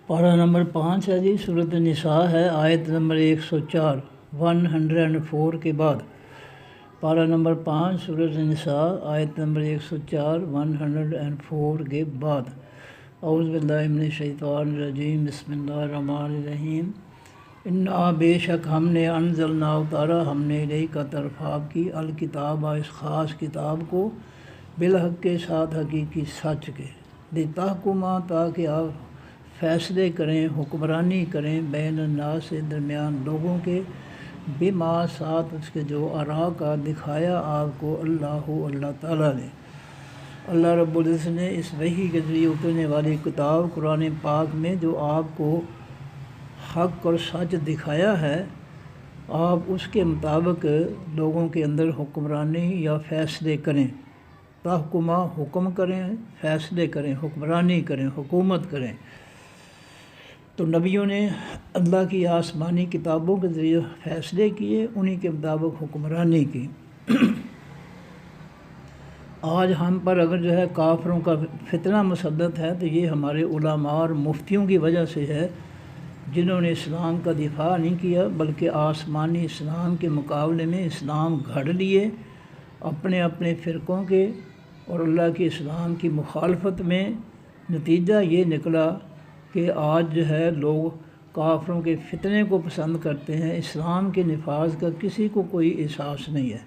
پارہ نمبر 5 ہے جی، سورۃ النساء ہے، آیت نمبر 104 104 کے بعد۔ پارہ نمبر 5 سورۃ النساء آیت نمبر 104 104 کے بعد۔ اعوذ باللہ من الشیطان الرجیم، بسم اللہ الرحمن الرحیم۔ انا بے شک ہم نے انزلنا اتارا ہم نے الیک طرف آپ کی الکتاب اس خاص کتاب کو بالحق کے ساتھ حقیقی سچ کے، لتحکما تاکہ آپ فیصلے کریں، حکمرانی کریں، بین الناس سے درمیان لوگوں کے، بما ساتھ اس کے جو آرا کا دکھایا آپ کو اللہ تعالیٰ نے، اللہ رب العزت نے اس وحی کے ذریعے اترنے والی کتاب قرآن پاک میں جو آپ کو حق اور سچ دکھایا ہے، آپ اس کے مطابق لوگوں کے اندر حکمرانی یا فیصلے کریں۔ تحکمہ حکم کریں، فیصلے کریں، حکمرانی کریں، حکومت کریں۔ تو نبیوں نے اللہ کی آسمانی کتابوں کے ذریعے فیصلے کیے، انہی کے مطابق حکمرانی کی۔ آج ہم پر اگر جو ہے کافروں کا فتنہ مسلط ہے تو یہ ہمارے علماء اور مفتیوں کی وجہ سے ہے، جنہوں نے اسلام کا دفاع نہیں کیا بلکہ آسمانی اسلام کے مقابلے میں اسلام گھڑ لیے اپنے اپنے فرقوں کے، اور اللہ کے اسلام کی مخالفت میں نتیجہ یہ نکلا کہ آج جو ہے لوگ کافروں کے فتنے کو پسند کرتے ہیں، اسلام کے نفاذ کا کسی کو کوئی احساس نہیں ہے۔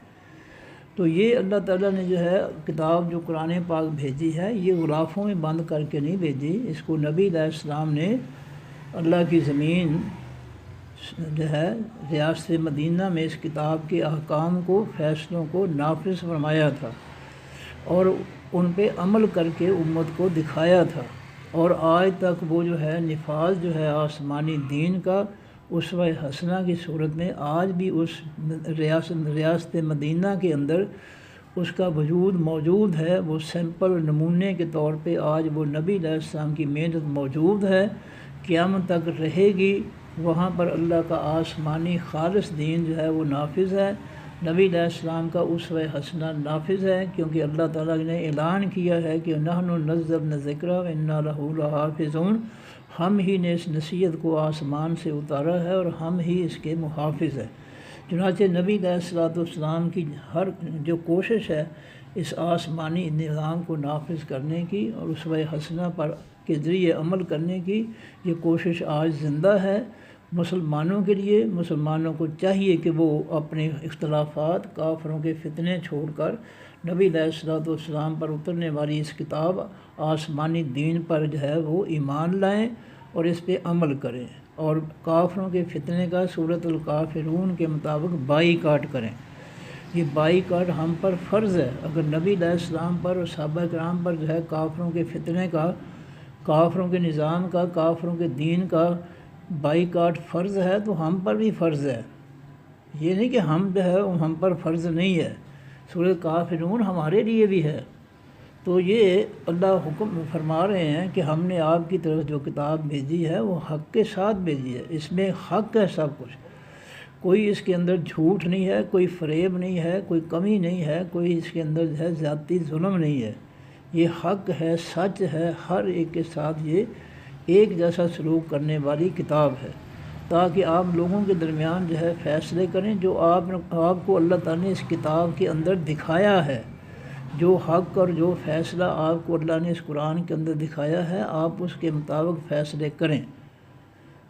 تو یہ اللہ تعالیٰ نے جو ہے کتاب جو قرآن پاک بھیجی ہے، یہ غلافوں میں بند کر کے نہیں بھیجی، اس کو نبی علیہ السلام نے اللہ کی زمین جو ہے ریاست مدینہ میں اس کتاب کے احکام کو، فیصلوں کو نافذ فرمایا تھا اور ان پہ عمل کر کے امت کو دکھایا تھا، اور آج تک وہ جو ہے نفاذ جو ہے آسمانی دین کا اسوہ حسنہ کی صورت میں آج بھی اس ریاست مدینہ کے اندر اس کا وجود موجود ہے۔ وہ سیمپل نمونے کے طور پہ آج وہ نبی علیہ السلام کی محنت موجود ہے، قیامت تک رہے گی، وہاں پر اللہ کا آسمانی خالص دین جو ہے وہ نافذ ہے، نبی علیہ السلام کا اسوہ حسنہ نافذ ہے، کیونکہ اللہ تعالیٰ نے اعلان کیا ہے کہ نحن نزلنا الذکر وانا لہ لحافظون، ہم ہی نے اس نصیحت کو آسمان سے اتارا ہے اور ہم ہی اس کے محافظ ہیں۔ چنانچہ نبی علیہ السلام کی ہر جو کوشش ہے اس آسمانی نظام کو نافذ کرنے کی اور اسوہ حسنہ پر کے ذریعے عمل کرنے کی، یہ کوشش آج زندہ ہے مسلمانوں کے لیے۔ مسلمانوں کو چاہیے کہ وہ اپنے اختلافات، کافروں کے فتنے چھوڑ کر نبی علیہ السلام پر اترنے والی اس کتاب آسمانی دین پر جو ہے وہ ایمان لائیں اور اس پہ عمل کریں، اور کافروں کے فتنے کا سورۃ الکافرون کے مطابق بائیکاٹ کریں۔ یہ بائیکاٹ ہم پر فرض ہے۔ اگر نبی علیہ السلام پر اور صحابہ کرام پر جو ہے کافروں کے فتنے کا، کافروں کے نظام کا، کافروں کے دین کا بائیکاٹ فرض ہے تو ہم پر بھی فرض ہے۔ یہ نہیں کہ ہم جو ہے ہم پر فرض نہیں ہے، سورۃ کافرون ہمارے لیے بھی ہے۔ تو یہ اللہ حکم فرما رہے ہیں کہ ہم نے آپ کی طرف جو کتاب بھیجی ہے وہ حق کے ساتھ بھیجی ہے، اس میں حق ہے سب کچھ، کوئی اس کے اندر جھوٹ نہیں ہے، کوئی فریب نہیں ہے، کوئی کمی نہیں ہے، کوئی اس کے اندر جو ہے زیادتی ظلم نہیں ہے، یہ حق ہے، سچ ہے، ہر ایک کے ساتھ یہ ایک جیسا سلوک کرنے والی کتاب ہے، تاکہ آپ لوگوں کے درمیان جو ہے فیصلے کریں جو آپ کو اللہ تعالیٰ نے اس کتاب کے اندر دکھایا ہے، جو حق اور جو فیصلہ آپ کو اللہ نے اس قرآن کے اندر دکھایا ہے، آپ اس کے مطابق فیصلے کریں۔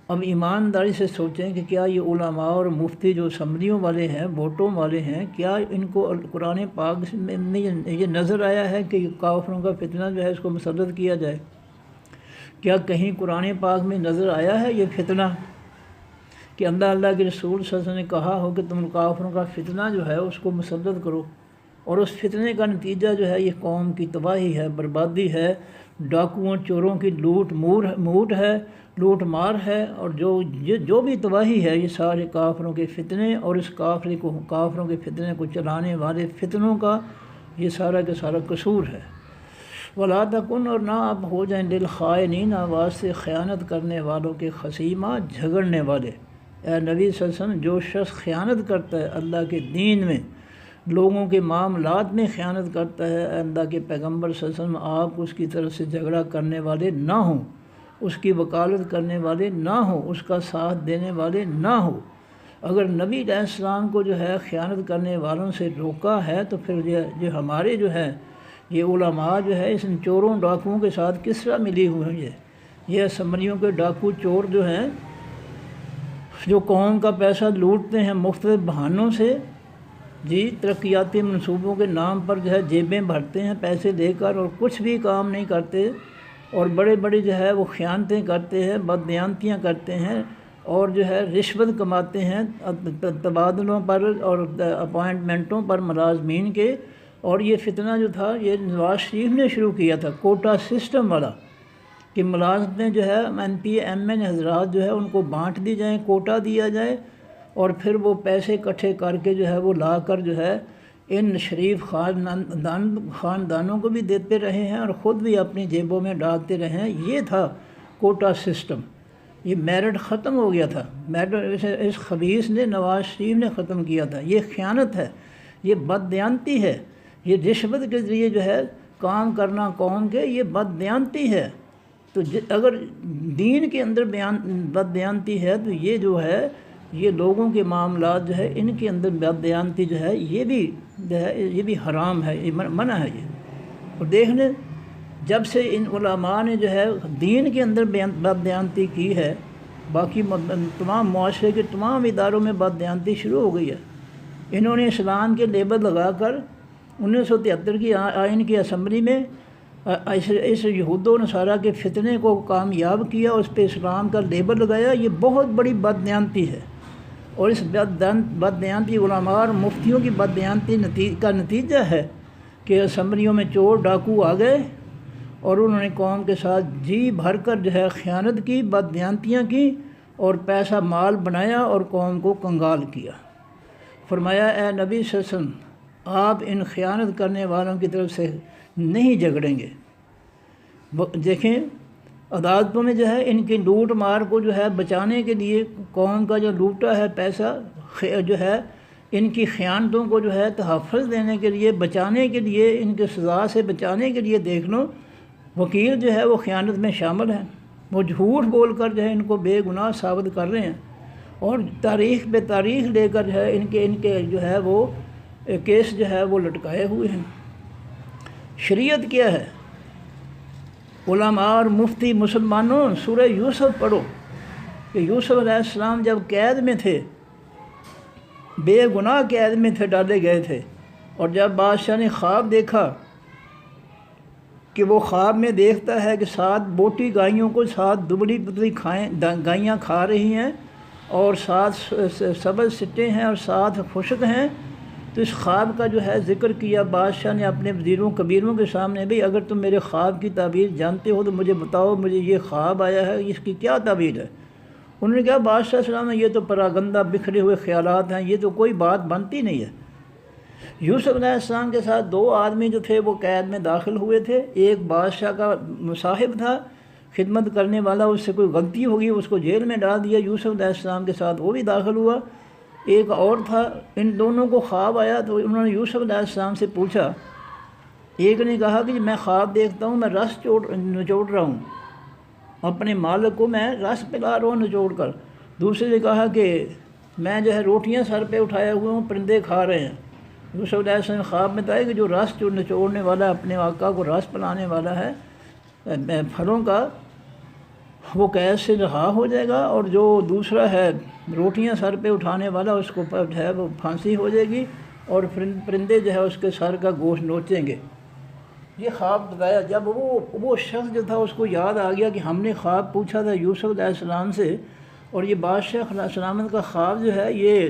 اب ایمانداری سے سوچیں کہ کیا یہ علماء اور مفتی جو اسمبلیوں والے ہیں، ووٹوں والے ہیں، کیا ان کو قرآن پاک میں یہ نظر آیا ہے کہ کافروں کا فتنہ جو ہے اس کو مسلط کیا جائے؟ کیا کہیں قرآن پاک میں نظر آیا ہے یہ فتنہ کہ اللہ کے رسول صلی اللہ علیہ وسلم نے کہا ہو کہ تم کافروں کا فتنہ جو ہے اس کو مسلط کرو، اور اس فتنے کا نتیجہ جو ہے یہ قوم کی تباہی ہے، بربادی ہے، ڈاکوؤں چوروں کی لوٹ مار ہے، اور جو بھی تباہی ہے یہ سارے کافروں کے فتنے اور اس کافروں کے فتنے کو چلانے والے فتنوں کا یہ سارا کا سارا قصور ہے۔ وَلَا تَكُنْ، اور نہ آپ ہو جائیں لِلْخَائِنِينَ، آواز سے خیانت کرنے والوں کے خصیمہ، جھگڑنے والے۔ اے نبی صلی اللہ علیہ وسلم، جو شخص خیانت کرتا ہے اللہ کے دین میں، لوگوں کے معاملات میں خیانت کرتا ہے، اے اللہ کے پیغمبر صلی اللہ علیہ وسلم آپ اس کی طرف سے جھگڑا کرنے والے نہ ہوں، اس کی وکالت کرنے والے نہ ہوں، اس کا ساتھ دینے والے نہ ہوں۔ اگر نبی علیہ السلام کو جو ہے خیانت کرنے والوں سے روکا ہے تو پھر جو ہمارے جو ہے یہ علماء جو ہے اس چوروں ڈاکوؤں کے ساتھ کس طرح ملی ہوئی ہیں؟ یہ اسمبلیوں کے ڈاکو چور جو ہیں جو قوم کا پیسہ لوٹتے ہیں مختلف بہانوں سے، جی ترقیاتی منصوبوں کے نام پر جو ہے جیبیں بھرتے ہیں پیسے دے کر اور کچھ بھی کام نہیں کرتے، اور بڑے بڑے جو ہے وہ خیانتیں کرتے ہیں، بددیانتیاں کرتے ہیں، اور جو ہے رشوت کماتے ہیں تبادلوں پر اور اپوائنٹمنٹوں پر ملازمین کے۔ اور یہ فتنہ جو تھا یہ نواز شریف نے شروع کیا تھا، کوٹا سسٹم والا، کہ ملازمتیں جو ہے ایم پی ایم این حضرات جو ہے ان کو بانٹ دی جائیں، کوٹا دیا جائے، اور پھر وہ پیسے اکٹھے کر کے جو ہے وہ لا کر جو ہے ان شریف خاندانوں کو بھی دیتے رہے ہیں اور خود بھی اپنی جیبوں میں ڈالتے رہے ہیں۔ یہ تھا کوٹا سسٹم۔ یہ میرٹ ختم ہو گیا تھا، میرٹ اس خبیث نے نواز شریف نے ختم کیا تھا۔ یہ خیانت ہے، یہ بددیانتی ہے، یہ رشوت کے ذریعے جو ہے کام کرنا قوم کے، یہ بددیانتی ہے۔ تو اگر دین کے اندر بددیانتی ہے تو یہ جو ہے یہ لوگوں کے معاملات جو ہے ان کے اندر بددیانتی جو ہے یہ بھی حرام ہے، یہ منع ہے یہ۔ اور دیکھ لیں جب سے ان علماء نے جو ہے دین کے اندر بددیانتی کی ہے، باقی تمام معاشرے کے تمام اداروں میں بددیانتی شروع ہو گئی ہے۔ انہوں نے اسلام کے لیبل لگا کر 1973 کی آئین کی اسمبلی میں اس یہود و نصارہ کے فتنے کو کامیاب کیا، اس پہ اسلام کا لیبل لگایا۔ یہ بہت بڑی بددیانتی ہے، اور اس بددیانتی علماء اور مفتیوں کی بددیانتی کا نتیجہ ہے کہ اسمبلیوں میں چور ڈاکو آ گئے اور انہوں نے قوم کے ساتھ جی بھر کر جو ہے خیانت کی، بددیانتیاں کی، اور پیسہ مال بنایا اور قوم کو کنگال کیا۔ فرمایا اے نبی صلی اللہ علیہ وسلم آپ ان خیانت کرنے والوں کی طرف سے نہیں جھگڑیں گے۔ دیکھیں عدالتوں میں جو ہے ان کی لوٹ مار کو جو ہے بچانے کے لیے، قوم کا جو لوٹا ہے پیسہ جو ہے ان کی خیانتوں کو جو ہے تحفظ دینے کے لیے، بچانے کے لیے، ان کے سزا سے بچانے کے لیے دیکھ لو وکیل جو ہے وہ خیانت میں شامل ہیں، وہ جھوٹ بول کر جو ہے ان کو بے گناہ ثابت کر رہے ہیں، اور تاریخ بے تاریخ لے کر جو ہے ان کے جو ہے وہ کیس جو ہے وہ لٹکائے ہوئے ہیں۔ شریعت کیا ہے؟ علماء اور مفتی مسلمانوں سورہ یوسف پڑھو کہ یوسف علیہ السلام جب قید میں تھے، بے گناہ قید میں تھے، ڈالے گئے تھے، اور جب بادشاہ نے خواب دیکھا کہ وہ خواب میں دیکھتا ہے کہ 7 بوٹی گائیوں کو 7 دبلی پتلی گائیاں کھا رہی ہیں، اور 7 سبز سٹے ہیں اور 7 خشک ہیں، تو اس خواب کا جو ہے ذکر کیا بادشاہ نے اپنے وزیروں کبیروں کے سامنے، بھئی اگر تم میرے خواب کی تعبیر جانتے ہو تو مجھے بتاؤ، مجھے یہ خواب آیا ہے اس کی کیا تعبیر ہے؟ انہوں نے کہا بادشاہ السلام یہ تو پراگندہ بکھرے ہوئے خیالات ہیں، یہ تو کوئی بات بنتی نہیں ہے۔ یوسف علیہ السلام کے ساتھ 2 آدمی جو تھے وہ قید میں داخل ہوئے تھے، ایک بادشاہ کا مصاحب تھا، خدمت کرنے والا، اس سے کوئی غلطی ہوگی اس کو جیل میں ڈال دیا، یوسف علیہ السلام کے ساتھ وہ بھی داخل ہوا، ایک اور تھا۔ ان دونوں کو خواب آیا تو انہوں نے یوسف علیہ السلام سے پوچھا، ایک نے کہا کہ میں خواب دیکھتا ہوں میں رس نچوڑ رہا ہوں، اپنے مالک کو میں رس پلا رہا ہوں نچوڑ کر۔ دوسرے نے کہا کہ میں جو ہے روٹیاں سر پہ اٹھایا ہوا ہوں، پرندے کھا رہے ہیں۔ یوسف علیہ السلام خواب میں تھا کہ جو رس نچوڑنے والا اپنے آقا کو رس پلانے والا ہے پھلوں کا، وہ قید سے رہا ہو جائے گا، اور جو دوسرا ہے روٹیاں سر پہ اٹھانے والا اس کو جو ہے وہ پھانسی ہو جائے گی، اور پرندے جو ہے اس کے سر کا گوشت نوچیں گے۔ یہ خواب بتایا۔ جب وہ شخص جو تھا اس کو یاد آ گیا کہ ہم نے خواب پوچھا تھا یوسف علیہ السلام سے، اور یہ بادشاہ سلامت کا خواب جو ہے یہ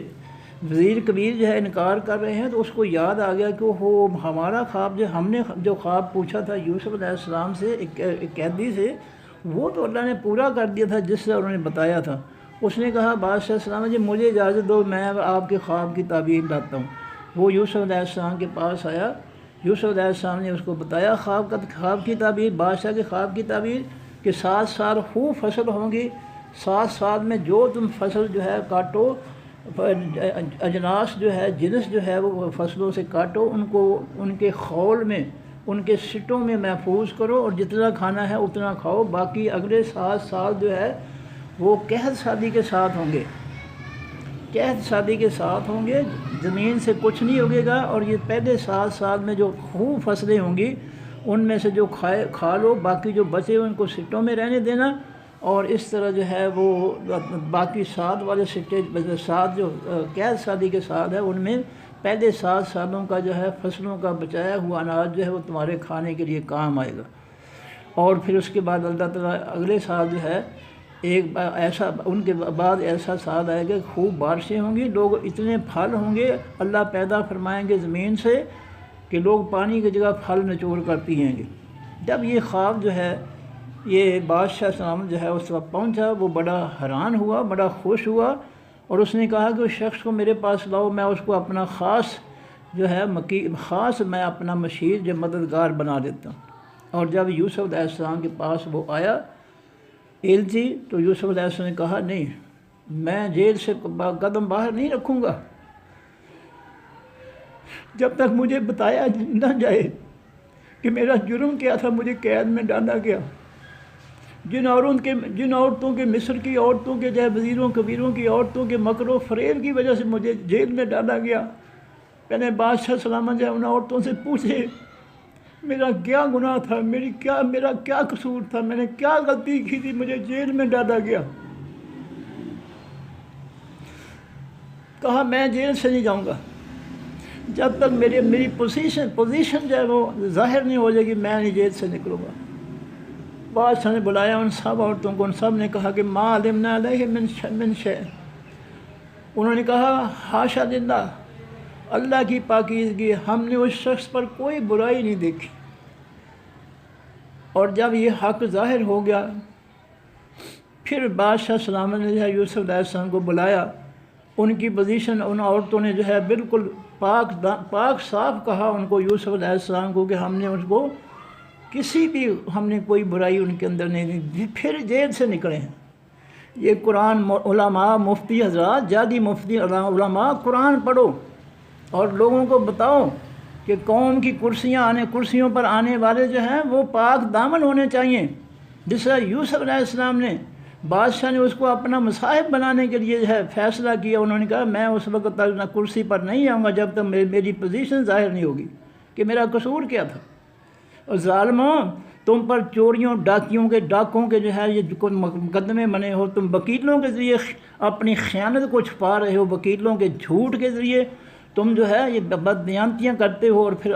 وزیر کبیر جو ہے انکار کر رہے ہیں، تو اس کو یاد آ گیا کہ وہ ہمارا خواب جو ہم نے جو خواب پوچھا تھا یوسف علیہ السلام سے، ایک قیدی سے، وہ تو اللہ نے پورا کر دیا تھا جس سے انہوں نے بتایا تھا۔ اس نے کہا بادشاہ السلام جی مجھے اجازت دو، میں آپ کے خواب کی تعبیر لاتا ہوں۔ وہ یوسف علیہ السلام کے پاس آیا، یوسف علیہ السلام نے اس کو بتایا خواب کی تعبیر، بادشاہ کے خواب کی تعبیر، کہ 7 سال خوب فصل ہوں گی، 7 سال میں جو تم فصل جو ہے کاٹو، اجناس جو ہے جنس جو ہے وہ فصلوں سے کاٹو، ان کو ان کے خول میں ان کے سٹوں میں محفوظ کرو اور جتنا کھانا ہے اتنا کھاؤ، باقی اگلے 7 سال جو ہے وہ قحط سادی کے ساتھ ہوں گے، قحط سادی کے ساتھ ہوں گے، زمین سے کچھ نہیں اگے گا، اور یہ پہلے 7 سال میں جو خوب فصلیں ہوں گی ان میں سے جو کھا لو، باقی جو بچے ان کو سٹوں میں رہنے دینا، اور اس طرح جو ہے وہ باقی 7 والے سٹے 7 جو قحط سادی کے ساتھ ہے ان میں پہلے 7 سالوں کا جو ہے فصلوں کا بچایا ہوا اناج جو ہے وہ تمہارے کھانے کے لیے کام آئے گا۔ اور پھر اس کے بعد اللہ تعالیٰ اگلے سال جو ہے ایک ایسا ان کے بعد ایسا سال آئے گا، خوب بارشیں ہوں گی، لوگ اتنے پھل ہوں گے اللہ پیدا فرمائیں گے زمین سے کہ لوگ پانی کی جگہ پھل نچوڑ کر پئیں گے۔ جب یہ خواب جو ہے یہ بادشاہ سلام جو ہے اس وقت پہنچا، وہ بڑا حیران ہوا، بڑا خوش ہوا، اور اس نے کہا کہ اس شخص کو میرے پاس لاؤ، میں اس کو اپنا خاص جو ہے خاص میں اپنا مشیر جو مددگار بنا دیتا ہوں۔ اور جب یوسف علیہ السلام کے پاس وہ آیا ایلچی، تو یوسف علیہ السلام نے کہا نہیں، میں جیل سے قدم باہر نہیں رکھوں گا جب تک مجھے بتایا نہ جائے کہ میرا جرم کیا تھا، مجھے قید میں ڈالا گیا، جن عورتوں کے مصر کی عورتوں کے جو وزیروں کبیروں کی عورتوں کے مکر و فریب کی وجہ سے مجھے جیل میں ڈالا گیا۔ پہلے بادشاہ سلامت جو ان عورتوں سے پوچھے میرا کیا گناہ تھا، میرا کیا قصور تھا، میں نے کیا غلطی کی تھی، مجھے جیل میں ڈالا گیا۔ کہا میں جیل سے نہیں جاؤں گا جب تک میری پوزیشن جو ہے وہ ظاہر نہیں ہو جائے گی، میں نہیں جیل سے نکلوں گا۔ بادشاہ نے بلایا ان سب عورتوں کو، ان سب نے کہا کہ ما علمنا علیہ من شیء۔ انہوں نے کہا حاشا للہ، اللہ کی پاکیزگی، ہم نے اس شخص پر کوئی برائی نہیں دیکھی۔ اور جب یہ حق ظاہر ہو گیا، پھر بادشاہ سلامت نے جو ہے یوسف علیہ السلام کو بلایا، ان کی پوزیشن ان عورتوں نے جو ہے بالکل پاک صاف کہا ان کو، یوسف علیہ السلام کو، کہ ہم نے اس کو کسی بھی ہم نے کوئی برائی ان کے اندر نہیں دی۔ پھر جیل سے نکلے ہیں۔ یہ قرآن علماء مفتی حضرات، جادی مفتی علماء، قرآن پڑھو اور لوگوں کو بتاؤ کہ قوم کی کرسیوں پر آنے والے جو ہیں وہ پاک دامن ہونے چاہیے۔ جس طرح یوسف علیہ السلام نے، بادشاہ نے اس کو اپنا مصاحب بنانے کے لیے جو ہے فیصلہ کیا، انہوں نے کہا میں اس وقت تک نہ کرسی پر نہیں آؤں گا جب تک میری پوزیشن ظاہر نہیں ہوگی کہ میرا قصور کیا تھا۔ اور ظالموں، تم پر چوریوں ڈاکوں کے جو ہے یہ مقدمے بنے ہو، تم وکیلوں کے ذریعے اپنی خیانت کو چھپا رہے ہو، وکیلوں کے جھوٹ کے ذریعے تم جو ہے یہ بدبیانتیاں کرتے ہو، اور پھر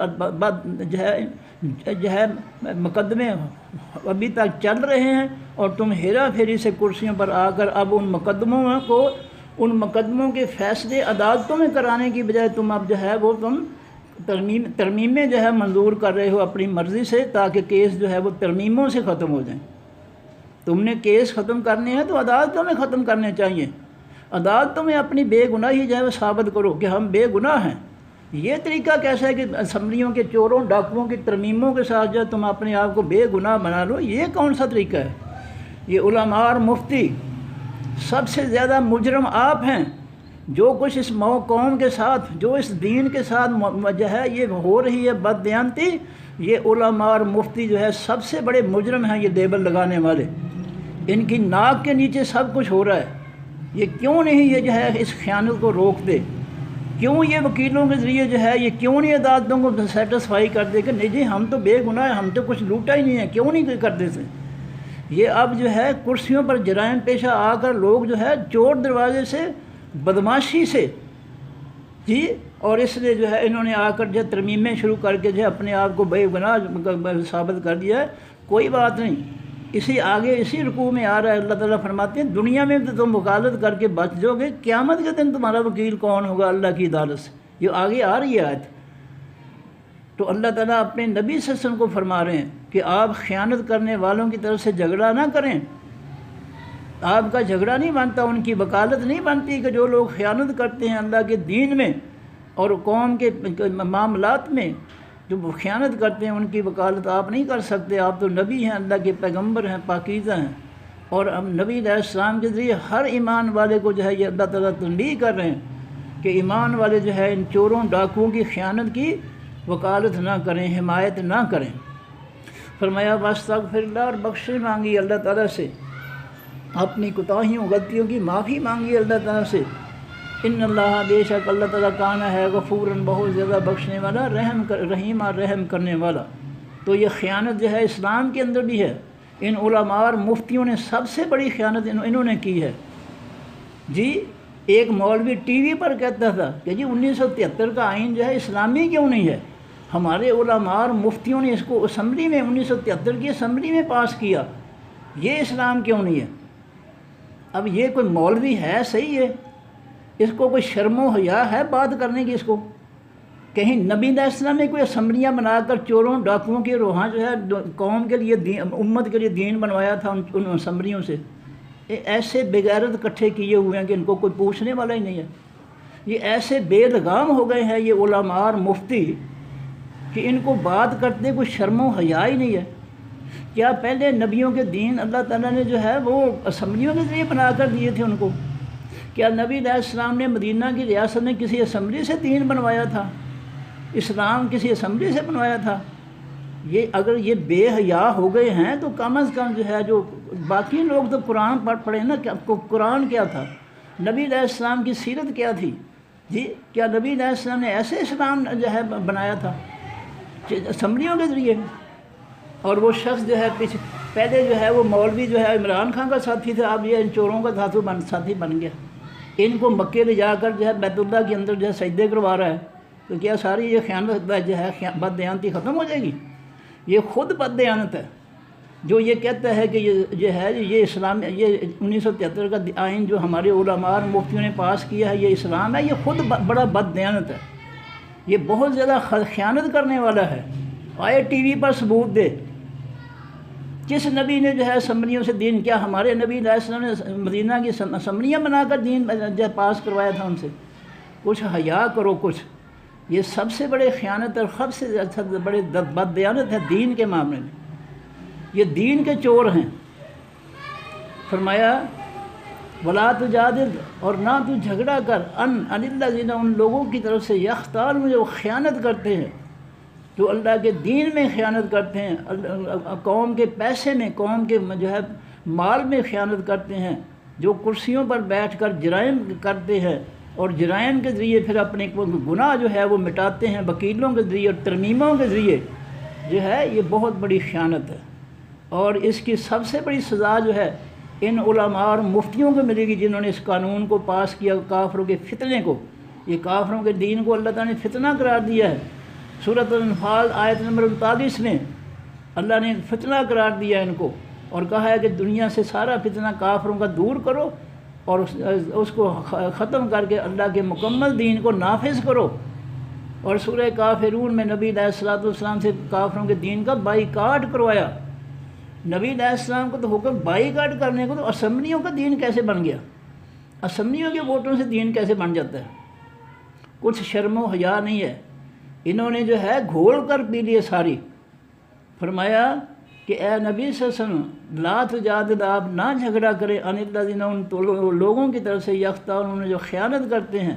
جو ہے مقدمے ابھی تک چل رہے ہیں، اور تم ہیرا پھیری سے کرسیوں پر آ کر اب ان مقدموں کے فیصلے عدالتوں میں کرانے کی بجائے تم اب جو ہے وہ تم ترمیمیں جو ہے منظور کر رہے ہو اپنی مرضی سے، تاکہ کیس جو ہے وہ ترمیموں سے ختم ہو جائیں۔ تم نے کیس ختم کرنے ہیں تو عدالتوں میں ختم کرنے چاہیے، عدالتوں میں اپنی بے گناہی جو ہے وہ ثابت کرو کہ ہم بے گناہ ہیں۔ یہ طریقہ کیسا ہے کہ اسمبلیوں کے چوروں ڈاکوؤں کی ترمیموں کے ساتھ جو تم اپنے آپ کو بے گناہ بنا لو؟ یہ کون سا طریقہ ہے؟ یہ علماء اور مفتی سب سے زیادہ مجرم آپ ہیں۔ جو کچھ اس قوم کے ساتھ، جو اس دین کے ساتھ جو ہے یہ ہو رہی ہے بددیانتی، یہ علماء اور مفتی جو ہے سب سے بڑے مجرم ہیں، یہ لیبل لگانے والے۔ ان کی ناک کے نیچے سب کچھ ہو رہا ہے۔ یہ کیوں نہیں یہ جو ہے اس خیانت کو روک دے؟ کیوں یہ وکیلوں کے ذریعے جو ہے یہ کیوں نہیں عدالتوں کو سیٹسفائی کر دے کہ نہیں جی ہم تو بے گناہ ہیں، ہم تو کچھ لوٹا ہی نہیں ہے، کیوں نہیں کر دیتے؟ یہ اب جو ہے کرسیوں پر جرائم پیشہ آ کر لوگ جو ہے چور دروازے سے، بدماشی سے جی، اور اس لیے جو ہے انہوں نے آ کر جو ترمیمیں شروع کر کے جو ہے اپنے آپ کو بے گناہ ثابت کر دیا ہے۔ کوئی بات نہیں، اسی رکوع میں آ رہا ہے، اللہ تعالیٰ فرماتے ہیں دنیا میں تو تم وکالت کر کے بچ جاؤ گے، قیامت کے دن تمہارا وکیل کون ہوگا اللہ کی عدالت سے؟ یہ آگے آ رہی ہے آیت۔ تو اللہ تعالیٰ اپنے نبی صلی اللہ علیہ وسلم کو فرما رہے ہیں کہ آپ خیانت کرنے والوں کی طرف سے جھگڑا نہ کریں۔ آپ کا جھگڑا نہیں بنتا، ان کی وکالت نہیں بنتی کہ جو لوگ خیانت کرتے ہیں اللہ کے دین میں اور قوم کے معاملات میں، جو خیانت کرتے ہیں ان کی وکالت آپ نہیں کر سکتے۔ آپ تو نبی ہیں، اللہ کے پیغمبر ہیں، پاکیزہ ہیں، اور ہم نبی علیہ السلام کے ذریعے ہر ایمان والے کو جو ہے یہ اللہ تعالیٰ تنبیہ کر رہے ہیں کہ ایمان والے جو ہے ان چوروں ڈاکوؤں کی خیانت کی وکالت نہ کریں، حمایت نہ کریں۔ فرمایا واستغفر اللہ، اور بخشش مانگی اللہ تعالیٰ سے، اپنی کوتاہیوں غلطیوں کی معافی مانگی اللہ تعالیٰ سے۔ ان اللہ، بے شک اللہ تعالیٰ کانا ہے غفوراً، بہت زیادہ بخشنے والا، رحیم اور رحم کرنے والا۔ تو یہ خیانت جو ہے اسلام کے اندر بھی ہے۔ ان علماء اور مفتیوں نے سب سے بڑی خیانت انہوں نے کی ہے جی۔ ایک مولوی ٹی وی پر کہتا تھا کہ جی 1973 کا آئین جو ہے اسلامی کیوں نہیں ہے؟ ہمارے علماء اور مفتیوں نے اس کو اسمبلی میں 1973 کی اسمبلی میں پاس کیا، یہ اسلام کیوں نہیں ہے؟ اب یہ کوئی مولوی ہے صحیح ہے، اس کو کوئی شرم و حیا ہے بات کرنے کی؟ اس کو کہیں نبی علیہ السلام نے کوئی اسمبلیاں بنا کر چوروں ڈاکوؤں کے روحاں جو ہے قوم کے لیے امت کے لیے دین بنوایا تھا ان اسمبلیوں سے؟ ایسے بغیرت اکٹھے کیے ہوئے ہیں کہ ان کو کوئی پوچھنے والا ہی نہیں ہے۔ یہ ایسے بے لگام ہو گئے ہیں یہ علماء اور مفتی کہ ان کو بات کرتے کوئی شرم و حیا ہی نہیں ہے۔ کیا پہلے نبیوں کے دین اللہ تعالیٰ نے جو ہے وہ اسمبلیوں کے ذریعے بنا کر دیے تھے ان کو؟ کیا نبی علیہ السلام نے مدینہ کی ریاست میں کسی اسمبلی سے دین بنوایا تھا؟ اسلام کسی اسمبلی سے بنوایا تھا؟ یہ اگر یہ بے حیا ہو گئے ہیں تو کم از کم جو ہے جو باقی لوگ تو قرآن پڑھیں نا، قرآن کیا تھا، نبی علیہ السلام کی سیرت کیا تھی جی؟ کیا نبی علیہ السلام نے ایسے اسلام جو ہے بنایا تھا اسمبلیوں کے ذریعے؟ اور وہ شخص جو ہے پہلے جو ہے وہ مولوی جو ہے عمران خان کا ساتھی تھا، اب یہ ان چوروں کا ساتھی بن گیا۔ ان کو مکے لے جا کر جو ہے بیت اللہ کے اندر جو ہے سجدے کروا رہا ہے، تو کیا ساری یہ خیانت جو ہے بد دیانتی ختم ہو جائے گی؟ یہ خود بد دیانت ہے جو یہ کہتا ہے کہ یہ اسلام، یہ 1973 کا آئین جو ہمارے علماء اور مفتیوں نے پاس کیا ہے یہ اسلام ہے، یہ خود بڑا بد دیانت ہے، یہ بہت زیادہ خیانت کرنے والا ہے۔ آئے ٹی وی پر ثبوت دے، کس نبی نے جو ہے اسمبلیوں سے دین، کیا ہمارے نبی علیہ السلام نے مدینہ کی اسمبلیاں بنا کر دین جو پاس کروایا تھا ان سے؟ کچھ حیا کرو کچھ۔ یہ سب سے بڑے خیانت اور سب سے بڑے بد دیانت ہے دین کے معاملے میں، یہ دین کے چور ہیں۔ فرمایا ولا تجادل، اور نہ تو جھگڑا کر ان الذین، ان لوگوں کی طرف سے یختالون، جو خیانت کرتے ہیں، جو اللہ کے دین میں خیانت کرتے ہیں، قوم کے پیسے میں، قوم کے جو ہے مال میں خیانت کرتے ہیں، جو کرسیوں پر بیٹھ کر جرائم کرتے ہیں اور جرائم کے ذریعے پھر اپنے گناہ جو ہے وہ مٹاتے ہیں وکیلوں کے ذریعے اور ترمیموں کے ذریعے، جو ہے یہ بہت بڑی خیانت ہے۔ اور اس کی سب سے بڑی سزا جو ہے ان علماء اور مفتیوں کو ملے گی جنہوں نے اس قانون کو پاس کیا، کافروں کے فتنے کو۔ یہ کافروں کے دین کو اللہ تعالیٰ نے فتنہ قرار دیا ہے۔ سورۃ الانفال آیت نمبر 39 میں اللہ نے فتنہ قرار دیا ان کو اور کہا ہے کہ دنیا سے سارا فتنہ کافروں کا دور کرو اور اس کو ختم کر کے اللہ کے مکمل دین کو نافذ کرو۔ اور سورہ کافرون میں نبی علیہ السلام سے کافروں کے دین کا بائیکاٹ کروایا۔ نبی علیہ السلام کو تو حکم بائیکاٹ کرنے کو، تو اسمبلیوں کا دین کیسے بن گیا؟ اسمبلیوں کے ووٹوں سے دین کیسے بن جاتا ہے؟ کچھ شرم و حیا نہیں ہے، انہوں نے جو ہے گھول کر پی لیے ساری۔ فرمایا کہ اے نبی صلی اللہ علیہ وسلم لا تجادل، آپ نہ جھگڑا کریں عن الذین، ان لوگوں کی طرف سے یختالون، جو خیانت کرتے ہیں۔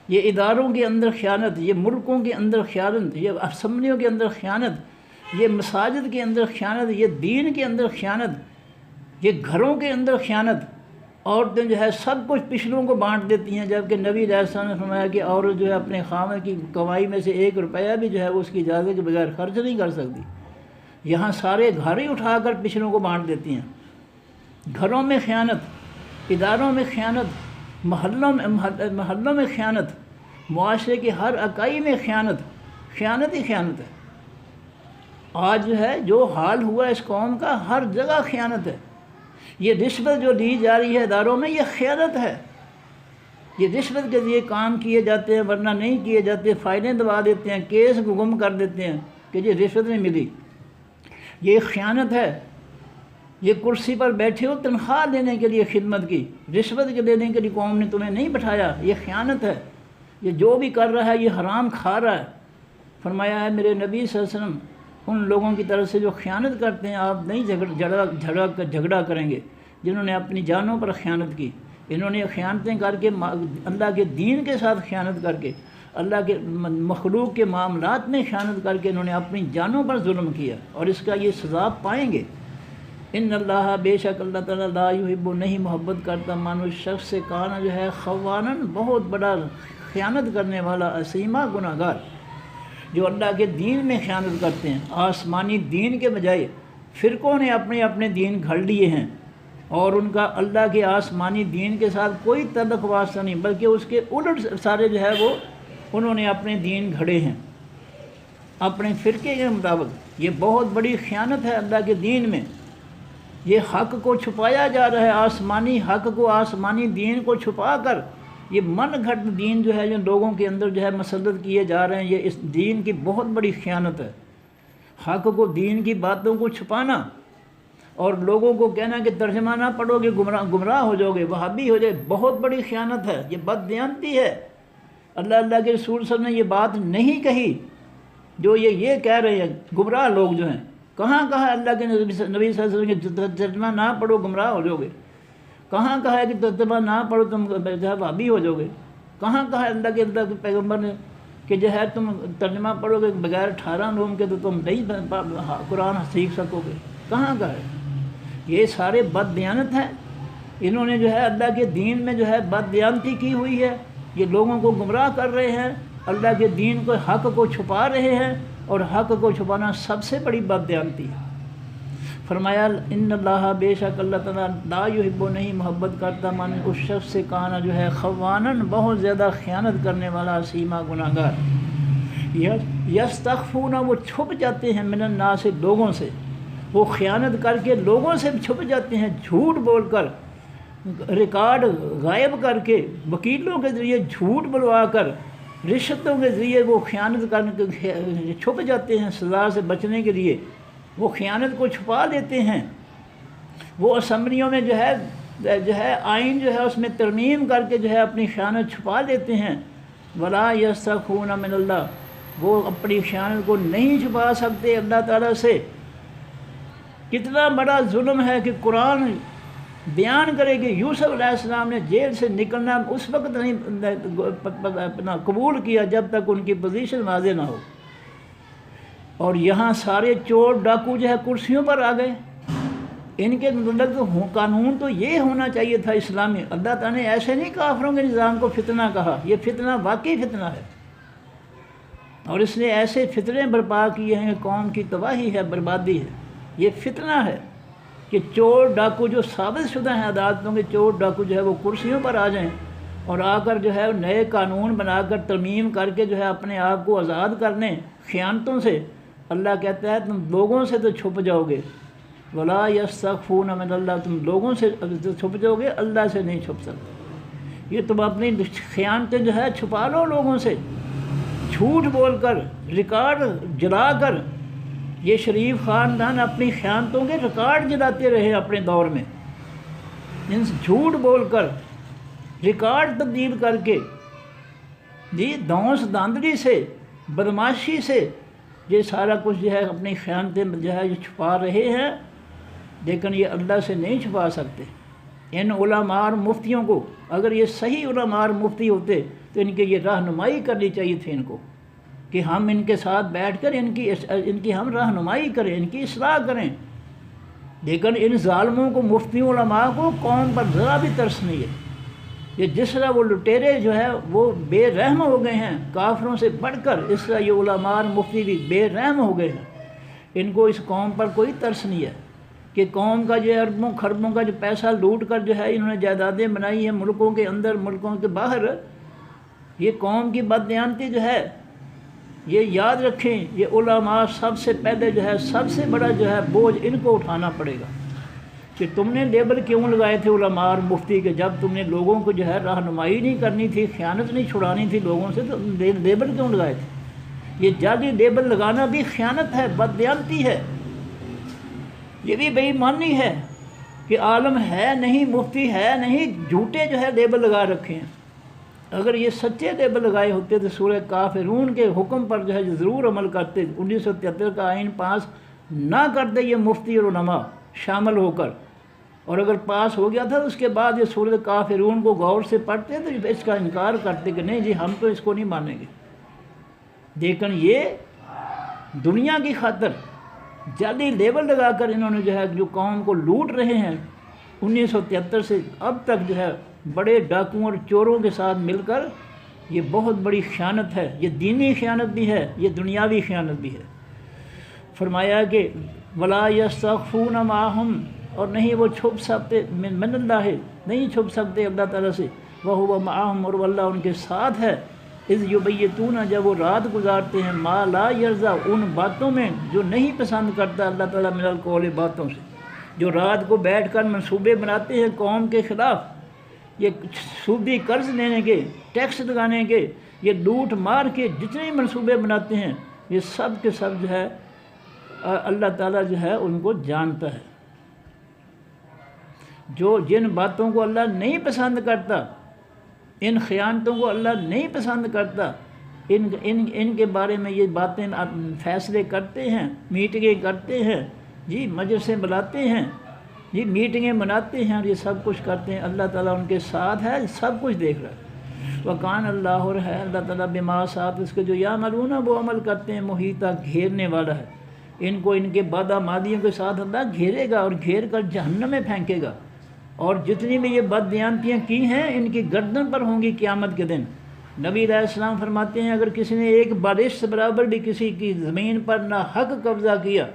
یہ اداروں کے اندر خیانت، یہ ملکوں کے اندر خیانت، یہ اسمبلیوں کے اندر خیانت، یہ مساجد کے اندر خیانت، یہ دین کے اندر خیانت، یہ گھروں کے اندر خیانت۔ عورتیں جو ہے سب کچھ پچھلوں کو بانٹ دیتی ہیں، جبکہ نبی علیہ السلام نے فرمایا کہ عورت جو ہے اپنے خاوند کی کمائی میں سے 1 روپیہ بھی جو ہے وہ اس کی اجازت کے بغیر خرچ نہیں کر سکتی۔ یہاں سارے گھر ہی اٹھا کر پچھلوں کو بانٹ دیتی ہیں۔ گھروں میں خیانت، اداروں میں خیانت، محلوں میں خیانت، معاشرے کی ہر اکائی میں خیانت، خیانت ہی خیانت ہے۔ آج جو ہے جو حال ہوا اس قوم کا، ہر جگہ خیانت ہے۔ یہ رشوت جو لی جا رہی ہے اداروں میں، یہ خیانت ہے۔ یہ رشوت کے لیے کام کیے جاتے ہیں، ورنہ نہیں کیے جاتے، فائلیں دبا دیتے ہیں، کیس گم کر دیتے ہیں کہ یہ رشوت نہیں ملی۔ یہ خیانت ہے۔ یہ کرسی پر بیٹھے ہو تنخواہ لینے کے لیے خدمت کی، رشوت کے لینے کے لیے قوم نے تمہیں نہیں بٹھایا، یہ خیانت ہے۔ یہ جو بھی کر رہا ہے یہ حرام کھا رہا ہے۔ فرمایا ہے میرے نبی صلی اللہ علیہ وسلم ان لوگوں کی طرف سے جو خیانت کرتے ہیں آپ نہیں جھگڑا کریں گے، جنہوں نے اپنی جانوں پر خیانت کی۔ انہوں نے خیانتیں کر کے اللہ کے دین کے ساتھ خیانت کر کے اللہ کے مخلوق کے معاملات میں خیانت کر کے انہوں نے اپنی جانوں پر ظلم کیا، اور اس کا یہ سزا پائیں گے۔ ان اللہ، بے شک اللہ تعالیٰ، لا یحب، نہیں محبت کرتا، من اس شخص سے کانا جو ہے خوانن، بہت بڑا خیانت کرنے والا، اسیما، گناہ گار، جو اللہ کے دین میں خیانت کرتے ہیں۔ آسمانی دین کے بجائے فرقوں نے اپنے اپنے دین گھڑ لیے ہیں، اور ان کا اللہ کے آسمانی دین کے ساتھ کوئی تعلق واسطہ نہیں، بلکہ اس کے الٹ سارے جو ہے وہ انہوں نے اپنے دین گھڑے ہیں اپنے فرقے کے مطابق۔ یہ بہت بڑی خیانت ہے اللہ کے دین میں۔ یہ حق کو چھپایا جا رہا ہے، آسمانی حق کو، آسمانی دین کو چھپا کر یہ من گھڑت دین جو ہے جو لوگوں کے اندر جو ہے مسلط کیے جا رہے ہیں، یہ اس دین کی بہت بڑی خیانت ہے۔ حق کو، دین کی باتوں کو چھپانا اور لوگوں کو کہنا کہ ترجمہ نہ پڑھو گے گمراہ ہو جاؤ گے، وہابی ہو جائے، بہت بڑی خیانت ہے، یہ بددیانتی ہے۔ اللہ کے رسول صلی اللہ علیہ وسلم نے یہ بات نہیں کہی جو یہ کہہ رہے ہیں گمراہ لوگ جو ہیں۔ کہاں کہا اللہ کے نبی صلی اللہ علیہ وسلم کہ ترجمہ نہ پڑھو گمراہ ہو جاؤ گے؟ کہاں کہا ہے کہ ترجمہ نہ پڑھو تم جو ہے وہابی ہو جاؤ گے؟ کہاں کہا ہے اللہ کے پیغمبر نے کہ جو ہے تم ترجمہ پڑھو گے بغیر 18 علوم کے تو تم نہیں قرآن سیکھ سکو گے؟ کہاں کہا ہے؟ یہ سارے بددیانت ہیں۔ انہوں نے جو ہے اللہ کے دین میں جو ہے بددیانتی کی ہوئی ہے، یہ لوگوں کو گمراہ کر رہے ہیں، اللہ کے دین کو، حق کو چھپا رہے ہیں، اور حق کو چھپانا سب سے بڑی بددیانتی ہے۔ فرمایا ان اللہ، بے شک اللہ تعالیٰ، لا یحب، نہیں محبت کرتا، من اس شخص سے کانا جو ہے خوانن، بہت زیادہ خیانت کرنے والا، اسیما، گناہ گار۔ یستخفون، وہ چھپ جاتے ہیں، من الناس، لوگوں سے، وہ خیانت کر کے لوگوں سے چھپ جاتے ہیں، جھوٹ بول کر، ریکارڈ غائب کر کے، وکیلوں کے ذریعے جھوٹ بلوا کر، رشوتوں کے ذریعے وہ خیانت کر چھپ جاتے ہیں سزا سے بچنے کے لیے، وہ خیانت کو چھپا دیتے ہیں۔ وہ اسمبلیوں میں جو ہے آئین جو ہے اس میں ترمیم کر کے جو ہے اپنی خیانت چھپا دیتے ہیں۔ ولا یستخفون من اللہ، وہ اپنی خیانت کو نہیں چھپا سکتے اللہ تعالیٰ سے۔ کتنا بڑا ظلم ہے کہ قرآن بیان کرے کہ یوسف علیہ السلام نے جیل سے نکلنا اس وقت نہیں قبول کیا جب تک ان کی پوزیشن واضح نہ ہو، اور یہاں سارے چور ڈاکو جو ہے کرسیوں پر آ گئے۔ ان کے مطلب قانون تو یہ ہونا چاہیے تھا اسلامی۔ اللہ تعالیٰ نے ایسے نہیں کافروں کے نظام کو فتنہ کہا، یہ فتنہ واقعی فتنہ ہے، اور اس نے ایسے فتنے برپا کیے ہیں، قوم کی تباہی ہے، بربادی ہے۔ یہ فتنہ ہے کہ چور ڈاکو جو ثابت شدہ ہیں عدالتوں کے، چور ڈاکو جو ہے وہ کرسیوں پر آ جائیں اور آ کر جو ہے نئے قانون بنا کر ترمیم کر کے جو ہے اپنے آپ کو آزاد کر لیں خیانتوں سے۔ اللہ کہتا ہے تم لوگوں سے تو چھپ جاؤ گے، ولا یستخفون من اللہ، تم لوگوں سے چھپ جاؤ گے، اللہ سے نہیں چھپ سکتے۔ یہ تم اپنی خیانتیں جو ہے چھپا لو لوگوں سے، جھوٹ بول کر، ریکارڈ جلا کر۔ یہ شریف خاندان اپنی خیانتوں کے ریکارڈ جلاتے رہے اپنے دور میں، ان سے جھوٹ بول کر، ریکارڈ تبدیل کر کے، جی دھونس دھاندلی سے، بدماشی سے، یہ سارا کچھ جو ہے اپنی خیانتیں جو ہے یہ چھپا رہے ہیں، لیکن یہ اللہ سے نہیں چھپا سکتے۔ ان علماء اور مفتیوں کو، اگر یہ صحیح علماء اور مفتی ہوتے تو ان کی یہ رہنمائی کرنی چاہیے تھی ان کو، کہ ہم ان کے ساتھ بیٹھ کر ان کی ہم رہنمائی کریں، ان کی اصلاح کریں۔ لیکن ان ظالموں کو، مفتیوں علماء کو قوم پر ذرا بھی ترس نہیں ہے۔ یہ جس طرح وہ لٹیرے جو ہے وہ بے رحم ہو گئے ہیں کافروں سے بڑھ کر، اس طرح یہ علماء اور مفتی بھی بے رحم ہو گئے ہیں۔ ان کو اس قوم پر کوئی ترس نہیں ہے کہ قوم کا جو اربوں خربوں کا جو پیسہ لوٹ کر جو ہے انہوں نے جائیدادیں بنائی ہیں ملکوں کے اندر، ملکوں کے باہر۔ یہ قوم کی بددیانتی جو ہے، یہ یاد رکھیں، یہ علماء سب سے پہلے جو ہے سب سے بڑا جو ہے بوجھ ان کو اٹھانا پڑے گا کہ تم نے لیبل کیوں لگائے تھے علماء اور مفتی کے، جب تم نے لوگوں کو جو ہے رہنمائی نہیں کرنی تھی، خیانت نہیں چھڑانی تھی لوگوں سے، تو لیبل کیوں لگائے تھے؟ یہ جعلی لیبل لگانا بھی خیانت ہے، بددیانتی ہے، یہ بھی بے ایمانی ہے کہ عالم ہے نہیں، مفتی ہے نہیں، جھوٹے جو ہے لیبل لگا رکھے ہیں۔ اگر یہ سچے لیبل لگائے ہوتے تو سورہ کافرون کے حکم پر جو ہے ضرور عمل کرتے، 1973 کا آئین پاس نہ کرتے یہ مفتی اور علماء شامل ہو کر، اور اگر پاس ہو گیا تھا تو اس کے بعد یہ سورہ کافرون کو غور سے پڑھتے تو اس کا انکار کرتے کہ نہیں جی ہم تو اس کو نہیں مانیں گے۔ لیکن یہ دنیا کی خاطر جعلی لیبل لگا کر انہوں نے جو ہے جو قوم کو لوٹ رہے ہیں 1973 سے اب تک جو ہے بڑے ڈاکوؤں اور چوروں کے ساتھ مل کر، یہ بہت بڑی خیانت ہے، یہ دینی خیانت بھی ہے، یہ دنیاوی خیانت بھی ہے۔ فرمایا کہ ولا یستخفون معہم، اور نہیں وہ چھپ سکتے من اللہ، نہیں چھپ سکتے اللہ تعالیٰ سے، وہو معہم، اور اللہ ان کے ساتھ ہے، اذ یبیتون، جب وہ رات گزارتے ہیں، ما لا یرضا، ان باتوں میں جو نہیں پسند کرتا اللہ تعالیٰ، من القول، باتوں سے، جو رات کو بیٹھ کر منصوبے بناتے ہیں قوم کے خلاف، یہ سودی قرض لینے کے، ٹیکس لگانے کے، یہ لوٹ مار کے جتنے منصوبے بناتے ہیں، یہ سب کے سب جو ہے اللہ تعالیٰ جو ہے ان کو جانتا ہے۔ جو جن باتوں کو اللہ نہیں پسند کرتا، ان خیانتوں کو اللہ نہیں پسند کرتا، ان کے بارے میں یہ باتیں فیصلے کرتے ہیں، میٹنگیں کرتے ہیں، جی مجلسیں بلاتے ہیں، جی میٹنگیں مناتے ہیں، اور یہ سب کچھ کرتے ہیں، اللہ تعالیٰ ان کے ساتھ ہے، سب کچھ دیکھ رہا ہے۔ وکان اللہ، اور ہے اللہ تعالیٰ بما، ساتھ اس کے جو یعملون وہ عمل کرتے ہیں، محیطہ، گھیرنے والا ہے۔ ان کو ان کے بدعمالیوں کے ساتھ اللہ گھیرے گا اور گھیر کر جہنم میں پھینکے گا، اور جتنی بھی یہ بددیانتیاں کی ہیں ان کی گردن پر ہوں گی قیامت کے دن۔ نبی علیہ السلام فرماتے ہیں اگر کسی نے ایک بارش سے برابر بھی کسی کی زمین پر ناحق قبضہ کیا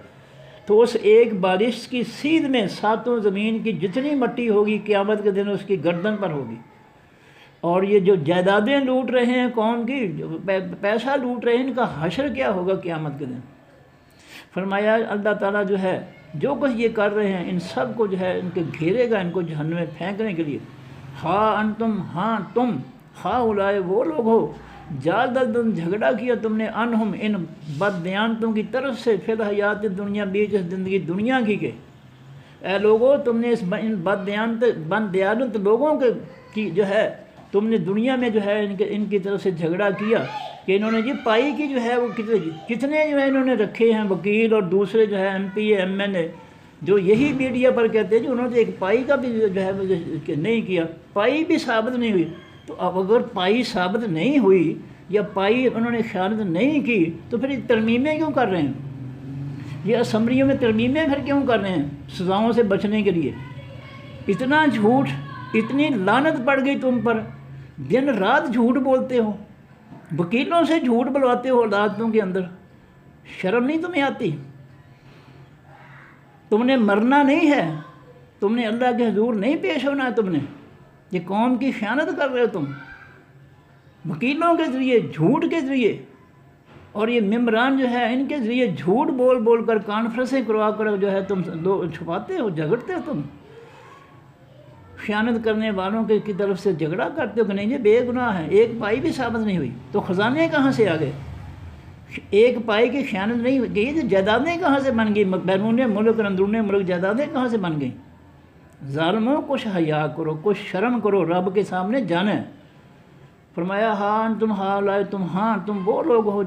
تو اس ایک بارش کی سیدھ میں 7 زمین کی جتنی مٹی ہوگی قیامت کے دن اس کی گردن پر ہوگی۔ اور یہ جو جائیدادیں لوٹ رہے ہیں قوم کی، جو پیسہ لوٹ رہے ہیں، ان کا حشر کیا ہوگا قیامت کے دن۔ فرمایا اللہ تعالیٰ جو ہے جو کچھ یہ کر رہے ہیں ان سب کو جو ہے ان کے گھیرے گا، ان کو جہنم میں پھینکنے کے لیے۔ انتم، ہاں تم، اولائے وہ لوگ ہو، جادلتم، جھگڑا کیا تم نے، انہم، ان بددیانتوں کی طرف سے، فی الحیات دنیا، بیچ اس زندگی دنیا کی، اے لوگوں تم نے اس ان بددیانت لوگوں کی جو ہے تم نے دنیا میں جو ہے ان کی طرف سے جھگڑا کیا کہ انہوں نے جی پائی کی جو ہے وہ کتنے جو ہے انہوں نے رکھے ہیں وکیل اور دوسرے جو ہے MP MNA، جو یہی میڈیا پر کہتے ہیں جو انہوں نے ایک پائی کا بھی جو ہے نہیں کیا، پائی بھی ثابت نہیں ہوئی۔ تو اب اگر پائی ثابت نہیں ہوئی یا پائی انہوں نے خیانت نہیں کی تو پھر یہ ترمیمیں کیوں کر رہے ہیں؟ یہ اسمبلیوں میں ترمیمیں پھر کیوں کر رہے ہیں؟ سزاؤں سے بچنے کے لیے۔ اتنا جھوٹ، اتنی لعنت پڑ گئی تم پر، دن رات جھوٹ بولتے ہو، وکیلوں سے جھوٹ بلواتے ہو عدالتوں کے اندر، شرم نہیں تمہیں آتی؟ تم نے مرنا نہیں ہے، تم نے اللہ کے حضور نہیں پیش ہونا ہے، تم نے یہ قوم کی خیانت کر رہے ہو تم وکیلوں کے ذریعے، جھوٹ کے ذریعے، اور یہ ممبران جو ہے ان کے ذریعے جھوٹ بول بول کر کانفرنسیں کروا کر جو ہے تم چھپاتے ہو، جھگڑتے ہو، تم خیانت کرنے والوں کی طرف سے جھگڑا کرتے ہو کہ نہیں یہ بے گناہ ہے، ایک پائی بھی ثابت نہیں ہوئی، تو خزانے کہاں سے آ گئے؟ ایک پائی کی خیانت نہیں ہوئی، یہ جائیدادیں کہاں سے بن گئی؟ بیرون ملک اور اندرون ملک جائیدادیں کہاں سے بن گئیں؟ ظالموں کچھ حیا کرو، کچھ شرم کرو، رب کے سامنے جانا ہے۔ فرمایا تم وہ لوگ ہو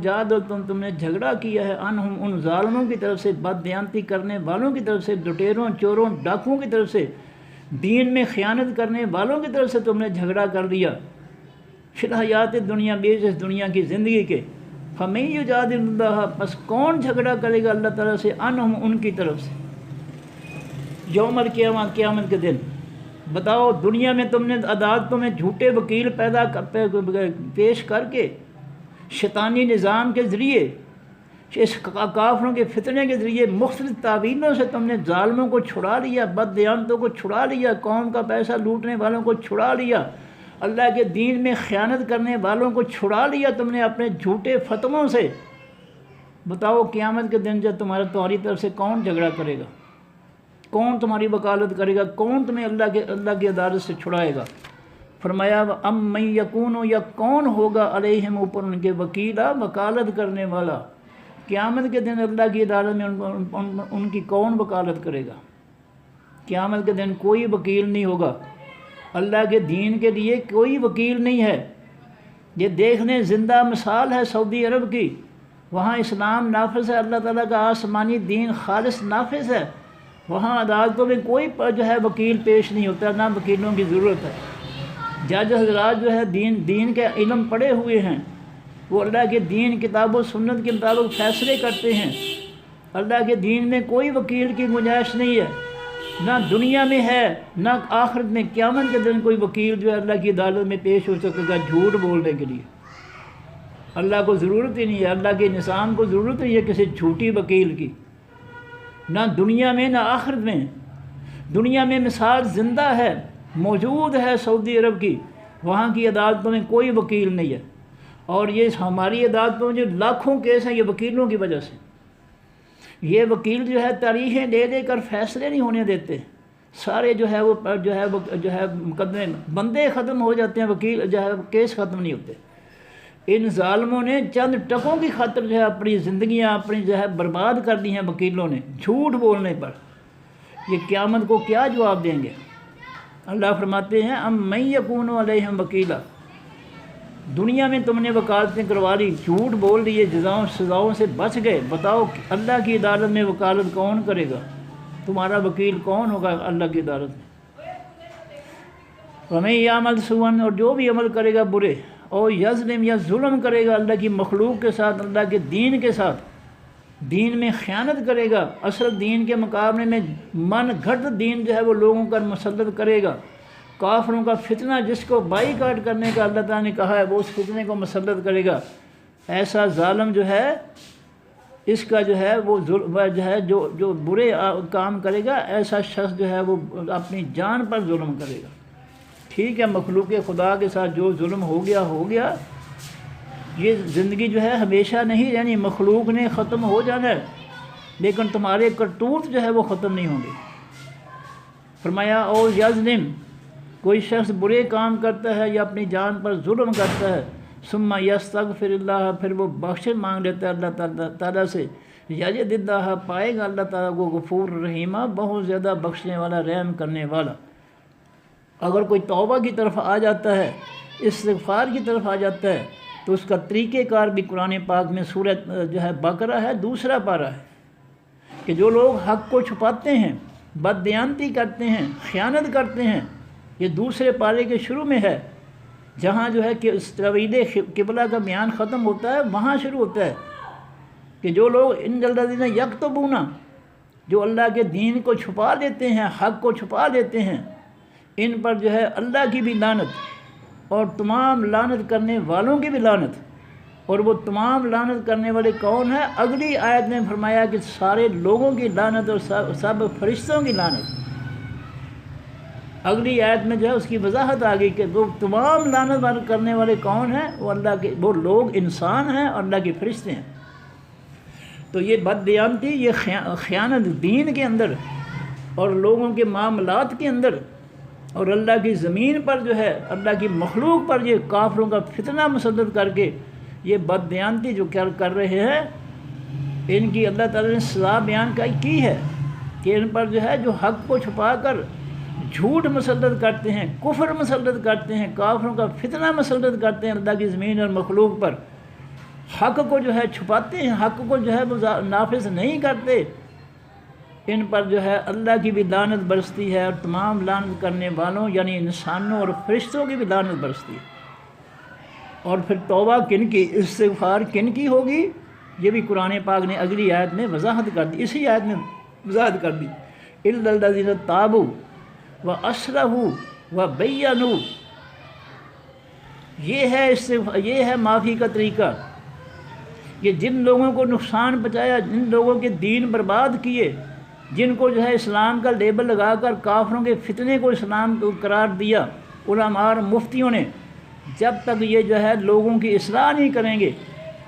تم نے جھگڑا کیا ہے، انہم، ان ظالموں کی طرف سے، بددیانتی کرنے والوں کی طرف سے، لٹیروں، چوروں، ڈاکوؤں کی طرف سے، دین میں خیانت کرنے والوں کی طرف سے تم نے جھگڑا کر دیا، فی الحیات دنیا، بیچ اس دنیا کی زندگی کے۔ فَمَن یُجادل اللہ، بس کون جھگڑا کرے گا اللہ تعالیٰ سے، انہم، ان کی طرف سے، یوم القیامت، قیامت کے دن۔ بتاؤ دنیا میں تم نے عدالتوں میں جھوٹے وکیل پیش کر کے شیطانی نظام کے ذریعے، اس کافروں کے فتنے کے ذریعے، مختلف تعویلوں سے تم نے ظالموں کو چھڑا لیا، بددیانتوں کو چھڑا لیا، قوم کا پیسہ لوٹنے والوں کو چھڑا لیا، اللہ کے دین میں خیانت کرنے والوں کو چھڑا لیا تم نے اپنے جھوٹے فتووں سے۔ بتاؤ قیامت کے دن جب تمہاری طرف سے کون جھگڑا کرے گا؟ کون تمہاری وکالت کرے گا؟ کون تمہیں اللہ کی عدالت سے چھڑائے گا؟ فرمایا من یکون، یا کون ہوگا علیہم، اوپر ان کے، وکیلا، وکالت کرنے والا۔ قیامت کے دن اللہ کی عدالت میں ان کی کون وکالت کرے گا؟ قیامت کے دن کوئی وکیل نہیں ہوگا، اللہ کے دین کے لیے کوئی وکیل نہیں ہے۔ یہ دیکھنے زندہ مثال ہے سعودی عرب کی، وہاں اسلام نافذ ہے، اللہ تعالیٰ کا آسمانی دین خالص نافذ ہے، وہاں عدالتوں میں کوئی جو ہے وکیل پیش نہیں ہوتا، نہ وکیلوں کی ضرورت ہے۔ جج حضرات جو ہے دین کے علم پڑھے ہوئے ہیں، وہ اللہ کے دین کتاب و سنت کے مطابق فیصلے کرتے ہیں۔ اللہ کے دین میں کوئی وکیل کی گنجائش نہیں ہے، نہ دنیا میں ہے نہ آخرت میں۔ قیامت کے دن کوئی وکیل جو ہے اللہ کی عدالت میں پیش ہو سکے گا جھوٹ بولنے کے لیے۔ اللہ کو ضرورت ہی نہیں ہے، اللہ کے نظام کو ضرورت نہیں ہے کسی جھوٹی وکیل کی، نہ دنیا میں نہ آخرت میں۔ دنیا میں مثال زندہ ہے، موجود ہے سعودی عرب کی، وہاں کی عدالتوں میں کوئی وکیل نہیں ہے، اور یہ ہماری عدالتوں میں جو لاکھوں کیس ہیں یہ وکیلوں کی وجہ سے۔ یہ وکیل جو ہے تاریخیں لے لے کر فیصلے نہیں ہونے دیتے، سارے جو ہے وہ مقدمے بندے ختم ہو جاتے ہیں، وکیل جو ہے کیس ختم نہیں ہوتے۔ ان ظالموں نے چند ٹکوں کی خاطر جو ہے اپنی زندگیاں اپنی جو ہے برباد کر دی ہیں وکیلوں نے، جھوٹ بولنے پر۔ یہ قیامت کو کیا جواب دیں گے؟ اللہ فرماتے ہیں ام من یکون علیہم وکیلا، دنیا میں تم نے وکالتیں کروا لی، جھوٹ بول لیے، جزاؤں سزاؤں سے بچ گئے، بتاؤ اللہ کی عدالت میں وکالت کون کرے گا؟ تمہارا وکیل کون ہوگا اللہ کی عدالت میں؟ وَمَن یعمل سوءا، اور جو بھی عمل کرے گا برے، اور یظلم یا ظلم کرے گا اللہ کی مخلوق کے ساتھ، اللہ کے دین کے ساتھ، دین میں خیانت کرے گا، اصل دین کے مقابلے میں من گھڑت دین جو ہے وہ لوگوں کا مسلط کرے گا، کافروں کا فتنہ جس کو بائی کاٹ کرنے کا اللہ تعالیٰ نے کہا ہے وہ اس فتنے کو مسلط کرے گا۔ ایسا ظالم جو ہے اس کا جو ہے وہ جو ہے جو برے کام کرے گا، ایسا شخص جو ہے وہ اپنی جان پر ظلم کرے گا۔ ٹھیک ہے، مخلوق خدا کے ساتھ جو ظلم ہو گیا، یہ زندگی جو ہے ہمیشہ نہیں رہنی، مخلوق نے ختم ہو جانا ہے، لیکن تمہارے کرتوت جو ہے وہ ختم نہیں ہوں گے۔ فرمایا اور یظلم، کوئی شخص برے کام کرتا ہے یا اپنی جان پر ظلم کرتا ہے، ثم یستغفر اللہ، پھر وہ بخش مانگ لیتا ہے اللہ تعالیٰ سے، یجد اللہ، پائے گا اللہ تعالیٰ کو غفور رحیمہ، بہت زیادہ بخشنے والا، رحم کرنے والا۔ اگر کوئی توبہ کی طرف آ جاتا ہے، استغفار کی طرف آ جاتا ہے، تو اس کا طریقہ کار بھی قرآن پاک میں سورۃ جو ہے بقرہ ہے، دوسرا پارہ ہے، کہ جو لوگ حق کو چھپاتے ہیں، بددیانتی کرتے ہیں، خیانت کرتے ہیں، یہ دوسرے پارے کے شروع میں ہے، جہاں جو ہے کہ توحید قبلہ کا بیان ختم ہوتا ہے، وہاں شروع ہوتا ہے کہ جو لوگ ان الذین یکتمون، جو اللہ کے دین کو چھپا لیتے ہیں، حق کو چھپا لیتے ہیں، ان پر جو ہے اللہ کی بھی لعنت اور تمام لعنت کرنے والوں کی بھی لعنت۔ اور وہ تمام لعنت کرنے والے کون ہیں؟ اگلی آیت میں فرمایا کہ سارے لوگوں کی لعنت اور سب فرشتوں کی لعنت۔ اگلی آیت میں جو ہے اس کی وضاحت آ گئی کہ وہ تمام لعنت کرنے والے کون ہیں؟ وہ اللہ کے، وہ لوگ انسان ہیں اور اللہ کے فرشتے ہیں۔ تو یہ بددیانتی، یہ خیانت دین کے اندر اور لوگوں کے معاملات کے اندر اور اللہ کی زمین پر جو ہے اللہ کی مخلوق پر یہ کافروں کا فتنہ مسلط کر کے یہ بددیانتی جو کر رہے ہیں، ان کی اللہ تعالیٰ نے سزا بیان کی ہے کہ ان پر جو ہے جو حق کو چھپا کر جھوٹ مسلط کرتے ہیں، کفر مسلط کرتے ہیں، کافروں کا فتنہ مسلط کرتے ہیں اللہ کی زمین اور مخلوق پر، حق کو جو ہے چھپاتے ہیں، حق کو جو ہے وہ نافذ نہیں کرتے، ان پر جو ہے اللہ کی بھی لعنت برستی ہے اور تمام لعنت کرنے والوں یعنی انسانوں اور فرشتوں کی بھی لعنت برستی ہے۔ اور پھر توبہ کن کی، استغفار کن کی ہوگی، یہ بھی قرآن پاک نے اگلی آیت میں وضاحت کر دی، اسی آیت میں وضاحت کر دی، الا الذین تابوا واصلحوا وبینوا، یہ ہے معافی کا طریقہ، یہ جن لوگوں کو نقصان پہنچایا، جن لوگوں کے دین برباد کیے، جن کو جو ہے اسلام کا لیبل لگا کر کافروں کے فتنے کو اسلام کو قرار دیا علماء اور مفتیوں نے، جب تک یہ جو ہے لوگوں کی اصلاح نہیں کریں گے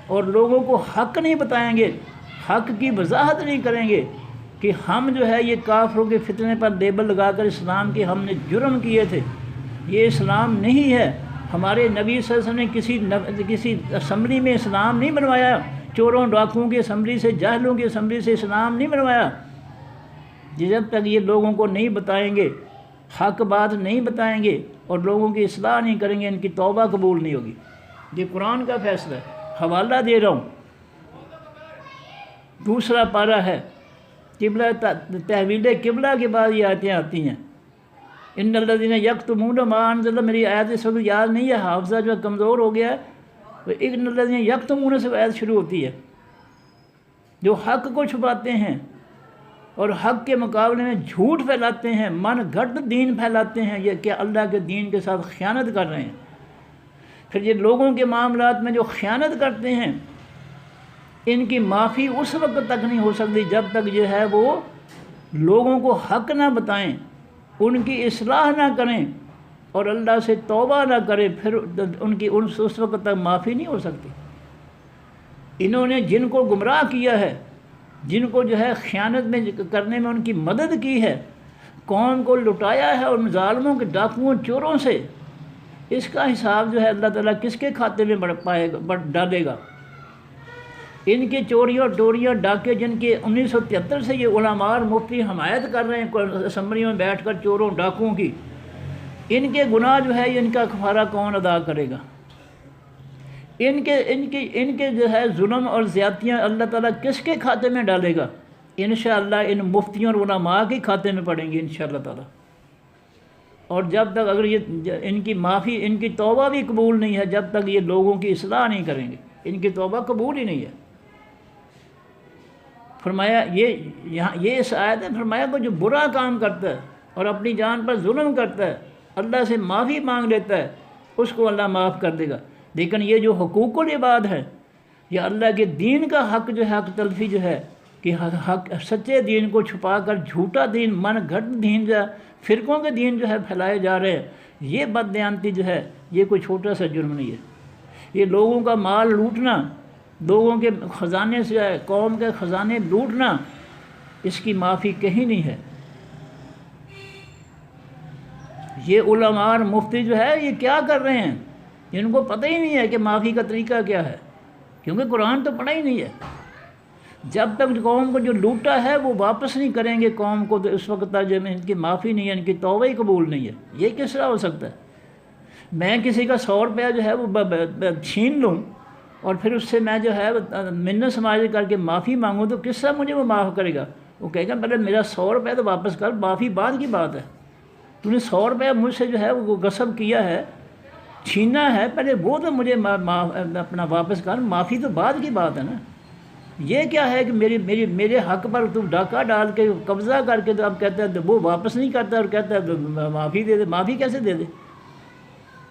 اور لوگوں کو حق نہیں بتائیں گے، حق کی وضاحت نہیں کریں گے کہ ہم جو ہے یہ کافروں کے فتنے پر لیبل لگا کر اسلام کے ہم نے جرم کیے تھے، یہ اسلام نہیں ہے، ہمارے نبی صلی اللہ علیہ وسلم نے کسی اسمبلی میں اسلام نہیں بنوایا، چوروں ڈاکوؤں کی اسمبلی سے، جاہلوں کی اسمبلی سے اسلام نہیں بنوایا۔ جب تک یہ لوگوں کو نہیں بتائیں گے، حق بات نہیں بتائیں گے اور لوگوں کی اصلاح نہیں کریں گے، ان کی توبہ قبول نہیں ہوگی۔ یہ قرآن کا فیصلہ ہے، حوالہ دے رہا ہوں، دوسرا پارہ ہے، قبلہ تحویل قبلہ کے بعد یہ آیتیں آتی ہیں، ان الذین یکتمون ما انزل، میری آیت اس وقت یاد نہیں ہے، حافظہ جو کمزور ہو گیا ہے، ان الذین یکتمون سے آیت شروع ہوتی ہے، جو حق کو چھپاتے ہیں اور حق کے مقابلے میں جھوٹ پھیلاتے ہیں، من گھڑت دین پھیلاتے ہیں، یہ کہ اللہ کے دین کے ساتھ خیانت کر رہے ہیں۔ پھر یہ لوگوں کے معاملات میں جو خیانت کرتے ہیں، ان کی معافی اس وقت تک نہیں ہو سکتی جب تک جو ہے وہ لوگوں کو حق نہ بتائیں، ان کی اصلاح نہ کریں اور اللہ سے توبہ نہ کریں، پھر ان کی اس وقت تک معافی نہیں ہو سکتی۔ انہوں نے جن کو گمراہ کیا ہے، جن کو جو ہے خیانت میں کرنے میں ان کی مدد کی ہے، قوم کو لٹایا ہے ان ظالموں کے ڈاکوؤں چوروں سے، اس کا حساب جو ہے اللہ تعالیٰ کس کے کھاتے میں ڈالے گا؟ ان کی چوریاں ڈوریاں ڈاکے جن کے 1973 سے یہ علماء اور مفتی حمایت کر رہے ہیں اسمبلیوں میں بیٹھ کر چوروں ڈاکوؤں کی، ان کے گناہ جو ہے ان کا کفارہ کون ادا کرے گا؟ ان کے جو ہے ظلم اور زیادتیاں اللہ تعالیٰ کس کے کھاتے میں ڈالے گا؟ انشاءاللہ ان مفتیوں اور علماء کے کھاتے میں پڑیں گے انشاءاللہ تعالیٰ۔ اور جب تک اگر یہ ان کی معافی، ان کی توبہ بھی قبول نہیں ہے، جب تک یہ لوگوں کی اصلاح نہیں کریں گے، ان کی توبہ قبول ہی نہیں ہے۔ فرمایا یہ اس آیت ہے، فرمایا کہ جو برا کام کرتا ہے اور اپنی جان پر ظلم کرتا ہے، اللہ سے معافی مانگ لیتا ہے، اس کو اللہ معاف کر دے گا۔ لیکن یہ جو حقوق العباد ہے، یہ اللہ کے دین کا حق جو ہے، حق تلفی جو ہے کہ حق سچے دین کو چھپا کر جھوٹا دین، من گھڑت دین جو ہے، فرقوں کے دین جو ہے پھیلائے جا رہے ہیں، یہ بددیانتی جو ہے یہ کوئی چھوٹا سا جرم نہیں ہے۔ یہ لوگوں کا مال لوٹنا، لوگوں کے خزانے سے قوم کے خزانے لوٹنا، اس کی معافی کہیں نہیں ہے۔ یہ علماء اور مفتی جو ہے یہ کیا کر رہے ہیں؟ ان کو پتہ ہی نہیں ہے کہ معافی کا طریقہ کیا ہے، کیونکہ قرآن تو پڑھا ہی نہیں ہے۔ جب تک قوم کو جو لوٹا ہے وہ واپس نہیں کریں گے قوم کو، تو اس وقت تک جب ان کی معافی نہیں ہے، ان کی توبہ ہی قبول نہیں ہے۔ یہ کس طرح ہو سکتا ہے؟ میں کسی کا 100 روپیہ جو ہے وہ چھین لوں اور پھر اس سے میں جو ہے منت سماج کر کے معافی مانگوں، تو کس طرح مجھے وہ معاف کرے گا؟ وہ کہے گا پہلے میرا 100 روپیہ تو واپس کر، معافی بعد کی بات ہے۔ تو نے 100 روپیہ مجھ سے جو ہے وہ غصب کیا ہے، چھینا ہے، پہلے وہ تو مجھے اپنا واپس کر، معافی تو بعد کی بات ہے نا۔ یہ کیا ہے کہ میرے حق پر تو ڈاکہ ڈال کے قبضہ کر کے تو اب کہتا ہے وہ واپس نہیں کرتا اور کہتا ہے معافی دے دے۔ معافی کیسے دے دے؟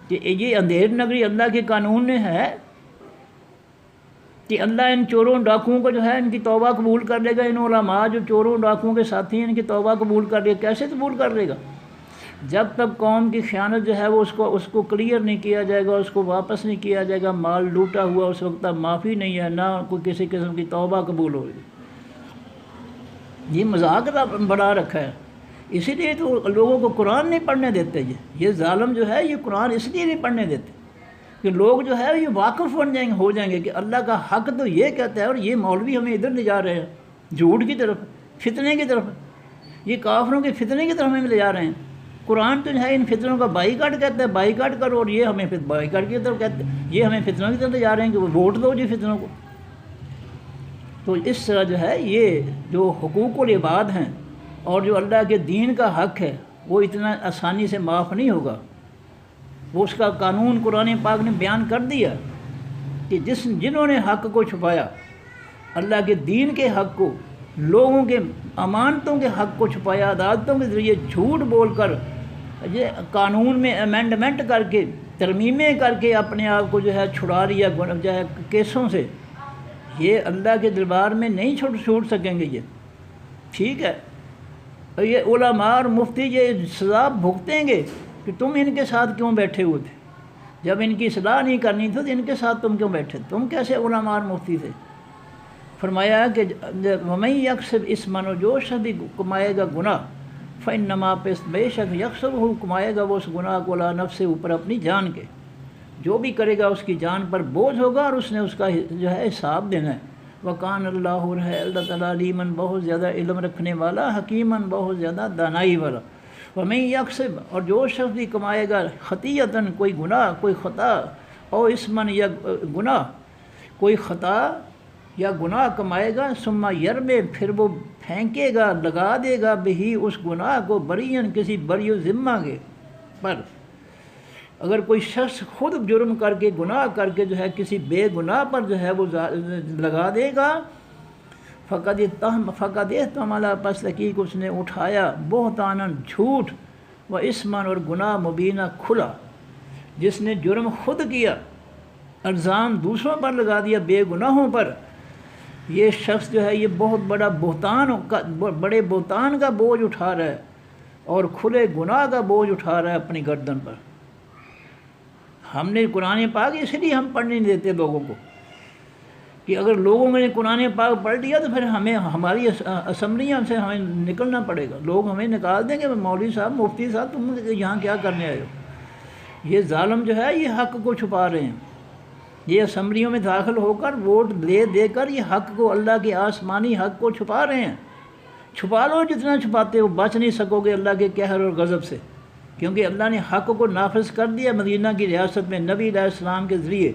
کہ یہ اندھیر نگری اللہ کے قانون میں ہے کہ اللہ ان چوروں ڈاکوؤں کو جو ہے ان کی توبہ قبول کر لے گا۔ ان علماء جو چوروں ڈاکوؤں کے ساتھی ہیں ان کی توبہ قبول کر لے گا۔ کیسے قبول کر لے گا؟ جب تک قوم کی خیانت جو ہے وہ اس کو کلیئر نہیں کیا جائے گا، اس کو واپس نہیں کیا جائے گا، مال لوٹا ہوا، اس وقت تک معافی نہیں ہے، نہ کوئی کسی قسم کی توبہ قبول ہوگی۔ یہ مذاق بڑھا رکھا ہے، اسی لیے تو لوگوں کو قرآن نہیں پڑھنے دیتے۔ یہ ظالم جو ہے یہ قرآن اس لیے نہیں پڑھنے دیتے کہ لوگ جو ہے یہ واقف ہو جائیں گے کہ اللہ کا حق تو یہ کہتا ہے اور یہ مولوی ہمیں ادھر لے جا رہے ہیں جھوٹ کی طرف، فتنے کی طرف، یہ کافروں کے فتنے کی طرف ہمیں لے جا رہے ہیں۔ قرآن تو جو ہے ان فتنوں کا بائیکاٹ کہتا ہے، بائیکاٹ کرو، اور یہ ہمیں بائیکاٹ کی طرف کہتے ہیں، یہ ہمیں فتنوں کی طرف لے جا رہے ہیں کہ وہ ووٹ دو جی فتنوں کو۔ تو اس طرح جو ہے یہ جو حقوق العباد ہیں اور جو اللہ کے دین کا حق ہے وہ اتنا آسانی سے معاف نہیں ہوگا۔ وہ اس کا قانون قرآن پاک نے بیان کر دیا کہ جنہوں نے حق کو چھپایا، اللہ کے دین کے حق کو، لوگوں کے امانتوں کے حق کو چھپایا، عدالتوں کے ذریعے جھوٹ بول کر، یہ قانون میں امینڈمنٹ کر کے، ترمیمیں کر کے اپنے آپ کو جو ہے چھڑا لیا جو ہے کیسوں سے، یہ اللہ کے دربار میں نہیں چھوٹ سکیں گے۔ یہ ٹھیک ہے، اور یہ علماء اور مفتی یہ سزا بھگتیں گے کہ تم ان کے ساتھ کیوں بیٹھے ہوئے تھے، جب ان کی اصلاح نہیں کرنی تھی تو ان کے ساتھ تم کیوں بیٹھے، تم کیسے علماء اور مفتی تھے؟ فرمایا کہ وَمَن يَكْسِبْ اِثْمًا، جو شخص بھی کمائے گا گناہ، فَإِنَّمَا، بے شک یکسبہ کمائے گا وہ اس گناہ کو علی نفسہ، اوپر اپنی جان کے، جو بھی کرے گا اس کی جان پر بوجھ ہوگا اور اس نے اس کا جو ہے حساب دینا ہے۔ وَكَانَ اللّٰهُ، ہے اللہ تعالیٰ، علیماً بہت زیادہ علم رکھنے والا، حکیماً بہت زیادہ دانائی والا۔ وَمَن يَكْسِبْ، اور جو شخص بھی کمائے گا خطیئۃً، کوئی گناہ، کوئی خطا، او اثماً، یا گناہ، کوئی خطا یا گناہ کمائے گا، ثم یرمی، پھر وہ پھینکے گا، لگا دے گا، بہی اس گناہ کو، بریئن، کسی بری ذمہ کے پر، اگر کوئی شخص خود جرم کر کے گناہ کر کے جو ہے کسی بے گناہ پر جو ہے وہ لگا دے گا، فقط احتمل، پس تحقیق اس نے اٹھایا بہتاناً جھوٹ، و اسماً اور گناہ مبینہ کھلا، جس نے جرم خود کیا، الزام دوسروں پر لگا دیا بے گناہوں پر، یہ شخص جو ہے یہ بہت بڑا بڑے بہتان کا بوجھ اٹھا رہا ہے اور کھلے گناہ کا بوجھ اٹھا رہا ہے اپنی گردن پر۔ ہم نے قرآن پاک اس لیے ہم پڑھنے نہیں دیتے لوگوں کو کہ اگر لوگوں نے قرآن پاک پڑھ لیا تو پھر ہماری اسمبلیاں سے ہمیں نکلنا پڑے گا، لوگ ہمیں نکال دیں گے، مولوی صاحب، مفتی صاحب، تم یہاں کیا کرنے آئے ہو؟ یہ ظالم جو ہے یہ حق کو چھپا رہے ہیں، یہ اسمبلیوں میں داخل ہو کر ووٹ دے کر یہ حق کو، اللہ کے آسمانی حق کو چھپا رہے ہیں۔ چھپا لو جتنا چھپاتے ہو، بچ نہیں سکو گے اللہ کے قہر اور غضب سے، کیونکہ اللہ نے حق کو نافذ کر دیا مدینہ کی ریاست میں نبی علیہ السلام کے ذریعے،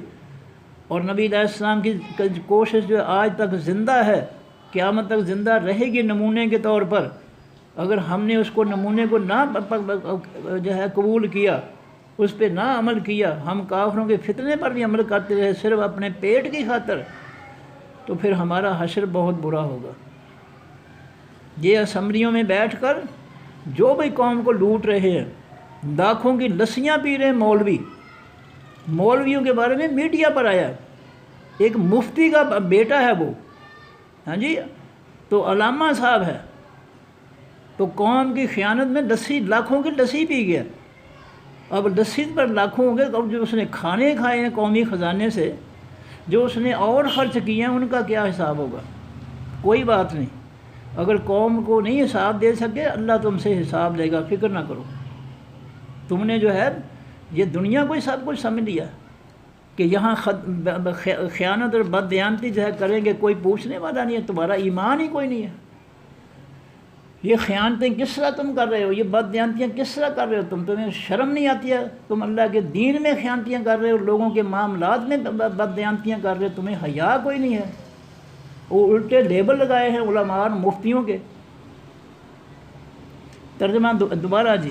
اور نبی علیہ السلام کی کوشش جو آج تک زندہ ہے، قیامت تک زندہ رہے گی نمونے کے طور پر۔ اگر ہم نے اس کو نمونے کو نہ جو ہے قبول کیا، اس پہ نہ عمل کیا، ہم کافروں کے فتنے پر بھی عمل کرتے رہے صرف اپنے پیٹ کی خاطر، تو پھر ہمارا حشر بہت برا ہوگا۔ یہ اسمبلیوں میں بیٹھ کر جو بھی قوم کو لوٹ رہے ہیں، لاکھوں کی لسیاں پی رہے ہیں مولویوں کے بارے میں میڈیا پر آیا ہے، ایک مفتی کا بیٹا ہے وہ، ہاں جی، تو علامہ صاحب ہے، تو قوم کی خیانت میں لاکھوں کی لسی پی گیا۔ اب لسی پر لاکھوں ہو گئے، اب جو اس نے کھانے کھائے ہیں قومی خزانے سے، جو اس نے اور خرچ کیے ہیں، ان کا کیا حساب ہوگا؟ کوئی بات نہیں، اگر قوم کو نہیں حساب دے سکے اللہ تم سے حساب لے گا، فکر نہ کرو۔ تم نے جو ہے یہ دنیا کو ہی سب کچھ سمجھ لیا کہ یہاں خیانت اور بددیانتی جو ہے کریں گے، کوئی پوچھنے والا نہیں ہے، تمہارا ایمان ہی کوئی نہیں ہے۔ یہ خیانتیں کس طرح تم کر رہے ہو، یہ بددیانتیاں کس طرح کر رہے ہو، تمہیں شرم نہیں آتی ہے؟ تم اللہ کے دین میں خیانتیاں کر رہے ہو، لوگوں کے معاملات میں بددیانتیاں کر رہے ہو، تمہیں حیا کوئی نہیں ہے۔ وہ الٹے لیبل لگائے ہیں علماء اور مفتیوں کے۔ ترجمہ دوبارہ جی،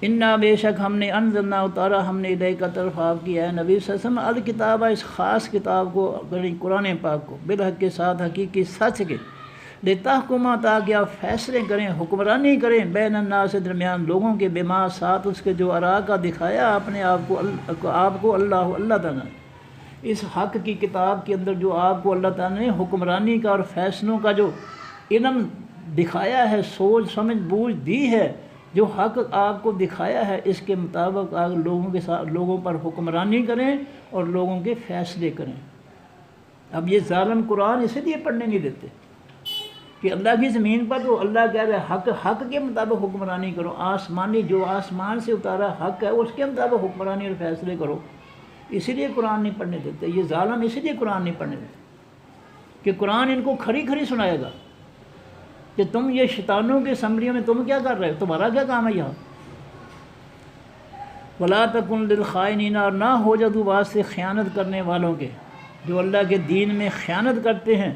انا بے شک ہم نے انزلنا اتارا ہم نے الیک طرف آپ کی ہے نبی صلی اللہ علیہ وسلم الکتاب، اس خاص کتاب کو، قرآن پاک کو، بالحق کے ساتھ، حقیقی سچ کے، لتحکما، تاکہ آپ فیصلے کریں، حکمرانی کریں، بین الناس، درمیان لوگوں کے، بما، ساتھ اس کے جو ارا کا دکھایا اپنے آپ کو اللہ تعالیٰ نے، اس حق کی کتاب کے اندر جو آپ کو اللہ تعالیٰ نے حکمرانی کا اور فیصلوں کا جو علم دکھایا ہے، سوچ سمجھ بوجھ دی ہے، جو حق آپ کو دکھایا ہے، اس کے مطابق آپ لوگوں پر حکمرانی کریں اور لوگوں کے فیصلے کریں۔ اب یہ ظالم قرآن اسی لیے پڑھنے نہیں دیتے کہ اللہ کی زمین پر تو اللہ کہہ رہا ہے حق کے مطابق حکمرانی کرو، آسمانی جو آسمان سے اتارا حق ہے اس کے مطابق حکمرانی اور فیصلے کرو، اسی لیے قرآن نہیں پڑھنے دیتے۔ یہ ظالم اسی لیے قرآن نہیں پڑھنے دیتے کہ قرآن ان کو کھری کھری سنائے گا کہ تم یہ شیطانوں کے اسمبلیوں میں تم کیا کر رہے ہو، تمہارا کیا کام ہے یہاں۔ وَلَا تَكُنْ لِلْخَائِنِينَ، اور نہ ہو جا تو واسطے خیانت کرنے والوں کے، جو اللہ کے دین میں خیانت کرتے ہیں،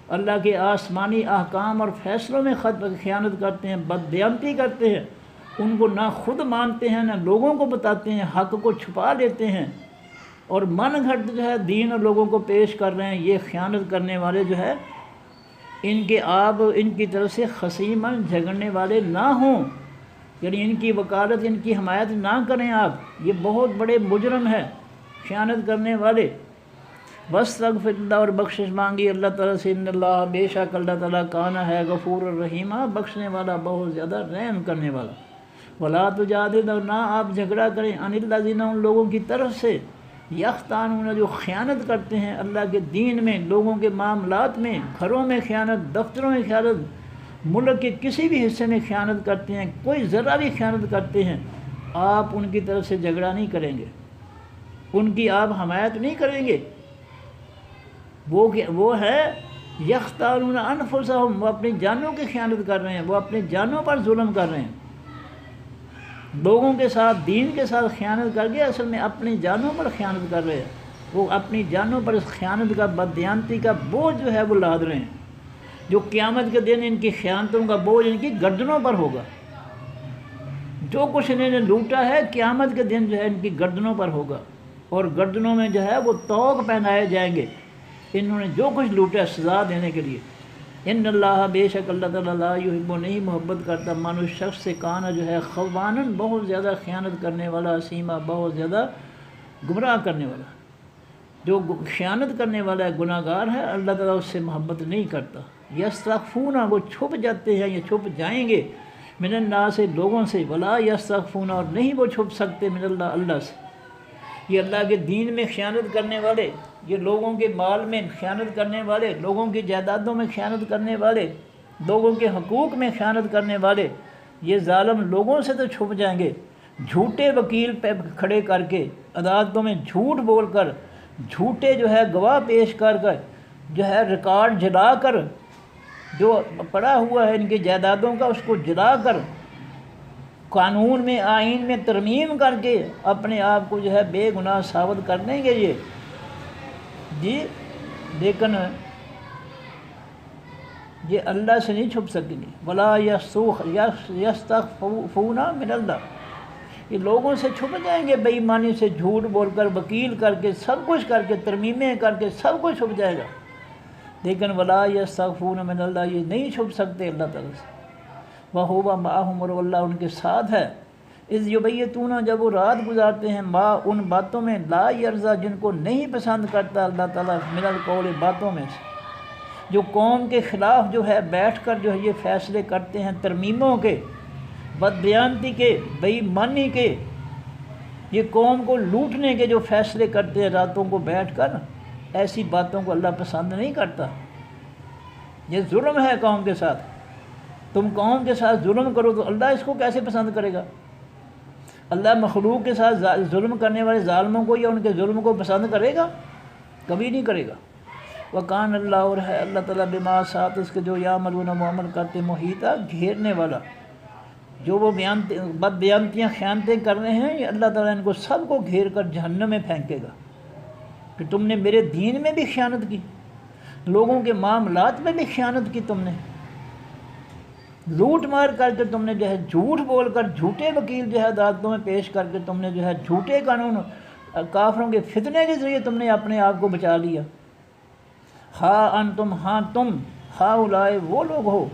اللہ کے آسمانی احکام اور فیصلوں میں خیانت کرتے ہیں، بددیانتی کرتے ہیں، ان کو نہ خود مانتے ہیں نہ لوگوں کو بتاتے ہیں، حق کو چھپا لیتے ہیں اور من گھڑت جو ہے دین اور لوگوں کو پیش کر رہے ہیں۔ یہ خیانت کرنے والے جو ہے ان کے آپ ان کی طرف سے خصیمن، جھگڑنے والے نہ ہوں، یعنی ان کی وکالت، ان کی حمایت نہ کریں آپ، یہ بہت بڑے مجرم ہے خیانت کرنے والے۔ واستغفر اللہ، اور بخشش مانگی اللہ تعالیٰ سے، ان اللہ، بے شک اللہ تعالیٰ، کانا ہے غفور الرحیم، بخشنے والا بہت زیادہ رحم کرنے والا۔ ولا تجادل، اور نہ آپ جھگڑا کریں، عن الذین، ان لوگوں کی طرف سے، یختانون، جو خیانت کرتے ہیں اللہ کے دین میں، لوگوں کے معاملات میں، گھروں میں خیانت، دفتروں میں خیانت، ملک کے کسی بھی حصے میں خیانت کرتے ہیں، کوئی ذرا بھی خیانت کرتے ہیں، آپ ان کی طرف سے جھگڑا نہیں کریں گے، ان کی آپ حمایت نہیں کریں گے۔ وہ ہے یختانون انفسہم، وہ اپنی جانوں کی خیانت کر رہے ہیں، وہ اپنی جانوں پر ظلم کر رہے ہیں، لوگوں کے ساتھ، دین کے ساتھ خیانت کر کے اصل میں اپنی جانوں پر خیانت کر رہے ہیں۔ وہ اپنی جانوں پر اس خیانت کا، بددیانتی کا بوجھ جو ہے وہ لاد رہے ہیں، جو قیامت کے دن ان کی خیانتوں کا بوجھ ان کی گردنوں پر ہوگا۔ جو کچھ انہوں نے لوٹا ہے قیامت کے دن جو ہے ان کی گردنوں پر ہوگا، اور گردنوں میں جو ہے وہ طوق پہنائے جائیں گے انہوں نے جو کچھ لوٹا ہے سزا دینے کے لیے۔ ان اللہ، بے شک اللہ تعالیٰ، لا یحب، نہیں محبت کرتا، من اس شخص سے کانا جو ہے خوانن، بہت زیادہ خیانت کرنے والا، اسیما، بہت زیادہ گمراہ کرنے والا۔ جو خیانت کرنے والا ہے، گناہ گار ہے، اللہ تعالیٰ اس سے محبت نہیں کرتا۔ یستخفون، وہ چھپ جاتے ہیں یا چھپ جائیں گے، من الناس، سے لوگوں سے، ولا یستخفون، اور نہیں وہ چھپ سکتے، من اللہ، اللہ سے۔ یہ اللہ کے دین میں خیانت کرنے والے، یہ لوگوں کے مال میں خیانت کرنے والے، لوگوں کی جائیدادوں میں خیانت کرنے والے، لوگوں کے حقوق میں خیانت کرنے والے، یہ ظالم لوگوں سے تو چھپ جائیں گے، جھوٹے وکیل پہ کھڑے کر کے، عدالتوں میں جھوٹ بول کر، جھوٹے جو ہے گواہ پیش کر کر، جو ہے ریکارڈ جلا کر، جو پڑا ہوا ہے ان کی جائیدادوں کا اس کو جلا کر، قانون میں، آئین میں ترمیم کر کے اپنے آپ کو جو ہے بے گناہ ثابت کر دیں گے یہ جی، لیکن یہ اللہ سے نہیں چھپ سکیں گے۔ ولا یستخفون من اللہ، یہ لوگوں سے چھپ جائیں گے، بے ایمانی سے، جھوٹ بول کر، وکیل کر کے، سب کچھ کر کے، ترمیمیں کر کے، سب کچھ چھپ جائے گا، لیکن ولا یستخفون من اللہ، یہ نہیں چھپ سکتے اللہ تعالیٰ سے۔ وَهُوَ مَعَهُمْ، اور اللہ ان کے ساتھ ہے، اذ یبیتون، جب وہ رات گزارتے ہیں، ما، ان باتوں میں، لا یرضا، جن کو نہیں پسند کرتا اللہ تعالیٰ، من القول، باتوں میں سے، جو قوم کے خلاف جو ہے بیٹھ کر جو ہے یہ فیصلے کرتے ہیں، ترمیموں کے، بددیانتی کے، بے ایمانی کے، یہ قوم کو لوٹنے کے جو فیصلے کرتے ہیں راتوں کو بیٹھ کر، ایسی باتوں کو اللہ پسند نہیں کرتا۔ یہ ظلم ہے قوم کے ساتھ، تم قوم کے ساتھ ظلم کرو تو اللہ اس کو کیسے پسند کرے گا؟ اللہ مخلوق کے ساتھ ظلم کرنے والے ظالموں کو یا ان کے ظلم کو پسند کرے گا؟ کبھی نہیں کرے گا۔ وَقَانَ اللہ، اور ہے اللہ تعالیٰ، بما، ساتھ اس کے جو یعملون، وہ عمل کرتے، محیطہ، گھیرنے والا، جو وہ بد بیانتیاں، خیانتیں کر رہے ہیں، یہ اللہ تعالیٰ ان کو سب کو گھیر کر جہنم میں پھینکے گا کہ تم نے میرے دین میں بھی خیانت کی، لوگوں کے معاملات میں بھی خیانت کی، تم نے لوٹ مار کر کے، تم نے جو ہے جھوٹ بول کر، جھوٹے وکیل جو ہے عدالتوں میں پیش کر کے، تم نے جو ہے جھوٹے قانون، کافروں کے فتنے کے ذریعے تم نے اپنے آپ کو بچا لیا۔ ہاں انتم، ہاں تم، ہاؤلائے، وہ لوگ ہو،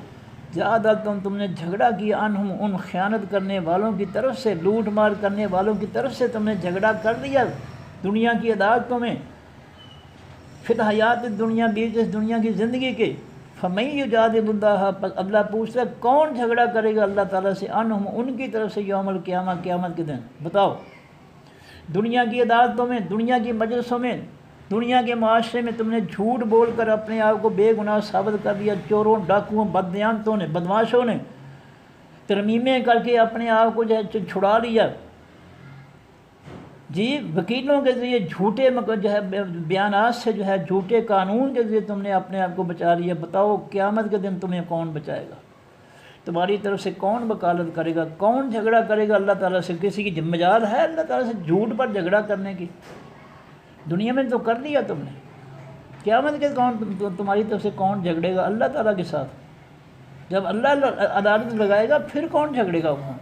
زیادہ تم نے جھگڑا کیا، انہم، ان خیانت کرنے والوں کی طرف سے، لوٹ مار کرنے والوں کی طرف سے تم نے جھگڑا کر لیا دنیا کی عدالتوں میں، فی الحیات دنیا، بیچ اس دنیا کی زندگی کے، فَمَن یُجادلُ اللَّهَ، اللہ پوچھتا ہے کون جھگڑا کرے گا اللہ تعالیٰ سے، انہم، ان کی طرف سے، یوم القیامہ، قیامت کے دن، بتاؤ۔ دنیا کی عدالتوں میں، دنیا کی مجلسوں میں، دنیا کے معاشرے میں تم نے جھوٹ بول کر اپنے آپ کو بے گناہ ثابت کر دیا، چوروں، ڈاکوؤں، بددیانتوں نے، بدماشوں نے ترمیمیں کر کے اپنے آپ کو جو ہے چھڑا لیا جی، وکیلوں کے ذریعے جھوٹے جو ہے بیانات سے، جو ہے جھوٹے قانون کے ذریعے تم نے اپنے آپ کو بچا لیا۔ بتاؤ قیامت کے دن تمہیں کون بچائے گا؟ تمہاری طرف سے کون وکالت کرے گا؟ کون جھگڑا کرے گا اللہ تعالیٰ سے؟ کسی کی مجال ہے اللہ تعالیٰ سے جھوٹ پر جھگڑا کرنے کی؟ دنیا میں تو کر لیا تم نے، قیامت کے کون تمہاری طرف سے کون جھگڑے گا اللہ تعالیٰ کے ساتھ؟ جب اللہ عدالت لگائے گا پھر کون جھگڑے گا وہاں؟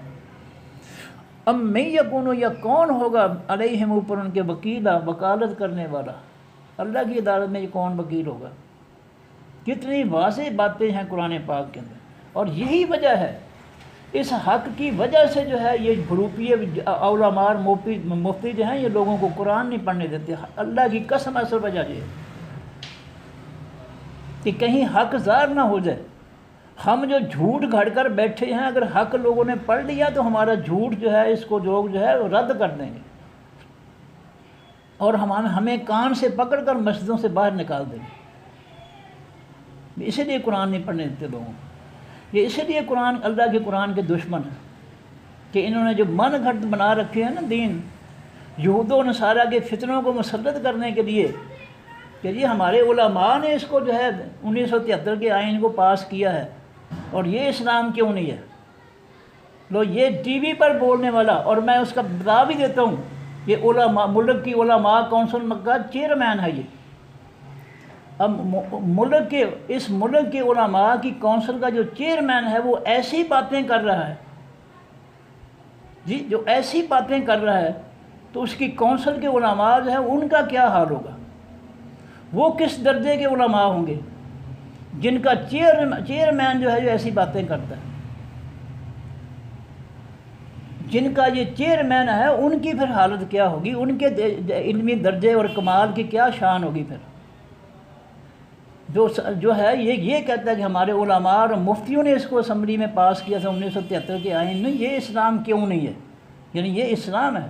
ام من یکون، یا کون ہوگا، علیہم، اوپر ان کے، وکیلا، وکالت کرنے والا، اللہ کی عدالت میں یہ کون وکیل ہوگا؟ کتنی واضح باتیں ہیں قرآن پاک کے اندر، اور یہی وجہ ہے، اس حق کی وجہ سے جو ہے یہ گروپیے علماء، مفتی جو ہیں، یہ لوگوں کو قرآن نہیں پڑھنے دیتے۔ اللہ کی قسم، اصل وجہ یہ ہے کہ کہیں حق ظاہر نہ ہو جائے۔ ہم جو جھوٹ گھڑ کر بیٹھے ہیں، اگر حق لوگوں نے پڑھ لیا تو ہمارا جھوٹ جو ہے، اس کو لوگ جو ہے رد کر دیں گے، اور ہمیں کان سے پکڑ کر مسجدوں سے باہر نکال دیں گے۔ اسی لیے قرآن نہیں پڑھنے دیتے لوگوں کو۔ یہ اسی لیے قرآن، اللہ کے قرآن کے دشمن ہیں کہ انہوں نے جو من گھڑت بنا رکھے ہیں نا دین، یہود و نصارہ کے فتنوں کو مسلط کرنے کے لیے، کہ یہ ہمارے علماء نے اس کو جو ہے 1973 کے آئین کو پاس کیا ہے، اور یہ اسلام کیوں نہیں ہے؟ لو، یہ ٹی وی پر بولنے والا، اور میں اس کا بتا بھی دیتا ہوں، یہ علماء، ملک کی علماء کونسل کا چیئرمین ہے۔ یہ اب ملک کے، اس ملک کے علماء کی کونسل کا جو چیئرمین ہے وہ ایسی باتیں کر رہا ہے جی جو ایسی باتیں کر رہا ہے تو اس کی کونسل کے علماء جو ہیں ان کا کیا حال ہوگا؟ وہ کس درجے کے علماء ہوں گے جن کا چیئرمین جو ہے جو ایسی باتیں کرتا ہے؟ جن کا یہ چیئرمین ہے ان کی پھر حالت کیا ہوگی؟ ان کے علمی درجے اور کمال کی کیا شان ہوگی؟ پھر جو ہے یہ کہتا ہے کہ ہمارے علماء اور مفتیوں نے اس کو اسمبلی میں پاس کیا تھا 1973 کے آئین میں، یہ اسلام کیوں نہیں ہے؟ یعنی یہ اسلام ہے؟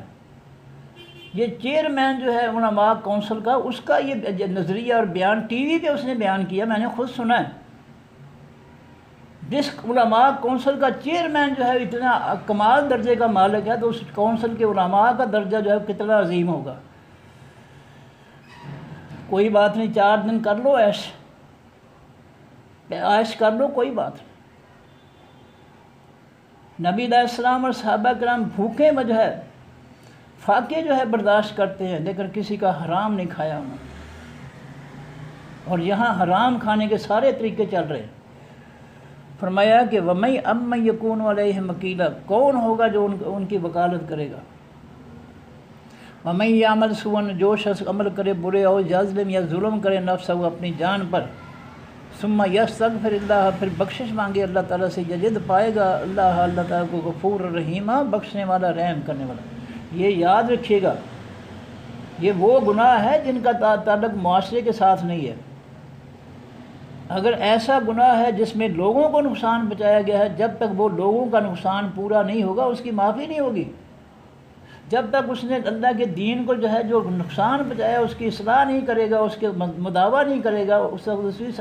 یہ چیئرمین جو ہے علماء کونسل کا، اس کا یہ نظریہ اور بیان ٹی وی پہ اس نے بیان کیا، میں نے خود سنا ہے۔ جس علماء کونسل کا چیئرمین جو ہے اتنا کمال درجے کا مالک ہے، تو اس کونسل کے علماء کا درجہ جو ہے کتنا عظیم ہوگا۔ کوئی بات نہیں، 4 دن کر لو عائش کر لو، کوئی بات نہیں۔ نبی علیہ السلام اور صحابہ کرام بھوکے میں جو ہے فاقے جو ہے برداشت کرتے ہیں، لیکن کسی کا حرام نہیں کھایا انہوں نے، اور یہاں حرام کھانے کے سارے طریقے چل رہے ہیں۔ فرمایا کہ وَمَن أَمَّن يَكُونُ عَلَيْهِ وَكِيلًا، کون ہوگا جو ان کی وکالت کرے گا؟ وَمَن يَعْمَلْ سُوءًا، جو شخص عمل کرے برے، اور یظلم یا ظلم کرے نفسہ اپنی جان پر، ثم یستغفر اللہ، پھر بخشش مانگے اللہ تعالیٰ سے، یجد پائے گا اللہ تعالیٰ کو غفور الرحیم، بخشنے والا رحم کرنے والا۔ یہ یاد رکھیے گا، یہ وہ گناہ ہے جن کا تعلق معاشرے کے ساتھ نہیں ہے۔ اگر ایسا گناہ ہے جس میں لوگوں کو نقصان پہنچایا گیا ہے، جب تک وہ لوگوں کا نقصان پورا نہیں ہوگا اس کی معافی نہیں ہوگی۔ جب تک اس نے اللہ کے دین کو جو ہے جو نقصان پہنچایا اس کی اصلاح نہیں کرے گا، اس کے مداوع نہیں کرے گا،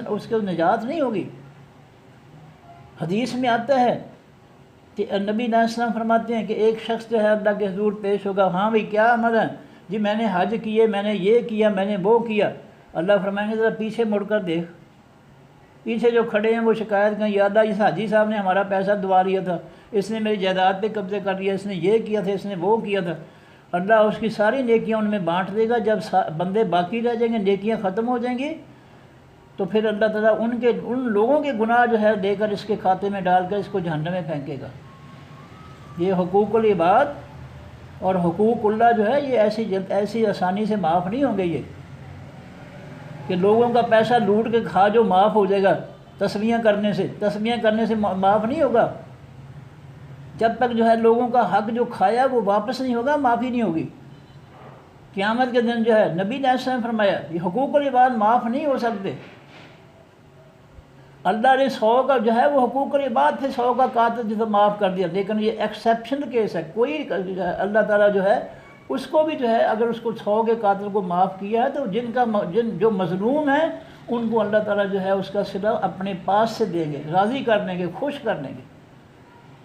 اس کے نجات نہیں ہوگی۔ حدیث میں آتا ہے کہ نبی علیہ السلام فرماتے ہیں کہ ایک شخص جو ہے اللہ کے حضور پیش ہوگا، ہاں بھئی کیا عمل ہے؟ جی میں نے حج کیے، میں نے یہ کیا، میں نے وہ کیا۔ اللہ فرمائیں گے ذرا پیچھے مڑ کر دیکھ، پیچھے جو کھڑے ہیں وہ شکایت کریں، یا اللہ اس حاجی صاحب نے ہمارا پیسہ دبا لیا تھا، اس نے میری جائیداد پہ قبضے کر لیا، اس نے یہ کیا تھا، اس نے وہ کیا تھا۔ اللہ اس کی ساری نیکیاں ان میں بانٹ دے گا۔ جب بندے باقی رہ جائیں گے، نیکیاں ختم ہو جائیں گی، تو پھر اللہ تعالیٰ ان لوگوں کے گناہ جو ہے لے کر اس کے کھاتے میں ڈال کر اس کو جہنم میں پھینکے گا۔ یہ حقوق العباد اور حقوق اللہ جو ہے یہ ایسی آسانی سے معاف نہیں ہوں گے، یہ کہ لوگوں کا پیسہ لوٹ کے کھا جو معاف ہو جائے گا تسمیہ کرنے سے معاف نہیں ہوگا۔ جب تک جو ہے لوگوں کا حق جو کھایا وہ واپس نہیں ہوگا، معافی نہیں ہوگی۔ قیامت کے دن جو ہے نبی علیہ السلام فرمایا یہ حقوق العباد معاف نہیں ہو سکتے۔ اللہ نے 100 کا جو ہے وہ حقوق العباد تھے، 100 کا قاتل جو معاف کر دیا، لیکن یہ ایکسیپشنل کیس ہے۔ کوئی اللہ تعالیٰ جو ہے اس کو بھی جو ہے اگر اس کو 100 کے قاتل کو معاف کیا ہے تو جو مظلوم ہیں ان کو اللہ تعالیٰ جو ہے اس کا صلہ اپنے پاس سے دیں گے، راضی کر دیں گے، خوش کر دیں گے۔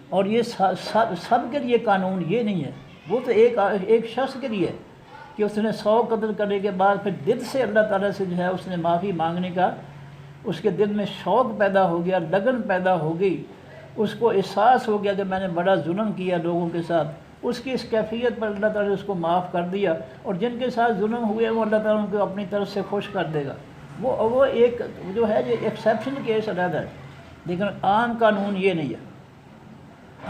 اور یہ سب کے لیے قانون یہ نہیں ہے، وہ تو ایک شخص کے لیے کہ اس نے 100 قتل کرنے کے بعد پھر دل سے اللہ تعالیٰ سے جو ہے اس نے معافی مانگنے کا اس کے دل میں شوق پیدا ہو گیا، لگن پیدا ہو گئی، اس کو احساس ہو گیا کہ میں نے بڑا ظلم کیا لوگوں کے ساتھ۔ اس کی اس کیفیت پر اللہ تعالیٰ نے اس کو معاف کر دیا، اور جن کے ساتھ ظلم ہوئے وہ اللہ تعالیٰ ان کو اپنی طرف سے خوش کر دے گا۔ وہ ایک جو ہے یہ ایکسیپشن کیس علیحدہ ہے، لیکن عام قانون یہ نہیں ہے۔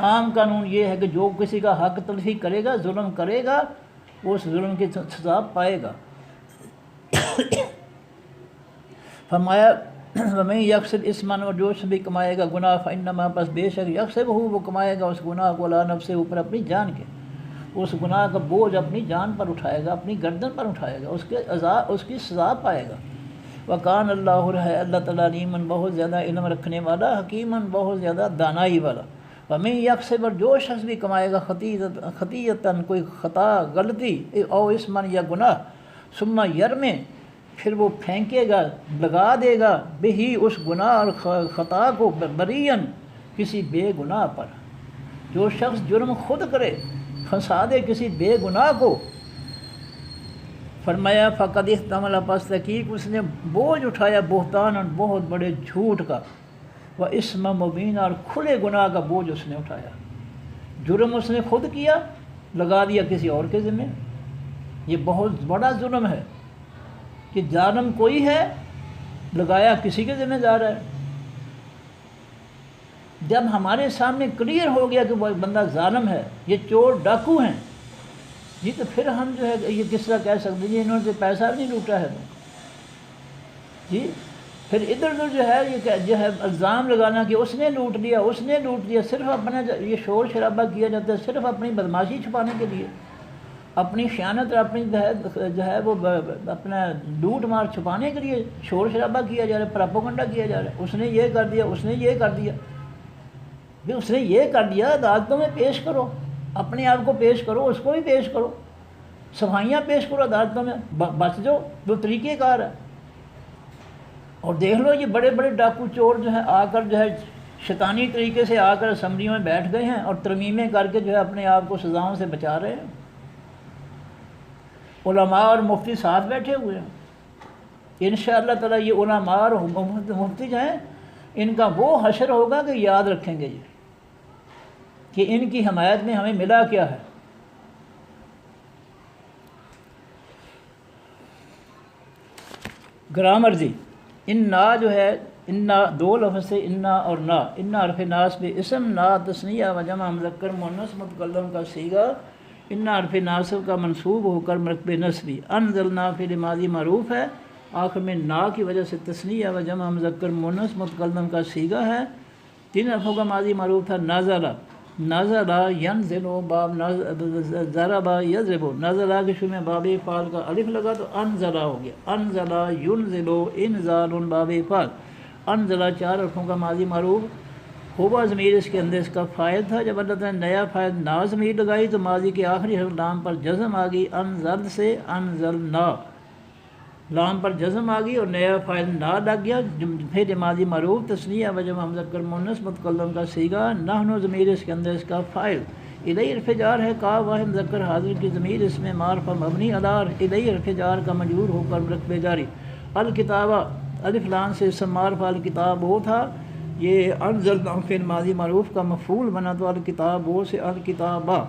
عام قانون یہ ہے کہ جو کسی کا حق تلفی کرے گا، ظلم کرے گا، وہ اس ظلم کی سزا پائے گا۔ فرمایا وَمَن یکسب اسمًا، اور جو بھی کمائے گا گناہ، فإنما، پس بے شک یکسبہ، وہ کمائے گا اس گناہ کو، علی نفسہ، اوپر اپنی جان کے، اس گناہ کا بوجھ اپنی جان پر اٹھائے گا، اپنی گردن پر اٹھائے گا، اس کی سزا پائے گا۔ وَكَانَ اللّٰهُ، ہے اللہ تعالیٰ، علیمًا، بہت زیادہ علم رکھنے والا، حکیمًا، بہت زیادہ دانائی والا۔ وَمَن یکسب، اور جو شخص بھی کمائے گا خطیئۃ، کوئی خطا، غلطی، او اسمًا، یا گناہ، ثم یرمی، پھر وہ پھینکے گا، لگا دے گا، بہی، اس گناہ اور خطا کو، بریئن، کسی بے گناہ پر۔ جو شخص جرم خود کرے، پھنسا دے کسی بے گناہ کو، فرمایا فقد احتمل، پس تحقیق اس نے بوجھ اٹھایا، بہتان، بہت بڑے جھوٹ کا، و اسم مبین، اور کھلے گناہ کا بوجھ اس نے اٹھایا۔ جرم اس نے خود کیا، لگا دیا کسی اور کے ذمہ۔ یہ بہت بڑا ظلم ہے کہ ظالم کوئی ہے، لگایا کسی کے ذمہ دار ہے۔ جب ہمارے سامنے کلیئر ہو گیا کہ وہ بندہ ظالم ہے، یہ چور ڈاکو ہیں، جی تو پھر ہم جو ہے یہ کس طرح کہہ سکتے ہیں انہوں نے پیسہ بھی نہیں لوٹا ہے جی. پھر ادھر ادھر جو ہے الزام لگانا کہ اس نے لوٹ لیا، اس نے لوٹ لیا، صرف اپنا یہ شور شرابہ کیا جاتا ہے صرف اپنی بدماشی چھپانے کے لیے، اپنی خیانت اور اپنی جو ہے وہ اپنا لوٹ مار چھپانے کے لیے شور شرابہ کیا جا رہا ہے، پراپوگنڈا کیا جا رہا ہے. اس نے یہ کر دیا، اس نے یہ کر دیا. بھی اس نے یہ کر دیا، عدالتوں میں پیش کرو، اپنے آپ کو پیش کرو، اس کو بھی پیش کرو، صفائیاں پیش کرو عدالتوں میں، بچ جاؤ. جو طریقہ کار ہے. اور دیکھ لو یہ بڑے بڑے ڈاکو چور جو ہیں آ کر جو ہے شیطانی طریقے سے آ کر اسمبلیوں میں بیٹھ گئے ہیں اور ترمیمیں کر کے جو ہے اپنے آپ کو سزاؤں سے بچا رہے ہیں. علماء اور مفتی ساتھ بیٹھے ہوئے ہیں. انشاءاللہ تعالیٰ یہ علماء اور مفتی جو ہیں ان کا وہ حشر ہوگا کہ یاد رکھیں گے یہ کہ ان کی حمایت میں ہمیں ملا کیا ہے. گرامر جی، ان نا جو ہے انا دو لفظ سے انا اور نا. انا حرف ناصب اسم، نا تثنیہ و جمع مذکر مؤنث متکلم کا صیغہ. انا حرف ناصب کا منصوب ہو کر مرکب نصبی. انزلنا فعل ماضی معروف ہے، آخر میں نا کی وجہ سے تثنیہ و جمع مذکر مؤنث متکلم کا صیغہ ہے. 3 حرفوں کا ماضی معروف تھا نازلہ. نازلہ ینزل باب ضرب یضرب. نازلہ کے شروع میں باب فعل کا الف لگا تو انزلہ ہو گیا. انزلہ ینزل انزال باب فعل. انزلہ 4 حرفوں کا ماضی معروف، ہوا ضمیر اس کے اندر اس کا فاعل تھا. جب اللہ تعالیٰ نے نیا فاعل نا ضمیر لگائی تو ماضی کے آخری حرف لام پر جزم آ گئی. انزل سے انزلنا، لام پر جزم آ گئی اور نیا فاعل نا لگ گیا. پھر ماضی معروف تثنیہ و جمع مذکر مؤنث متکلم کا صیغہ. نحن ضمیر اس کے اندر اس کا فاعل. الیہ حرف جار ہے، کا واحد مذکر حاضر کی ضمیر اس میں معرفہ مبنی علی الیہ حرف جار کا مجرور ہو کر مرکب جاری. الکتابہ الف لام سے اسم معرفہ الکتاب وہ تھا، یہ انزلنا فعل ماضی معروف کا مفعول بنا تو الکتاب وہ سے الکتابہ.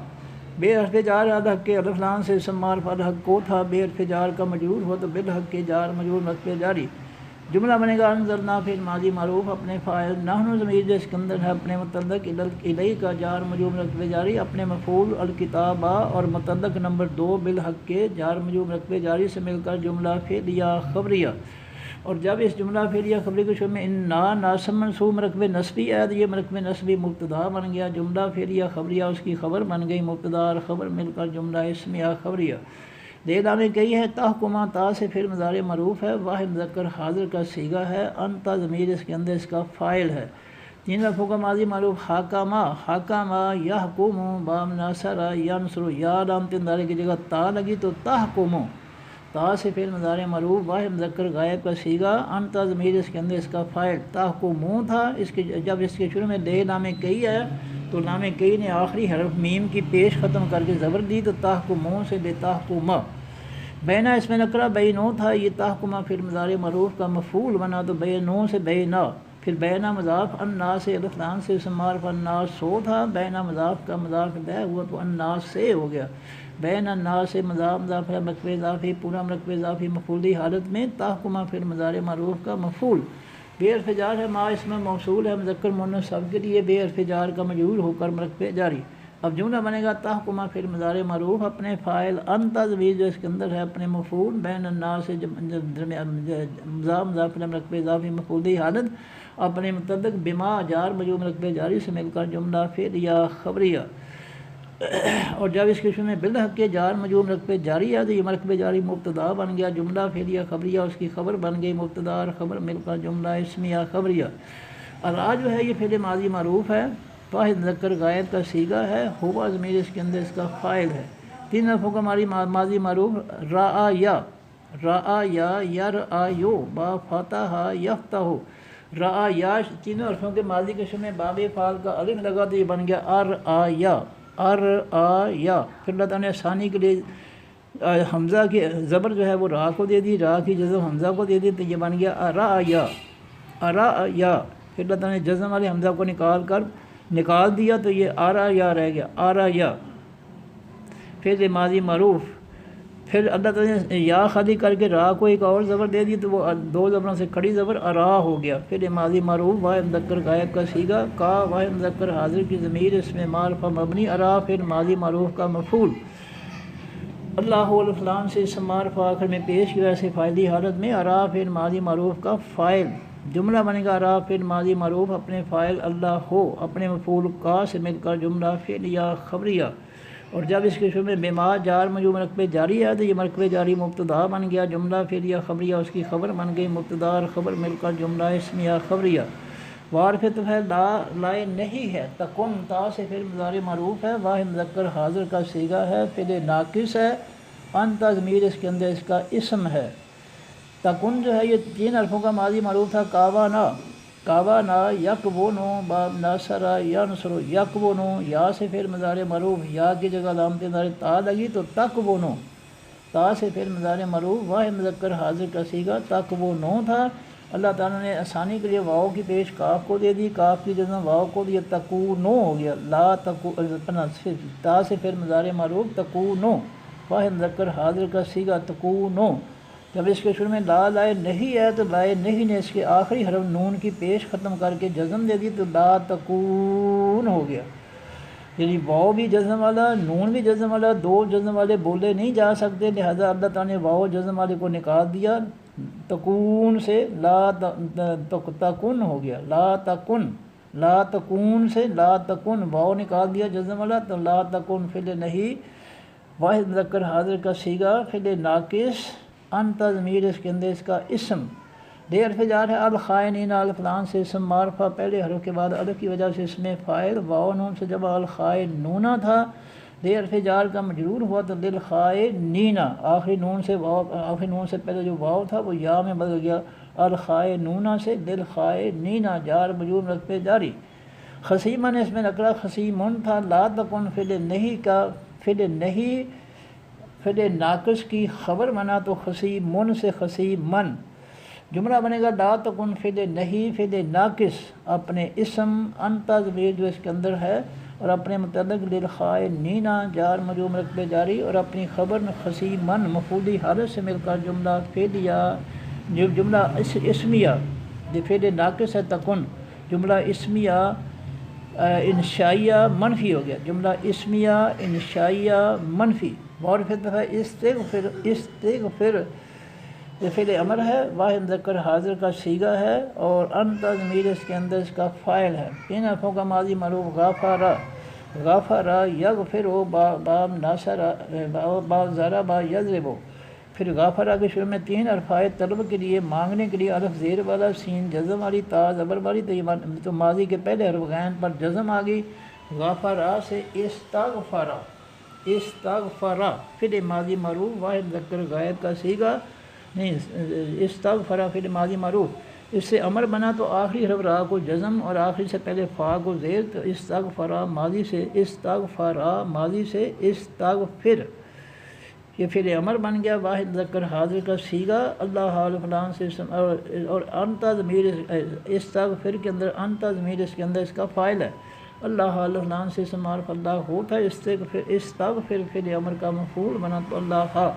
بے حرف جار الحق کے الف لام سے اسم معرفہ الحق کو تھا، بے حرف جار کا مجرور ہو تو بالحق کے جار مجرور مرکب جاری. جملہ بنے گا انزلنا فعل ماضی معروف اپنے فاعل، نحن ضمیر جو اس کے اندر ہے اپنے متعلق، الیہ کا جار مجرور مرکب جاری، اپنے مفعول الکتابہ اور متعلق نمبر 2 بالحق کے جار مجرور مرکب جاری سے مل کر جملہ فعلیہ خبریہ. اور جب اس جملہ فعلیہ خبری کے شروع میں ان نا ناصب منصوب مرکب نصبی ہے تو یہ مرکب نصبی مبتدا بن گیا. جملہ فعلیہ خبریہ اس کی خبر بن گئی، مبتدا اور خبر مل کر جملہ اسمیہ خبریہ. دے دامے کہی ہے تحکمہ، تا سے پھر مضارع معروف ہے، واحد مذکر حاضر کا صیغہ ہے. انت ضمیر اس کے اندر اس کا فاعل ہے. 3 حرفوں کا ماضی معروف حاکمہ. حاکمہ یحکم بام ناصر ینصر، یا لام تندارے کی جگہ تا لگی تو تحکمو. تا سے فعل مضارع معروف واحد مذکر غائب کا صیغہ. انت ضمیر اس کے اندر اس کا فاعل. تحکمون تھا، اس کے جب اس کے شروع میں دے لام کئی ہے تو لام کئی نے آخری حرف میم کی پیش ختم کر کے زبر دی تو تحکمون سے بے تحکمہ. بینہ اس میں نکرہ بینو تھا، یہ تحکمہ فعل مضارع معروف کا مفعول بنا تو بینو سے بینا. پھر بینہ مضاف الناس سے الف لام سے اسم معرفہ الناس سو تھا، بینہ مضاف کا مضاف بے ہوا تو الناس سے ہو گیا. بین الناس سے مضاف مضاف مرکب اضافی پورا مرکب اضافی مفعولی حالت میں. تحکمہ فعل مضارع معروف کا مفعول. بے حرف جار ہے، ما اس میں موصول ہے مذکر مؤنث سب کے لیے، بے حرف جار کا مجرور ہو کر مرکب جاری. اب جملہ بنے گا تحکمہ فعل مضارع معروف اپنے فاعل، انت ضمیر جو اس کے اندر ہے اپنے مفعول، بین الناس سے مضاف مضاف مرکب اضافی مفعولی حالت اپنے متعلق، بما جار مجرور مرکب جاری سے مل کر جملہ فعلیہ خبریہ. اور جب اس کے شروع میں بالحق کے جار مجرور مرکب جاری ہے تو یہ مرکب جاری مبتدا بن گیا. جملہ فعلیہ خبریہ اس کی خبر بن گئی، مبتدا اور خبر مل کر جملہ اسمیہ خبریہ. الرا جو ہے یہ فعل ماضی معروف ہے، واحد مذکر غائب کا صیغہ ہے، ہوا ضمیر اس کے اندر اس کا فاعل ہے. 3 حرفوں کا ماضی معروف را یا، را یا یرآیو با فتح یفتح. را یا 3 حرفوں کے ماضی کے شروع میں باب فعل کا الف لگا تو یہ بن گیا ارآیا، ارآیا. پھر اللہ تعالیٰ نے ثانی کے لیے حمزہ کی زبر جو ہے وہ را کو دے دی، را کی جزم حمزہ کو دے دی تو یہ بن گیا ارآیا، ارآیا. پھر اللہ تعالیٰ نے جزم والے حمزہ کو نکال دیا تو یہ ارآیا رہ گیا، ارآیا. پھر ماضی معروف پھر اللہ تعالیٰ نے یا خالی کر کے را کو ایک اور زبر دے دی تو وہ دو زبروں سے کھڑی زبر ارا ہو گیا۔ پھر ماضی معروف واحد مذکر غائب کا صیغہ، کا واحد مذکر حاضر کی ضمیر اس میں معرفہ مبنی ارا، پھر ماضی معروف کا مفعول اللہ الفلان سے اسم معرفہ آخر میں پیش کی وجہ سے فاعلی حالت میں ارا، پھر ماضی معروف کا فاعل جملہ بنے گا ارا، پھر ماضی معروف اپنے فاعل اللہ ہو اپنے مفعول کا سے مل کر جملہ فعلیہ خبریہ۔ اور جب اس کے شروع میں بما جار مجرور مرکب جاری ہے تو یہ مرکب جاری مبتدا بن گیا، جملہ فعلیہ خبریہ اس کی خبر بن گئی، مبتدا اور خبر مل کر جملہ اسمیہ خبریہ۔ وارفت ہے لا لائے نہیں ہے، تکن تا سے پھر مضارع معروف ہے، واحد مذکر حاضر کا صیغہ ہے، فعل ناقص ہے، انت ضمیر اس کے اندر اس کا اسم ہے۔ تکن جو ہے یہ تین حرفوں کا ماضی معروف تھا، کاوانا کاوانا یکونو باب ناصرہ ینصر یکونو، یا سے پھر مضارع معروف، یا کی جگہ علامت نظر تا لگی تو تکونو، تا سے پھر مضارع معروف واحد مذکر حاضر کا صیغہ تکونو تھا۔ اللہ تعالیٰ نے آسانی کے لیے واؤ کی پیش کاف کو دے دی، کاف کی جگہ واؤ کو دیا، تکونو ہو گیا، لا تکو تا سے پھر مضارع معروف تکونو واحد مذکر حاضر کا صیغہ تکونو۔ جب اس کے شروع میں لا لائے نہیں ہے تو لائے نہیں نے اس کے آخری حرف نون کی پیش ختم کر کے جزم دے دی تو لا تکون ہو گیا، یعنی واؤ بھی جزم والا نون بھی جزم والا، دو جزم والے بولے نہیں جا سکتے، لہذا اللہ تعالیٰ نے واؤ جزم والے کو نکال دیا، تکون سے لا تکن ہو گیا، لا تکن، لا تکون سے لا تکن، واؤ نکال دیا جزم والا تو لا تکن فعل نہیں واحد مذکر حاضر کا صیغہ، فعل ناقص انت ضمیر اس کے اندر اس کا اسم، دے حرف جار ہے، الخائنین الفلان سے اسم معرفہ پہلے حرف کے بعد الف کی وجہ سے اس میں فاعل، واو نون سے جب الخائنون تھا، دے حرف جار کا مجرور ہوا تو للخائنین، آخری نون سے واو، آخری نون سے پہلے جو واو تھا وہ یا میں بدل گیا، الخائنون سے للخائنین، جار مجرور مرکب جاری۔ خصیمن اس میں نکرہ خصیمن تھا، لا تکن فعل نہیں کا فعل نہیں فعل ناقص کی خبر بنا تو خصیمن سے خصیمن، جملہ بنے گا لا تکن فعل نہیں فعل ناقص اپنے اسم انت ضمیر جو اس کے اندر ہے اور اپنے متعلق للخائنین جار مجرور مرکب جاری، اور اپنی خبر خصیمن مفعولی حالت سے مل کر جملہ فعلیہ جملہ اسمیہ، جو فعل ناقص ہے تکن، جملہ اسمیہ انشائیہ منفی ہو گیا، جملہ اسمیہ انشائیہ منفی۔ اور پھر ہے استغفر، استغفر یہ فعل امر ہے، واحد مذکر حاضر کا صیغہ ہے، اور انت ضمیر اس کے اندر اس کا فاعل ہے، تین حرفوں کا ماضی معروف غافرہ، غافرہ یغفرو باب ناصرہ با ضربہ یضربو، پھر غافرہ کے شروع میں تین حرف آئے طلب کے لیے مانگنے کے لیے، الف زیر والا، سین جزم والی، تا زبر والی، تو ماضی کے پہلے حرف غین پر جزم آ گئی، غافرہ سے استغفرہ، استغفرہ فعل ماضی معروف واحد مذکر غائب کا صیغہ نہیں، استغفرہ فعل ماضی معروف، اس سے امر بنا تو آخری حرف را کو جزم اور آخری سے پہلے فا کو زیر، تو استغفرہ ماضی سے استغفرہ ماضی سے استغفر، یہ فعل امر بن گیا، واحد مذکر حاضر کا صیغہ، اللہ حال فلان سے اور انت ضمیر استغفر کے اندر انت ضمیر اس کے اندر اس کا فاعل ہے، اللہ حال فلان سے اسم معرف اللہ ہوتا ہے، استغفر فعل امر کا مفعول بنا تو اللہ ہا،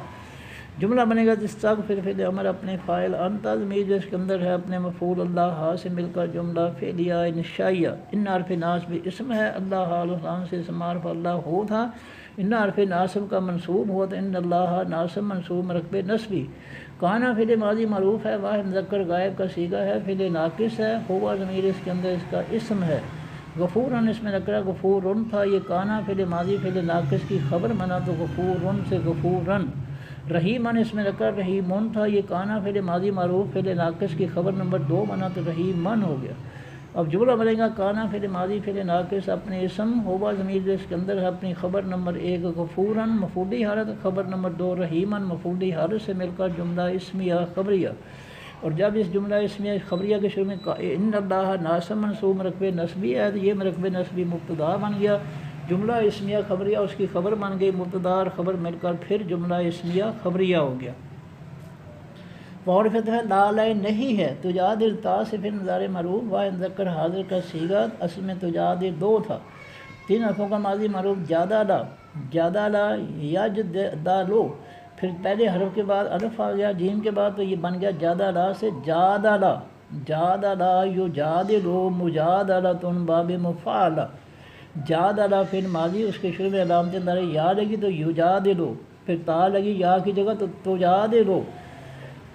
جملہ بنے گا استغفر فعل امر اپنے فاعل انت ضمیر اس کے اندر ہے اپنے مفعول اللہ ہا سے مل کر جملہ فعلیہ انشائیہ، ان حرف ناصب اسم ہے، اللہ حال فلان سے اسم معرف اللہ ہو تھا، ان حرف ناصب کا منصوب ہوا تو ان اللہ ناصب منصوب مرکب نصبی، کانا فعل ماضی معروف ہے، واحد مذکر غائب کا صیغہ ہے، فعل ناقص ہے، ہوا ضمیر اس کے اندر اس کا اسم ہے، غفورن اس میں نکرہ غفورن تھا، یہ کانا فعل ماضی فعل ناقص کی خبر بنا تو غفورن سے غفورن، رحیمن اس میں نکرہ رحیمن تھا، یہ کانا فعل ماضی معروف فعل ناقص کی خبر نمبر 2 بنا تو رحیمن ہو گیا۔ اب جملہ بنے گا کانا فعل ماضی فعل ناقص اپنے اسم، ہوا ضمیر اس کے اندر ہے اپنی خبر نمبر 1 غفورن مفعولی حالت، خبر نمبر 2 رحیمن مفعولی حالت سے مل کر جملہ اسمیہ خبریہ، اور جب اس جملہ اسمیہ خبریہ کے شروع میں ان اللہ ناصب منصوب مرکب نصبی ہے تو یہ مرکب نصبی مبتدا بن گیا، جملہ اسمیہ خبریہ اس کی خبر بن گئی، مبتدا اور خبر مل کر پھر جملہ اسمیہ خبریہ ہو گیا۔ معرفت ہے لا لائے نہیں ہے، تجادل تا سے پھر مضارع معروف واحد مذکر حاضر کا صیغہ، اصل میں تجادل 2 تھا، تین حرفوں کا ماضی معروف جادلا، جادلا یجدلو، پھر پہلے حرف کے بعد الف آ گیا جیم کے بعد، تو یہ بن گیا جادلا سے جادلا، جادلا یجادلو مجادلۃ باب مفعلہ، جادلا فعل ماضی، اس کے شروع میں علامت دار یا لگی تو یجادلو، پھر تا لگی یا کی جگہ تو تجادلو،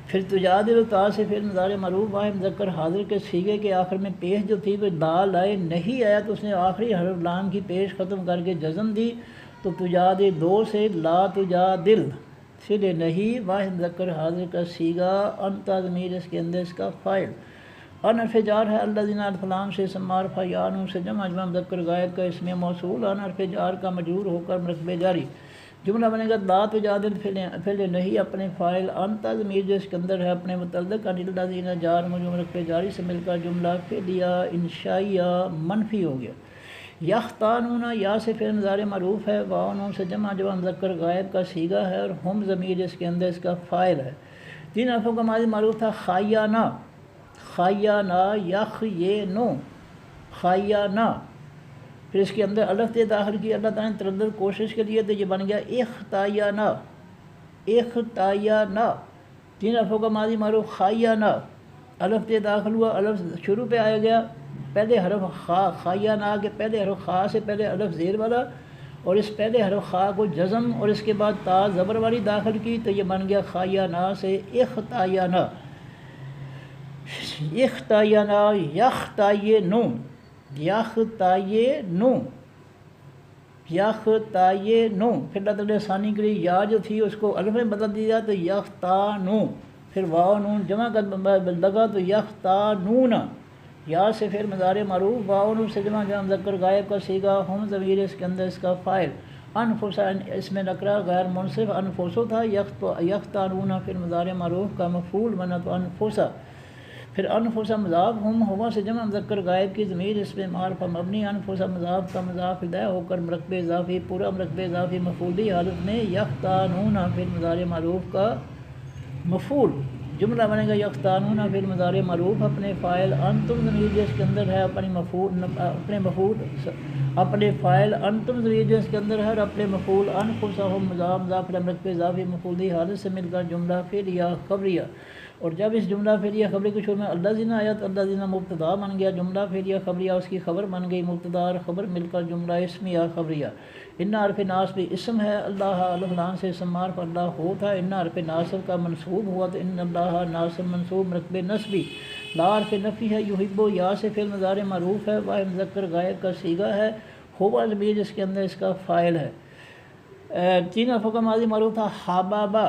پھر تجادلو تا سے پھر مضارع معروف واحد مذکر حاضر کے صیغے کے آخر میں پیش جو تھی وہ دال آئے نہیں آیا تو اس نے آخری حرف لام کی پیش ختم کر کے جزم دی، تو تجادلو سے لا تجادل، فعل نہیں واحد مذکر حاضر کا صیغہ، انت ضمیر اس کے اندر اس کا فاعل، ان حرف جار ہے الذین الف لام سے اسم معرفہ یا نون سے جمع مذکر غائب کا اسم موصول، ان حرف جار کا مجرور ہو کر مرکب جاری، جملہ بنے گا لا تجادل فعل نہیں اپنے فاعل، انت ضمیر جو اس کے اندر ہے اپنے متعلق، ان الذین جار مجرور مرکب جاری سے مل کر جملہ فعلیہ انشائیہ منفی ہو گیا، یختانون یا سے فعل مضارع معروف ہے، واو نون سے جمع مذکر غائب کا صیغہ ہے، اور ہم ضمیر اس کے اندر اس کا فاعل ہے، تین حرفوں کا ماضی معروف تھا خایانہ، خایانہ یخینو، خایانہ، پھر اس کے اندر الف تے داخل کی اللہ تعالیٰ نے تردد کوشش کے لیے، تو یہ بن گیا اختایانہ، اختایانہ، تین حرفوں کا ماضی معروف خایانہ، الف تے داخل ہوا، الف شروع پہ آیا گیا، پہلے حرف خا، خایانہ کے پہلے حرف خا سے پہلے الف زیر والا، اور اس پہلے حرف خا کو جزم اور اس کے بعد تا زبر والی داخل کی، تو یہ بن گیا خایانہ سے اختایانہ، اختایانہ یختاینو، یختاینو، یختاینو، پھر اللہ تعالیٰ ثانی کے لیے یا جو تھی اس کو الف میں بدل دیا تو یختانو، پھر واو نون جمع کر لگا تو یختانون، یا سے پھر مضارع معروف، واو نون سے جمع مذکر غائب کا صیغہ، ہم ضمیر اس کے اندر اس کا فاعل، انفسا اس میں نکرہ غیر منصرف انفسو تھا، یختانون پھر مضارع معروف کا مفعول بنا تو انفسا، پھر انفسا مضاف، ہم ہوا سے جمع مذکر غائب کی ضمیر اس میں معرفہ مبنی، انفسا مضاف کا مضاف الیہ ہو کر مرکب اضافی، پورا مرکب اضافی مفعولی حالت میں، یختانون پھر مضارع معروف کا مفعول، جملہ بنے گا یختانون پھر مضارع معروف اپنے فاعل، انتم ضمیر جس کے اندر ہے اپنی مفعول، اپنے مفعول اپنے فاعل، انتم ضمیر جس کے اندر ہے اپنے مفعول، انفسہم مضاف مضاف الیہ مرکب اضافی مفعولی حالت سے مل کر جملہ فعلیہ خبریہ، اور جب اس جملہ فعلیہ خبری کے شروع میں الذین آیا تو الذین مبتدا بن گیا، جملہ فعلیہ خبریہ اس کی خبر بن گئی، مبتدا اور خبر مل کر جملہ اسمیہ خبریہ، ان حرف ناصب بھی اسم ہے، اللہ الف لام سے اسم معرف اللہ ہو تھا، ان حرف ناصب کا منصوب ہوا تو ان اللہ ناصب منصوب مرکب نصبی، لا حرف نفی ہے، یحب یا سے فعل مضارع معروف ہے، واحد مذکر غائب کا صیغہ ہے، ہوا ضمیر جس کے اندر اس کا فاعل ہے، تین حرفوں کا ماضی معروف تھا حبابا،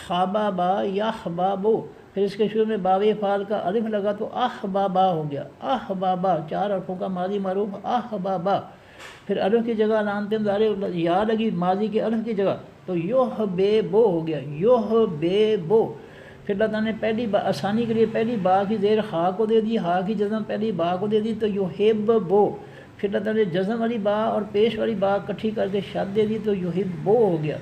حبابا یحبابو، پھر اس کے شروع میں باب فعل کا الف لگا تو احبابا ہو گیا، احبابا، چار حرفوں کا ماضی معروف احبابا، پھر الف کی جگہ علامت مضارع یا لگی ماضی کے الف کی جگہ تو یحببو ہو گیا، یحببو، پھر اللہ تعالیٰ نے پہلی آسانی کے لیے پہلی با کی زیر خا کو دے دی، ہا کی جزم پہلی با کو دے دی تو یحببو، پھر اللہ تعالیٰ نے جزم والی با اور پیش والی با اکٹھی کر کے شد دے دی تو یحبو ہو گیا،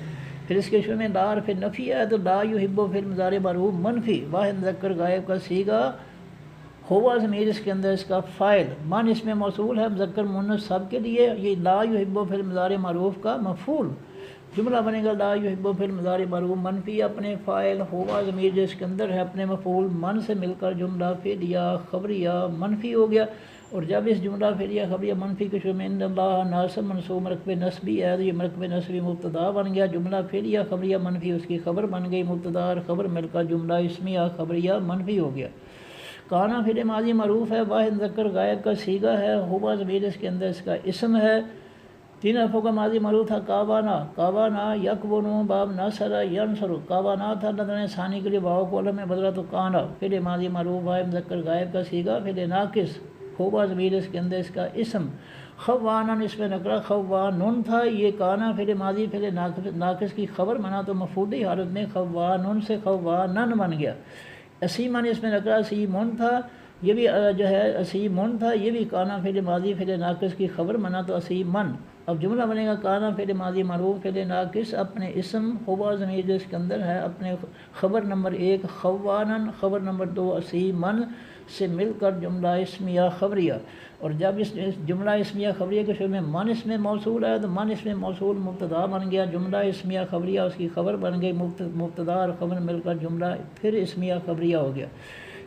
پھر اس کے شروع میں لا حرف نفی ہے تو لا یحبو پھر مضارع معروف منفی، واحد مذکر غائب کا صیغہ، ہوا ضمیر اس کے اندر اس کا فاعل، من اس میں موصول ہے مذکر مؤنث سب کے لیے، یہ لا یحبو پھر مضارع معروف کا مفعول، جملہ بنے گا لا یحبو پھر مضارع معروف منفی اپنے فاعل، ہوا ضمیر جو اس کے اندر ہے اپنے مفعول، من سے مل کر جملہ فعلیہ خبریہ منفی ہو گیا، اور جب اس جملہ فعلیہ خبریہ منفی کے شروع میں ان اللہ ناصب منصوب مرکب نصبی ہے تو یہ مرکب نصبی مبتدا بن گیا، جملہ فعلیہ خبریہ منفی اس کی خبر بن گئی، مبتدا اور خبر مل کر جملہ اسمیہ خبریہ منفی ہو گیا، کانا فعل ماضی معروف ہے، واحد مذکر غائب کا صیغہ ہے، ہوا ضمیر اس کے اندر اس کا اسم ہے، تین حرفوں کا ماضی معروف تھا کابانا، کابانا یکبنو باب نصر ینصر، کابانا تھا اللہ تعالیٰ نے ثانی کے لیے واو کو الف میں بدلا تو کانا، فعل ماضی معروف واحد مذکر غائب کا صیغہ، فعل ناقص ہوا ضمیر اس کے اندر اس کا اسم، خوانن اس میں نکرہ خوانن تھا، یہ کانا فعل ماضی فعل ناقص کی خبر بنا تو مفعولی حالت میں خوانن سے خوانن بن گیا، اسیمن اس میں نکرہ اسیمن تھا، یہ بھی جو ہے اسیمن تھا، یہ بھی کانا فعل ماضی فعل ناقص کی خبر بنا تو اسیمن، اب جملہ بنے گا کانا فعل ماضی معروف فعل ناقص اپنے اسم ہوا ضمیر جو اس کے اندر ہے اپنے خبر نمبر 1 خوانن، خبر نمبر 2 اسیمن سے مل کر جملہ اسمیہ خبریہ. اور جب اس جملہ اسمیہ خبریہ کے شروع میں من اسم موصول ہے تو من اسم موصول مبتدا بن گیا، جملہ اسمیہ خبریہ اس کی خبر بن گئی، مبتدا اور خبر مل کر جملہ پھر اسمیہ خبریہ ہو گیا.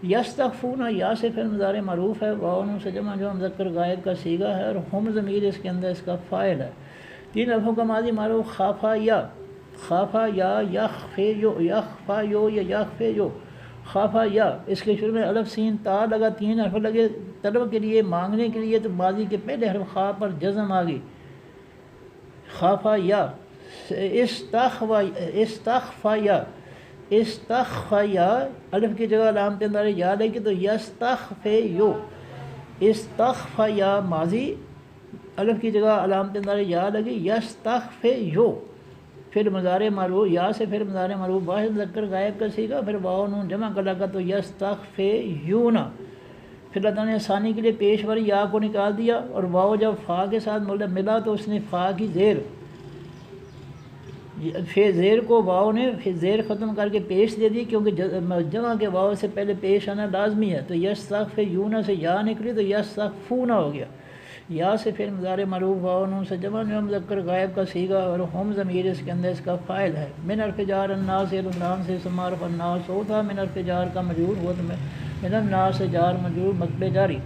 یستخفون یا سے فعل مضارع معروف ہے، واو نون سے جمع جو مذکر غائب کا صیغہ ہے، اور ہم ضمیر اس کے اندر اس کا فاعل ہے. 3 حرفوں کا ماضی معروف خافا یا، خافا یا، یخفے یو، یخفا یو یا یخفے یو، خافا یا. اس کے شروع میں الف سین تا لگا، 3 حرف لگے طلب کے لیے، مانگنے کے لیے، تو ماضی کے پہلے حرف خا پر جزم آ گئی، خافا یا. استخفا یا، استخفیا الف کی جگہ علامت اندار یا لگی تو یستخفے یو، استخفیا ماضی الف کی جگہ علامت اندار یا لگی یستخفے یو. پھر مضارع معروف یا سے پھر مضارع معروف واحد مذکر غائب کا صیغہ، پھر واو نون جمع کا لگا تو یستخفیون. پھر اللہ تعالیٰ نے ثانی کے لیے پیش والی یا کو نکال دیا، اور واو جب فا کے ساتھ ملا تو اس نے فا کی زیر، پھر زیر کو واو نے پھر زیر ختم کر کے پیش دے دی، کیونکہ جمع کے واو سے پہلے پیش آنا لازمی ہے. تو یستخفیون سے یا نکلی تو یستخفون ہو گیا. یا سے پھر مضارع معروف واو نون سے جمع جو مذکر غائب کا صیغہ، اور ہم ضمیر اس کے اندر اس کا فاعل ہے. من حرف جار الناس النام سے اسم معروف الناس ہو تھا، من حرف جار کا مجرور ہوا تو من الناس سے جار مجرور مقبل جاری.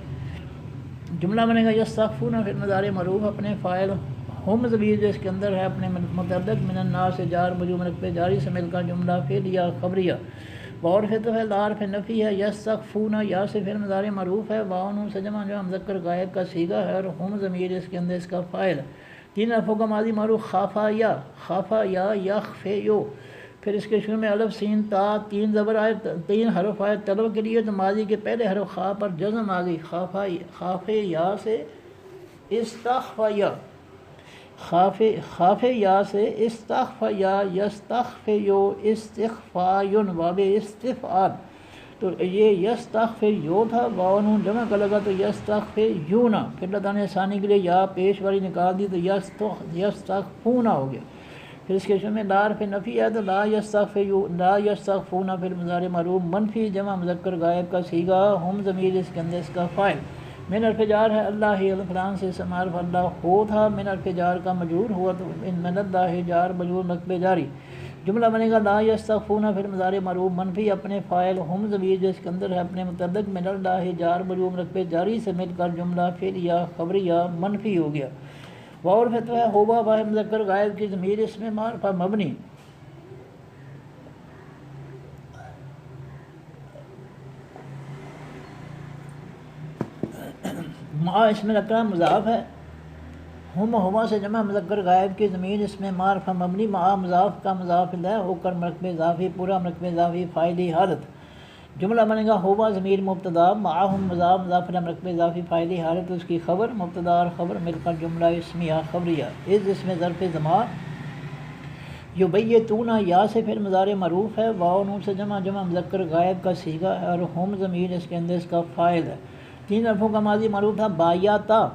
جملہ بنے گا یستخفون پھر مضارع معروف اپنے فاعل ہم ضمیر جو اس کے اندر ہے اپنے متعلق من الناس سے جار مجرور مقبل جاری سے مل کر جملہ فعلیہ خبریہ. اور تو ہے لار پھر نفی ہے، یستخفون یا سے پھر مضارع معروف ہے، واو نون سے جمع جو مذکر غائب کا صیغہ ہے، اور ہم ضمیر اس کے اندر اس کا فاعل. 3 حرفوں کا ماضی معروف خافا یا، خافا یا یخفیو. پھر اس کے شروع میں الف سین تا 3 زبر آئے، 3 حرف آئے طلب کے لیے، تو ماضی کے پہلے حرف خا پر جزم آ گئی، خافا خافے یا سے استخفیا، خاف یا سے استخفیا یستخفیو استخفایون باب استفعال. تو یہ یستخفیو تھا، واو نون جمع کا لگا تو یستخفیون. پھر اللہ تعالیٰ نے ثانی کے لیے یا پیش والی نکال دی تو یستخفون ہو گیا. پھر اس کے شروع میں لار پھر نفی ہے تو لا یستخفون پھر مضارع معروف منفی جمع مذکر غائب کا صیغہ، ہم ضمیر اس کے اندر اس کا فاعل. من حرف جار ہے اللہ الفلان سے اسم معروف اللہ ہو تھا، من حرف جار کا مجرور ہوا تو من اللہ جار مجرور مقبل جاری. جملہ بنے گا لا یستخفون پھر مضارع معروف منفی اپنے فاعل ہم ضمیر جو اس کے اندر ہے اپنے متعلق من اللہ جار مجرور مقبل جاری سے مل کر جملہ فعلیہ خبریہ منفی ہو گیا. واو فتح ہے ہوبا واحد مذکر غائب کی ضمیر اس میں معرفہ مبنی. ما اس میں نکرہ مضاف ہے، ہما سے جمع مذکر غائب کی ضمیر اس میں معرفہ مبنی، ما مضاف کا مضاف الیہ ہو کر مرکب اضافی پورا مرکب اضافی فاعلی حالت. جملہ بنے گا ہوبا ضمیر مبتدا، معہم مضاف مضاف الیہ مرکب اضافی فاعلی حالت، اس کی خبر مبتدا اور خبر مل کر جملہ اسمیہ خبریہ. اس میں ظرف زمان یبیتون یا سے پھر مضارع معروف ہے، واو نون سے جمع مذکر غائب کا صیغہ ہے، اور ہم ضمیر اس کے اندر اس کا فاعل ہے. 3 حرفوں کا ماضی معروف تھا بایاتا،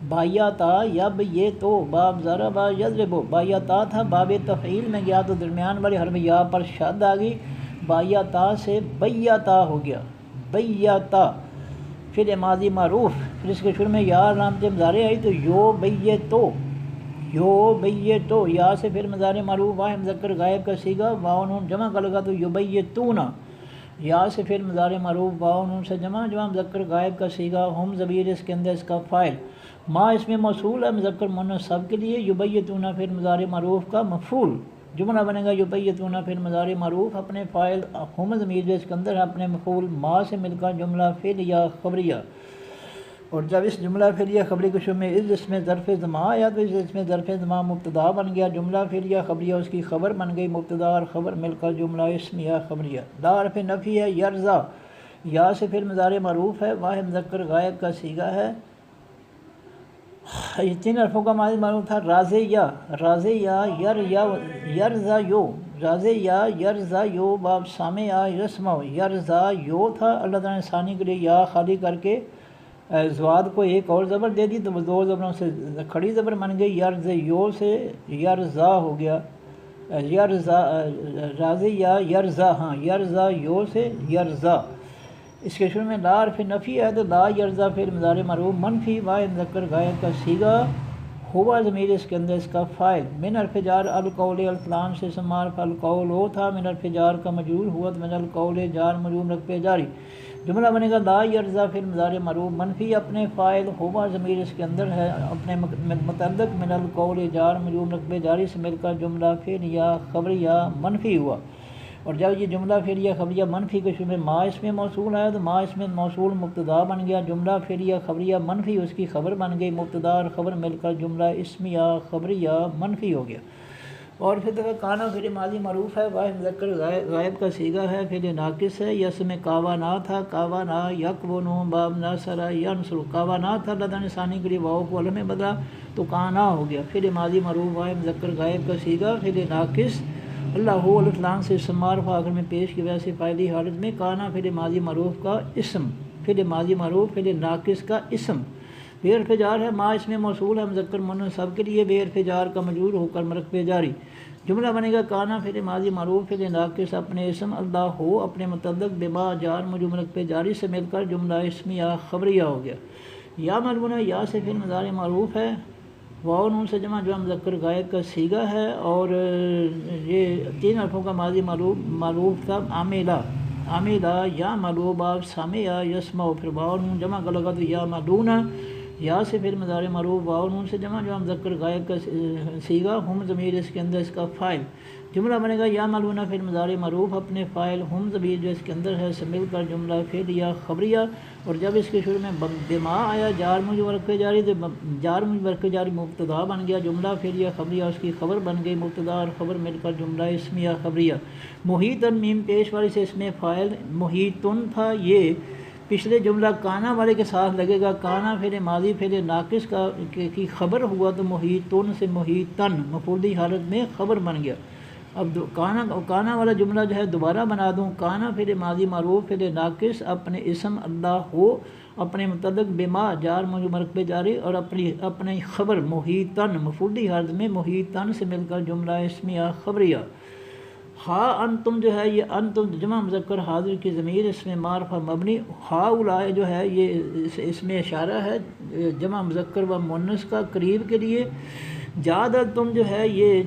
بایاتا یب یہ تو باب ضرب یضرب، بایاتا تھا باب تفعیل میں گیا تو درمیان والی حرف یا پر شد آ گئی، بایاتا سے بیاتا ہو گیا، بیاتا. پھر ماضی معروف، پھر اس کے شروع میں یا علامت مضارع آئی تو یو بیتو، یو بیتو. یا سے پھر مضارع معروف واحد مذکر غائب کا صیغہ، واو نون جمع کا لگا تو یبیتون. یا سے پھر مضارع معروف واو نون سے جمع مذکر غائب کا صیغہ، ہم ضمیر اس کے اندر اس کا فاعل. ما اس میں موصول ہے مذکر مؤنث سب کے لیے، یبیتون پھر مضارع معروف کا مفعول. جملہ بنے گا یبیتون پھر مضارع معروف اپنے فاعل ہم ضمیر جو اس کے اندر ہے اپنے مفعول ما سے مل کر جملہ فعلیہ خبریہ. اور جب اس جملہ فعلیہ خبری کے شروع میں اس میں ظرف زمان آیا تو اس میں ظرف زمان مبتدا بن گیا، جملہ فعلیہ خبریہ اس کی خبر بن گئی، مبتدا اور خبر مل کر جملہ اسمیہ خبریہ. لا حرف نفی ہے یرزا، یا سے پھر مضارع معروف ہے، واحد مذکر غائب کا صیغہ ہے. 3 حرفوں کا ماضی معروف تھا رازیہ، رازیہ یرزا یو، رازیہ یرزا یو باب سامع یسمع، یرزا یو تھا، اللہ تعالیٰ نے ثانی کے لیے یا خالی کر کے زواد کو ایک اور زبر دے دی تو وہ دو زبروں سے کھڑی زبر بن گئی، یرز یو سے یرزا ہو گیا، یرزا رازی یا یرزا، ہاں یرزا یو سے یرزا۔ اس کے شروع میں لا حرف نفی ہے تو لا یرزا فعل مضارع مرفوع منفی واحد مذکر غائب کا صیغہ، ہوا ضمیر اس کے اندر اس کا فاعل، من حرف جار القول الفلام سے اسم معرفہ القول ہو تھا، من حرف جار کا مجرور ہوا تو من القول جار مجرور رکھ پہ جاری، جملہ بنے گا لا یرزا فعل مضارع مرفوع منفی اپنے فاعل، ہوا ضمیر اس کے اندر ہے اپنے متعلق، من القول جار مجرور رکھ پہ جاری سے مل کر جملہ فعلیہ خبریہ منفی ہوا۔ اور جب یہ جملہ فعلیہ خبریہ منفی کے شروع میں ما اس میں موصول ہے تو ما اس میں موصول مبتدا بن گیا، جملہ فعلیہ خبریہ منفی اس کی خبر بن گئی، مبتدا اور خبر مل کر جملہ اسمیہ خبریہ منفی ہو گیا۔ اور پھر دفعہ کانا فعل ماضی معروف ہے، واحد مذکر غائب کا صیغہ ہے، فعل ناقص ہے، یس میں کاوانا تھا، کاوانا یکونو باب ناصر ینصر، کاوانا تھا لدن ثانی کے لیے واو کو الف میں بدلا تو کانا ہو گیا، فعل ماضی معروف واحد مذکر غائب کا صیغہ، فعل ناقص اللہ الف لام سے اسم معرفہ آخر میں پیش کی وجہ سے فاعلی حالت میں، کانا فعل ماضی معروف کا اسم، فعل ماضی معروف فعل ناقص کا اسم، بے حرف جار ہے، ما اس میں موصول ہے مذکر مؤنث سب کے لیے، بے حرف جار کا مجرور ہو کر مرک پہ جاری، جملہ بنے گا کانا فعل ماضی معروف فعل ناقص اپنے اسم، اللہ ہو اپنے متعلق، بما جار مجرور مرک پہ جاری سے مل کر جملہ اسمیہ خبریہ ہو گیا۔ یا مربوطہ یا سے فعل مضارع معروف ہے، واو نون سے جمع جو مذکر غائب کا صیغہ ہے، اور یہ تین حرفوں کا ماضی معروف تھا، عاملہ عاملہ یا ملوب آپ سامع یسمع، پھر واو نون جمع کا لگا تو یا ملونہ، یا سے پھر مضارع معروف واو نون سے جمع جو مذکر غائب کا صیغہ، ہم ضمیر اس کے اندر اس کا فاعل، جملہ بنے گا یا ملونہ فعل مضارع معروف اپنے فاعل، ہم ضمیر جو اس کے اندر ہے سے مل کر جملہ فعلیہ خبریہ، اور جب اس کے شروع میں بما آیا جار مجرور مرک پہ جاری تو جار مجرور مرک پہ جاری مبتدا بن گیا، جملہ فعلیہ خبریہ اس کی خبر بن گئی، مبتدا اور خبر مل کر جملہ اسمیہ خبریہ۔ محیطن میم پیش والی سے اس میں فاعل محیطن تھا، یہ پچھلے جملہ کانا والے کے ساتھ لگے گا، کانا فعل ماضی فعل ناقص کی خبر ہوا تو محیطن سے محیطن مفعولی حالت میں خبر بن گیا۔ اب کانا والا جملہ جو ہے دوبارہ بنا دوں، کانا فعل ماضی معروف فعل ناقص اپنے اسم اللہ ہو اپنے متعلق، بما جار مجرور مرک پہ جاری، اور اپنی خبر محیطن مفعولی حالت میں محیطن سے مل کر جملہ اسمیہ خبریہ۔ ہا انتم جو ہے یہ انتم جمع مذکر حاضر کی ضمیر اس میں معرفہ مبنی، ہا اولائے جو ہے یہ اس میں اشارہ ہے جمع مذکر و مؤنث کا قریب کے لیے، جاد تم جو ہے یہ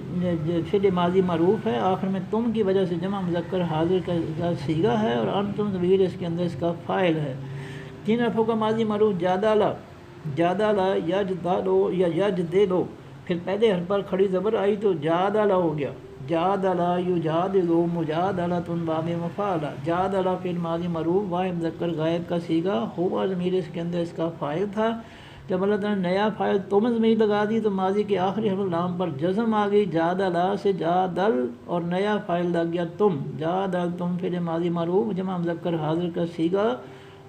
فعل ماضی معروف ہے آخر میں تم کی وجہ سے جمع مذکر حاضر کا صیغہ ہے، اور انتم ضمیر اس کے اندر اس کا فاعل ہے۔ تین حرفوں کا ماضی معروف جادالہ، جادالہ یجدالو یا یجدلو، پھر پہلے حرف پر کھڑی زبر آئی تو جادالہ ہو گیا، جادلہ یجادلو مجادلۃ باب مفعلہ، جادلہ فعل ماضی معروف واحد مذکر غائب کا صیغہ، ہوا ضمیر اس کے اندر اس کا فاعل تھا، جب اللہ تعالیٰ نے نیا فاعل تم ضمیر لگا دی تو ماضی کے آخری حرف لام پر جزم آ گئی، جادلہ سے جادل اور نیا فاعل لگ گیا تم، جادل تم فعل ماضی معروف جمع مذکر حاضر کا صیغہ،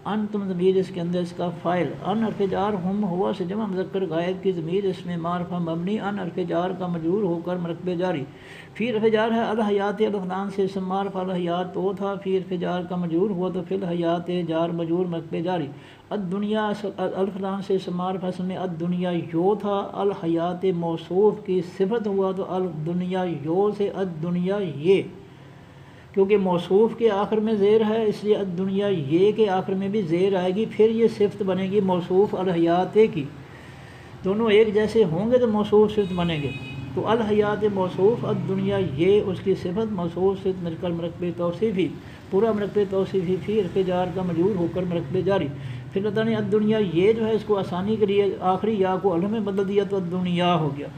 انتم ضمیر اس کے اندر اس کا فاعل، ان حرف جار ہم ہوا سے جمع مذکر غائب کی ضمیر اس میں معرفہ مبنی، ان حرف جار کا مجرور ہو کر مرکب جاری، فی حرف جار ہے الحیات الف لام سے اسم معرفہ الحیات تو تھا، فی حرف جار کا مجرور ہوا تو فی الحیات جار مجرور مرکب جاری، الدنیا الف لام سے اسم معرفہ اصل میں الدنیا یو تھا، الحیات موصوف کی صفت ہوا تو الدنیا یو سے الدنیا یہ، کیونکہ موصوف کے آخر میں زیر ہے اس لیے الدنیا یہ کے آخر میں بھی زیر آئے گی، پھر یہ صفت بنے گی موصوف الحیات کی، دونوں ایک جیسے ہوں گے تو موصوف صفت بنے گے، تو الحیات موصوف الدنیا یہ اس کی صفت موصوف صفت مل کر مرکب توصیفی، پورا مرکب توصیفی فی حرف جار کا مجرور ہو کر مرکب جاری، پھر اللہ تعالیٰ نے الدنیا یہ جو ہے اس کو آسانی کے لیے آخری یا کو الف میں بدل دیا تو الدنیا ہو گیا۔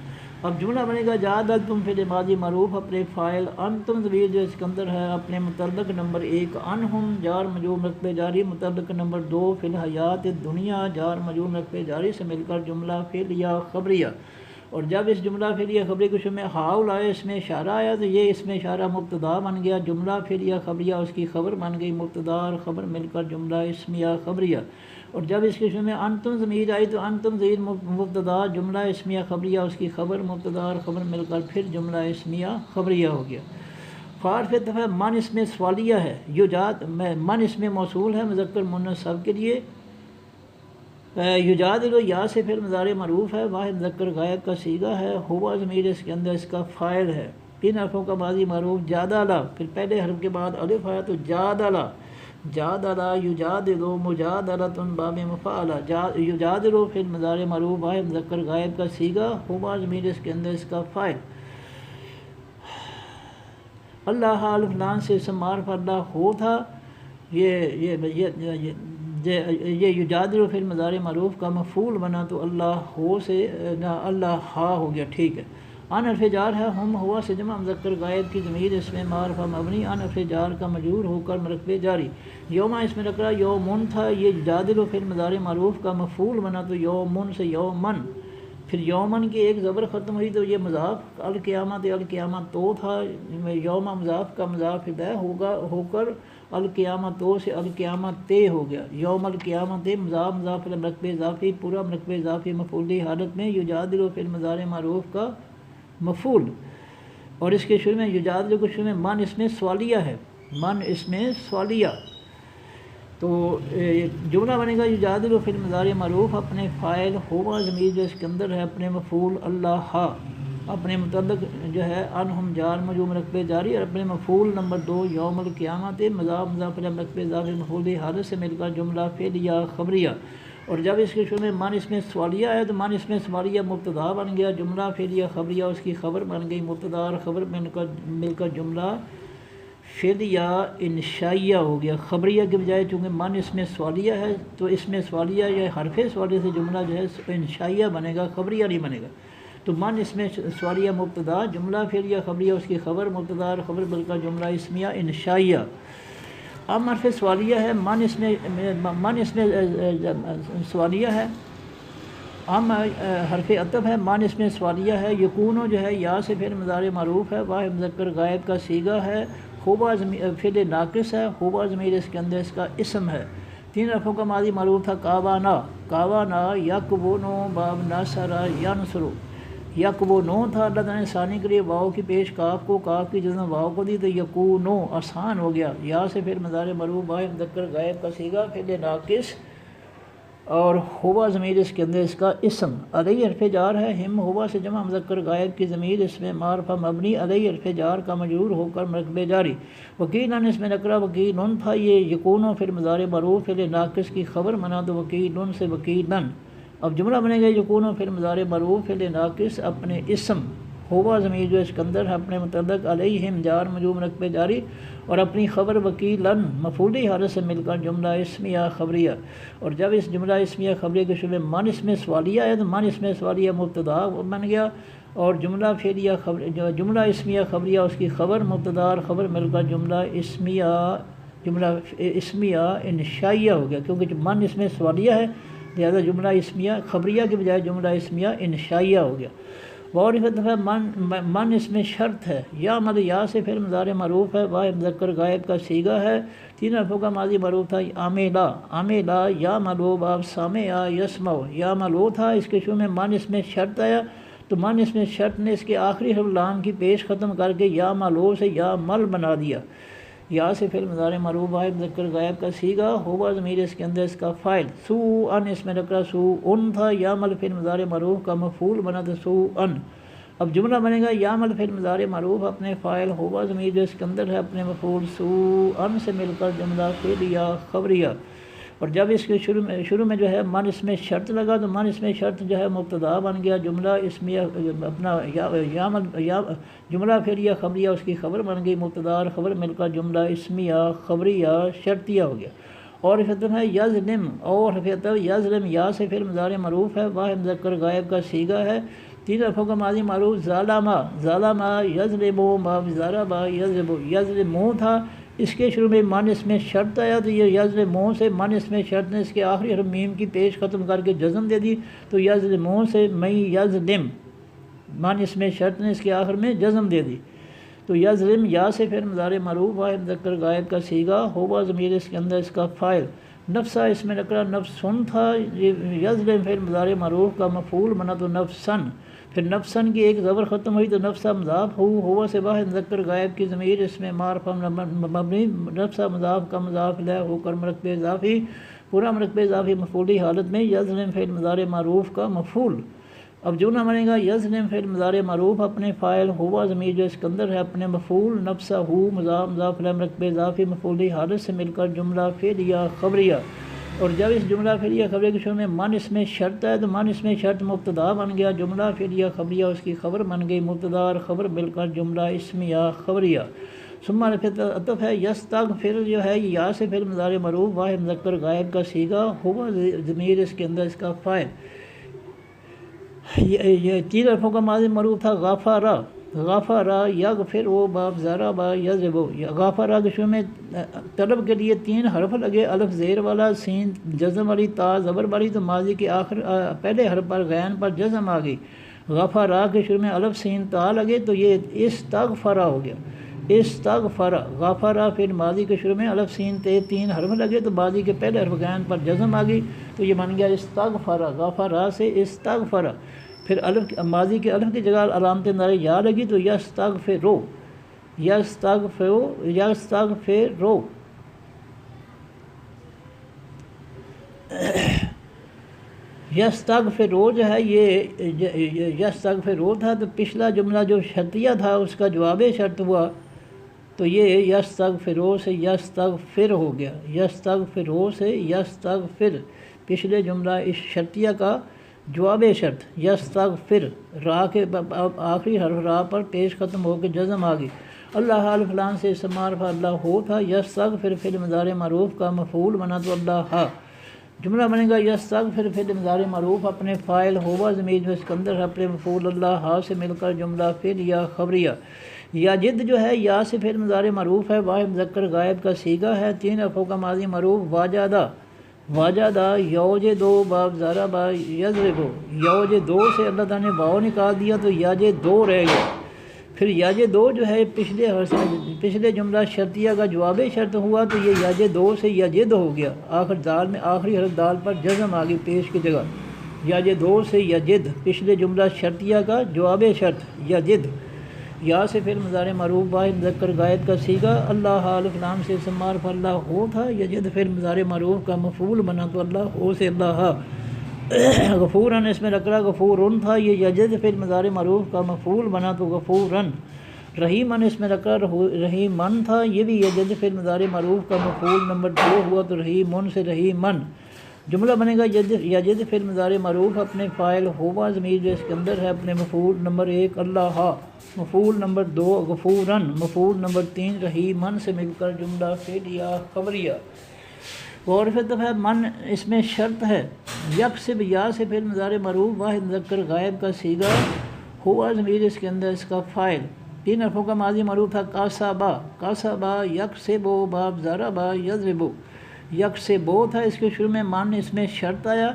اب جملہ بنے گا جاد تم فعل ماضی معروف اپنے فاعل، انتم ضمیر جو اس کے اندر ہے اپنے متعلق نمبر ایک، انہم جار مجرور مرکب جاری، متعلق نمبر دو فی الحیات الدنیا جار مجرور مرکب جاری سے مل کر جملہ فعلیہ خبریہ، اور جب اس جملہ فعلیہ خبری کے شروع میں ہاؤلائے اس میں اشارہ آیا تو یہ اس میں اشارہ مبتدا بن گیا، جملہ فعلیہ خبریہ اس کی خبر بن گئی، مبتدا اور خبر مل کر جملہ اسمیہ خبریہ، اور جب اس کے شروع میں انتم ضمیر آئی تو انتم ضمیر مبتدا جملہ اسمیہ خبریہ اس کی خبر مبتدا اور خبر مل کر پھر جملہ اسمیہ خبریہ ہو گیا۔ فارف دفعہ من اس میں سوالیہ ہے، یوجاد من اس میں موصول ہے مذکر مؤنث سب کے لیے، یجادل یا سے پھر مضارع معروف ہے، واحد مذکر غائب کا صیغہ ہے، ہوا ضمیر اس کے اندر اس کا فاعل ہے، تین حرفوں کا ماضی معروف جادلہ، پھر پہلے حرف کے بعد الف آیا تو جادلہ، جادلہ یجادل مجادلۃ باب مفعلہ، یجادل پھر مضارع معروف واحد مذکر غائب کا صیغہ، ہوا ضمیر اس کے اندر اس کا فاعل۔ اللہ حال فلان سے اسم معرف اللہ ہو تھا، یہ یجادل پھر مضارع معروف کا مفعول بنا تو اللہ ہو سے اللہ ہا ہو گیا، ٹھیک ہے۔ ان حرف جار ہے، ہم ہوا سے جمع مذکر غائب کی ضمیر اس میں معرفہ مبنی، ان حرف جار کا مجرور ہو کر مرکب جاری۔ یوما اس میں نکرہ یومن تھا، یہ یجادل پھر مضارع معروف کا مفعول بنا تو یومن سے یومن، پھر یومن کی ایک زبر ختم ہوئی تو یہ مضاف القیامت، القیامت تو تھا، یوم مضاف کا مضاف الیہ ہوگا ہو کر القیامت تو سے القیامت تے ہو گیا، یوم القیامت مضاف مضاف الیہ مرکب اضافی، پورا مرکب اضافی مفعولی حالت میں یجادل پھر مضارع معروف کا مفعول، اور اس کے شروع میں یجادل کے شروع میں من اس میں سوالیہ ہے، من اس میں سوالیہ، تو جملہ بنے گا یجادل فی المضارع معروف، اپنے فاعل ہوا ضمیر جو اس کے اندر ہے، اپنے مفعول اللہ ہا، اپنے متعلق جو ہے انہم جار مجرور مرکب جاری، اور اپنے مفعول نمبر 2 یوم القیامت مضاف مضاف الیہ مرکب اضافی مفعولی حالت سے مل کر جملہ فعلیہ خبریہ، اور جب اس کے شروع میں من اس میں سوالیہ ہے تو من اس میں سوالیہ مبتدا بن گیا، جملہ فعلیہ خبریہ اس کی خبر بن گئی، مبتدا اور خبر مل کر جملہ فعلیہ انشائیہ ہو گیا، خبریہ کے بجائے چونکہ من اس میں سوالیہ ہے تو اس میں سوالیہ یا حرف سوالیہ سے جملہ جو ہے انشائیہ بنے گا، خبریہ نہیں بنے گا، تو من اس میں سوالیہ مبتدا، جملہ فعلیہ خبریہ اس کی خبر، مبتدا اور خبر مل کر جملہ اسمیہ انشائیہ۔ اب حرف سوالیہ ہے، من اس میں سوالیہ ہے، ام حرف عطف ہے، من اس میں سوالیہ ہے، یکونو جو ہے یا سے پھر مضارع معروف ہے، واحد مذکر غائب کا صیغہ ہے، خوبا فعل ناقص ہے، خوبا ضمیر اس کے اندر اس کا اسم ہے، تین حرفوں کا ماضی معروف تھا کاوانا، کاوانا یکونو باب ناصرہ ینصرو، یکونو تھا، اللہ تعالیٰ نے ثانی کے لیے واؤ کی پیش کاف کو، کاف کی جزم واؤ کو دی تو یکونو آسان ہو گیا، یا سے پھر مضارع معروف واحد مذکر غائب کا صیغہ فعل ناقص، اور ہوا ضمیر اس کے اندر اس کا اسم، علیہ حرف جار ہے، ہم ہوا سے جمع مذکر غائب کی ضمیر اس میں معرفہ مبنی، علیہ حرف جار کا مجرور ہو کر مرکب جاری، وکیلن اس میں نکرہ وکیلن تھا، یہ یکونو پھر مضارع معروف فعل ناقص کی خبر بنا تو وکیلن سے وکیلن، اب جملہ بنے گا یکونو پھر مضارع معروف فعل ناقص، اپنے اسم ہوا ضمیر جو اسکندر ہے اپنے متعلق علیہم جار مجرور مرکب جاری، اور اپنی خبر وکیلن مفعولی حالت سے مل کر جملہ اسمیہ خبریہ، اور جب اس جملہ اسمیہ خبریہ کے شروع میں من اس میں سوالیہ ہے تو من اس میں سوالیہ مبتدا بن گیا، اور جملہ فعلیہ جملہ اسمیہ خبریہ اس کی خبر، مبتدا اور خبر مل کر جملہ اسمیہ انشائیہ ہو گیا، کیونکہ من اس میں سوالیہ ہے لہذا جملہ اسمیہ خبریہ کے بجائے جملہ اسمیہ انشائیہ ہو گیا۔ وعرفت ہے من اس میں شرط ہے، یا مد یا سے پھر مضارع معروف ہے، واحد مذکر غائب کا صیغہ ہے، تین حرفوں کا ماضی معروف تھا عاملا، عاملا یا ملو باب سامع یسمع، یا ملو تھا، اس کے شروع میں من اس میں شرط آیا تو من اس میں شرط نے اس کے آخری حرف لام کی پیش ختم کر کے یا ملو سے یا مل بنا دیا، یا سے پھر مضارع معروف واحد مذکر غائب کا صیغہ، ہوا ضمیر اس کے اندر اس کا فاعل، سو ان اس میں نکرہ سو ان تھا، یا مل پھر مضارع معروف کا مفعول بنا تو سو ان، اب جملہ بنے گا یا مل پھر مضارع معروف اپنے فاعل ہوا ضمیر جو اس کے اندر ہے اپنے مفعول سو ان سے مل کر جملہ فعلیہ خبریہ، اور جب اس کے شروع میں جو ہے من اس میں شرط لگا تو من اس میں شرط جو ہے مبتدا بن گیا، جملہ اسمیہ اپنا جملہ فعلیہ خبریہ اس کی خبر بن گئی، مبتدا اور خبر مل کر جملہ اسمیہ خبریہ شرطیہ ہو گیا۔ اور حرف ہے یظلم، اور حرف یظلم یا سے پھر مضارع معروف ہے، واحد مذکر غائب کا صیغہ ہے، تین حرفوں کا ماضی معروف ظالمہ، ظالمہ یظلمو باب ضربہ یضربو، یظلمو تھا، اس کے شروع میں من اس میں شرط آیا تو یہ یظلمو سے من اس میں شرط نے اس کے آخری حرف میم کی پیش ختم کر کے جزم دے دی تو یظلمو سے میں یظلم، من اس میں شرط نے اس کے آخر میں جزم دے دی تو یظلم یا سے پھر مضارع معروف واحد مذکر غائب کا صیغہ، ہوا ضمیر اس کے اندر اس کا فاعل، نفسہ اس میں نکرہ نفسن تھا، یظلم پھر مضارع معروف کا مفعول بنا تو نفسن، پھر نفسن کی ایک زبر ختم ہوئی تو نفسہ مضاف ہوا سے واحد مذکر غائب کی ضمیر اس میں معرفہ مبنی، نفسہ مضاف کا مضاف الیہ ہو کر مرکب اضافی پورا مرکب اضافی مفعولی حالت میں یظلم فعل مضارع معروف کا مفعول۔ اب جملہ بنے گا یظلم فعل مضارع معروف اپنے فاعل ہوا ضمیر جو اس کے اندر ہے اپنے مفعول نفسہ مضاف مضاف الیہ مرکب اضافی مفعولی حالت سے مل کر جملہ فعلیہ خبریہ۔ اور جب اس جملہ فعلیہ خبریہ کے شروع میں من اس میں شرط ہے تو من اس میں شرط مبتدا بن گیا، جملہ فعلیہ خبریہ اس کی خبر بن گئی، مبتدا اور خبر مل کر جملہ اسمیہ خبریہ۔ ثم عطف ہے یستغفر جو ہے یا سے فعل مضارع معروف واحد مذکر غائب کا صیغہ ہوا ضمیر اس کے اندر اس کا فاعل۔ یہ تین حرفوں کا ماضی معروف تھا غفرا، غفرا یغفر و باب ضربا یضرب۔ غفرا کے شروع میں طلب کے لیے تین حرف لگے، الف زیر والا، سین جزم والی، تا زبر والی، تو ماضی کے آخر پہلے حرف پر غین پر جزم آ گئی۔ غفرا کے شروع میں الف سین تا لگے تو یہ استغفرا ہو گیا، استغفرا۔ غفرا پھر ماضی کے شروع میں الف سین تے تین حرف لگے تو ماضی کے پہلے حرف غین پر جزم آ گئی تو یہ بن گیا استغفرا، غفرا سے استغفرا۔ پھر الف ماضی کے الف کی جگہ علامت نعرہ یا لگی تو یستغفرو، یستغفرو، یستغفرو۔ یستغفرو جو ہے یہ یستغفرو تھا تو پچھلا جملہ جو شرطیہ تھا اس کا جواب شرط ہوا تو یہ یستغفرو سے یستغفر ہو گیا، یستغفرو سے یستغفر، پچھلے جملہ اس شرطیہ کا جواب شرط یستغفر۔ را کے آخری حرف را پر پیش ختم ہو کے جزم آ گئی۔ اللہ حال فلان سے اسم معرفہ اللہ ہو تھا، یستغفر فعل مضارع معروف کا مفعول بنا تو اللہ ہا۔ جملہ بنے گا یستغفر فعل مضارع معروف اپنے فاعل ہوا ضمیر جو اس کے اندر ہے اپنے مفعول اللہ ہا سے مل کر جملہ فعلیہ خبریہ۔ یا جد جو ہے یا سے فعل مضارع معروف ہے واحد مذکر غائب کا صیغہ ہے، تین حرفوں کا ماضی معروف واجدہ، واجدہ یوجدو باب ضربا یضربو۔ یوجدو سے اللہ تعالیٰ نے واو نکال دیا تو یجدو رہ گیا۔ پھر یجدو جو ہے پچھلے جملہ شرطیہ کا جواب شرط ہوا تو یہ یجدو سے یجد ہو گیا، آخر دال میں آخری حرف دال پر جزم آ گئی پیش کی جگہ، یجدو سے یجد، پچھلے جملہ شرطیہ کا جواب شرط یجد۔ یا سے فعل مضارع معروف واحد مذکر غائب کا صیغہ اللہ حال فلان سے اسم معرفہ اللہ ہو تھا، یجد فعل مضارع معروف کا مفعول بنا تو اللہ ہو سے اللہ ہا۔ غفوراً اس میں رکرا غفورن تھا، یہ یجد فعل مضارع معروف کا مفعول بنا تو غفوراً۔ رحیماً اس میں رکرا رحیمن تھا، یہ بھی یجد فعل مضارع معروف کا مفعول نمبر 2 ہوا تو رحیمن سے رحیمن۔ جملہ بنے گا یجد فعل مضارع معروف اپنے فاعل ہوا ضمیر جو اس کے اندر ہے اپنے مفعول نمبر 1 اللہ ہا، مفعول نمبر 2 غفوراً، مفعول نمبر 3 رحیمن سے مل کر جملہ فعلیہ خبریہ۔ غور ہے من اس میں شرط ہے، یکسب یا سے فعل مضارع معروف واحد مذکر غائب کا صیغہ ہوا ضمیر اس کے اندر اس کا فاعل، تین حرفوں کا ماضی معروف تھا کاسبا، کاسبا یکسبو باب ضربا یضربو۔ یکسبو تھا، اس کے شروع میں من اس میں شرط آیا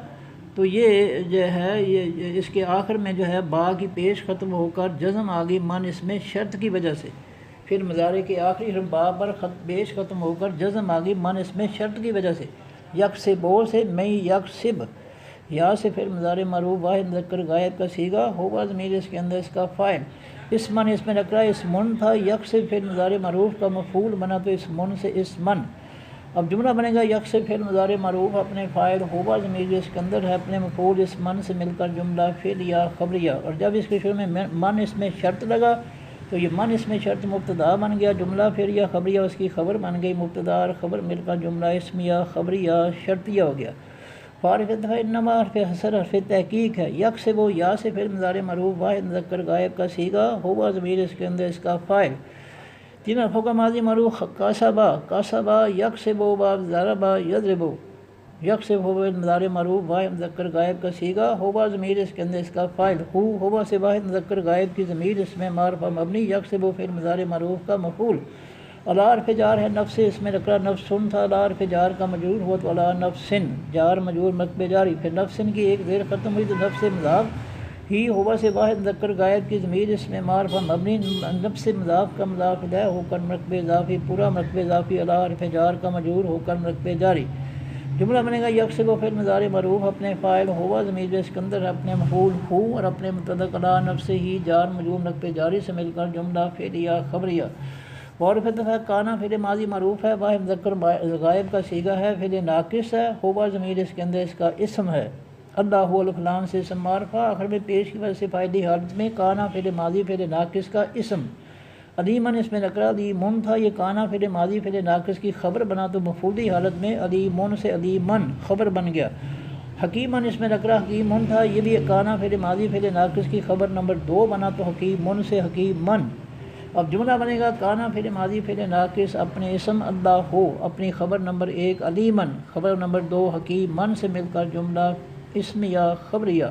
تو یہ جو ہے یہ اس کے آخر میں جو ہے با کی پیش ختم ہو کر جزم آ گئی من اس میں شرط کی وجہ سے، پھر مضارع کے آخری حرف با پر پیش ختم ہو کر جزم آ گئی من اس میں شرط کی وجہ سے۔ یکسبو سے میں یکسب، یا سے پھر مضارع معروف واحد مذکر غائب کا صیغہ ہوا ضمیر اس کے اندر اس کا فاعل، اسمن اس میں رکھا اسمن تھا، یکسب فعل مضارع معروف کا مفعول بنا تو اسمن سے اسمن۔ اب جملہ بنے گا یکسب فعل مضارع معروف اپنے فاعل ہوا ضمیر جو اس کے اندر ہے اپنے مفعول اسمن سے مل کر جملہ فعلیہ خبریہ۔ اور جب اس کے شروع میں من اس میں شرط لگا تو یہ من اس میں شرط مبتدا بن گیا، جملہ فعلیہ خبریہ اس کی خبر بن گئی، مبتدا اور خبر مل کر جملہ اسمیہ خبریہ شرطیہ ہو گیا۔ فارغ انما حرف حصر حرف تحقیق ہے، یکسب و یا سے فعل مضارع معروف واحد مذکر غائب کا صیغہ ہوا ضمیر اس کے اندر اس کا فاعل، تین حرفوں کا ماضی معروف کاسبا، کاسبا یکسب و باب ضربا یضربو۔ یکسب ہو مضارع معروف واحد مذکر غائب کا صیغہ ہوا ضمیر اس کے اندر اس کا فاعل، ہوا سے واحد مذکر غائب کی ضمیر اس میں معرفہ مبنی، یکسب و فعل مضارع معروف کا مفعول، علی حرف جار ہے نفس، اس میں رکھا نفسن تھا، علی حرف جار کا مجرور ہوا تو علی نفسن، جار مجرور مرکب جاری، پھر نفسن کی ایک زیر ختم ہوئی تو نفس مضاف ہی ہوا سے واحد مذکر غائب کی ضمیر اس میں معرفہ مبنی، نفس مضاف کا مضاف الیہ ہو کر مرکب اضافی، پورا مرکب اضافی علی حرف جار کا مجرور ہو کر مرکب جاری۔ جملہ بنے گا یکسب و فعل مضارع معروف اپنے فاعل ہوا ضمیر جو اس کے اندر ہے اپنے مفعول ہو اور اپنے متعلق علی نفس ہی جار مجرور مرکب جاری سے مل کر جملہ فعلیہ خبریہ۔ اور پھر دفعہ کانا فعل ماضی معروف ہے، واحد مذکر غائب کا صیغہ ہے، فعل ناقص ہے، ہوا ضمیر اس کے اندر اس کا اسم ہے، اللہ الفلام سے اسم معرفہ آخر میں پیش کی وجہ سے فائدی حالت میں کانا فعل ماضی فعل ناقص کا اسم، علیمن اس میں نکرہ علیمن تھا، یہ کانا فعل ماضی فعل ناقص کی خبر بنا تو مفعولی حالت میں علیمن سے علیمن خبر بن گیا، حکیمن اس میں نکرہ حکیمن تھا، یہ بھی کانا فعل ماضی فعل ناقص کی خبر نمبر 2 بنا تو حکیمن سے حکیمن۔ اب جملہ بنے گا کانا فعل ماضی فعل ناقص اپنے اسم اللہ ہو، اپنی خبر نمبر 1 علیمن، خبر نمبر 2 حکیمن سے مل کر جملہ اسم یا خبریہ۔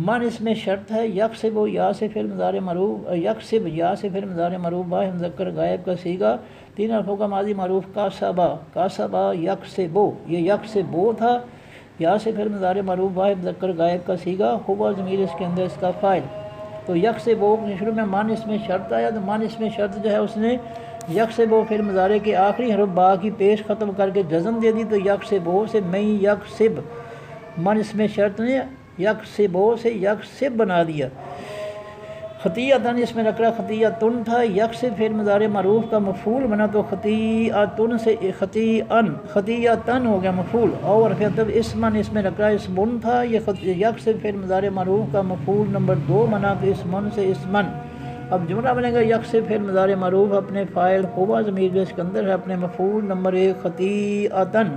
من اس میں شرط ہے، یکسب یا سے فعل مضارع معروف، یکسب یا سے فعل مضارع معروف واحد مذکر غائب کا صیغہ، 3 حرفوں کا ماضی معروف کاسبا، کاسبا یکسبو، یہ یکسبو تھا، یا سے فعل مضارع معروف واحد مذکر غائب کا صیغہ، ہوا ضمیر اس کے اندر اس کا فاعل۔ تو یکسبو شروع میں من اس میں شرط آیا، تو من اس میں شرط جو ہے اس نے یکسبو فعل مضارع کے آخری حرف با کی پیش ختم کر کے جزم دے دی، تو یکسبو سے میں یکسب، من اس میں شرط نے یکسبو سے یکسب بنا دیا۔ خطیئتن اس میں نکرہ خطیئتن تھا، یکسب فعل مضارع معروف کا مفعول بنا تو خطیئتن سے خطیئن، خطیئتن ہو گیا مفعول، اور پھر اسمن اس میں نکرہ اسمن تھا، یہ یکسب فعل مضارع معروف کا مفعول نمبر 2 بنا تو اسمن سے اسمن۔ اب جملہ بنے گا یکسب فعل مضارع معروف اپنے فاعل ہوا ضمیر جو اس کے اندر ہے اپنے مفعول نمبر 1 خطیئتن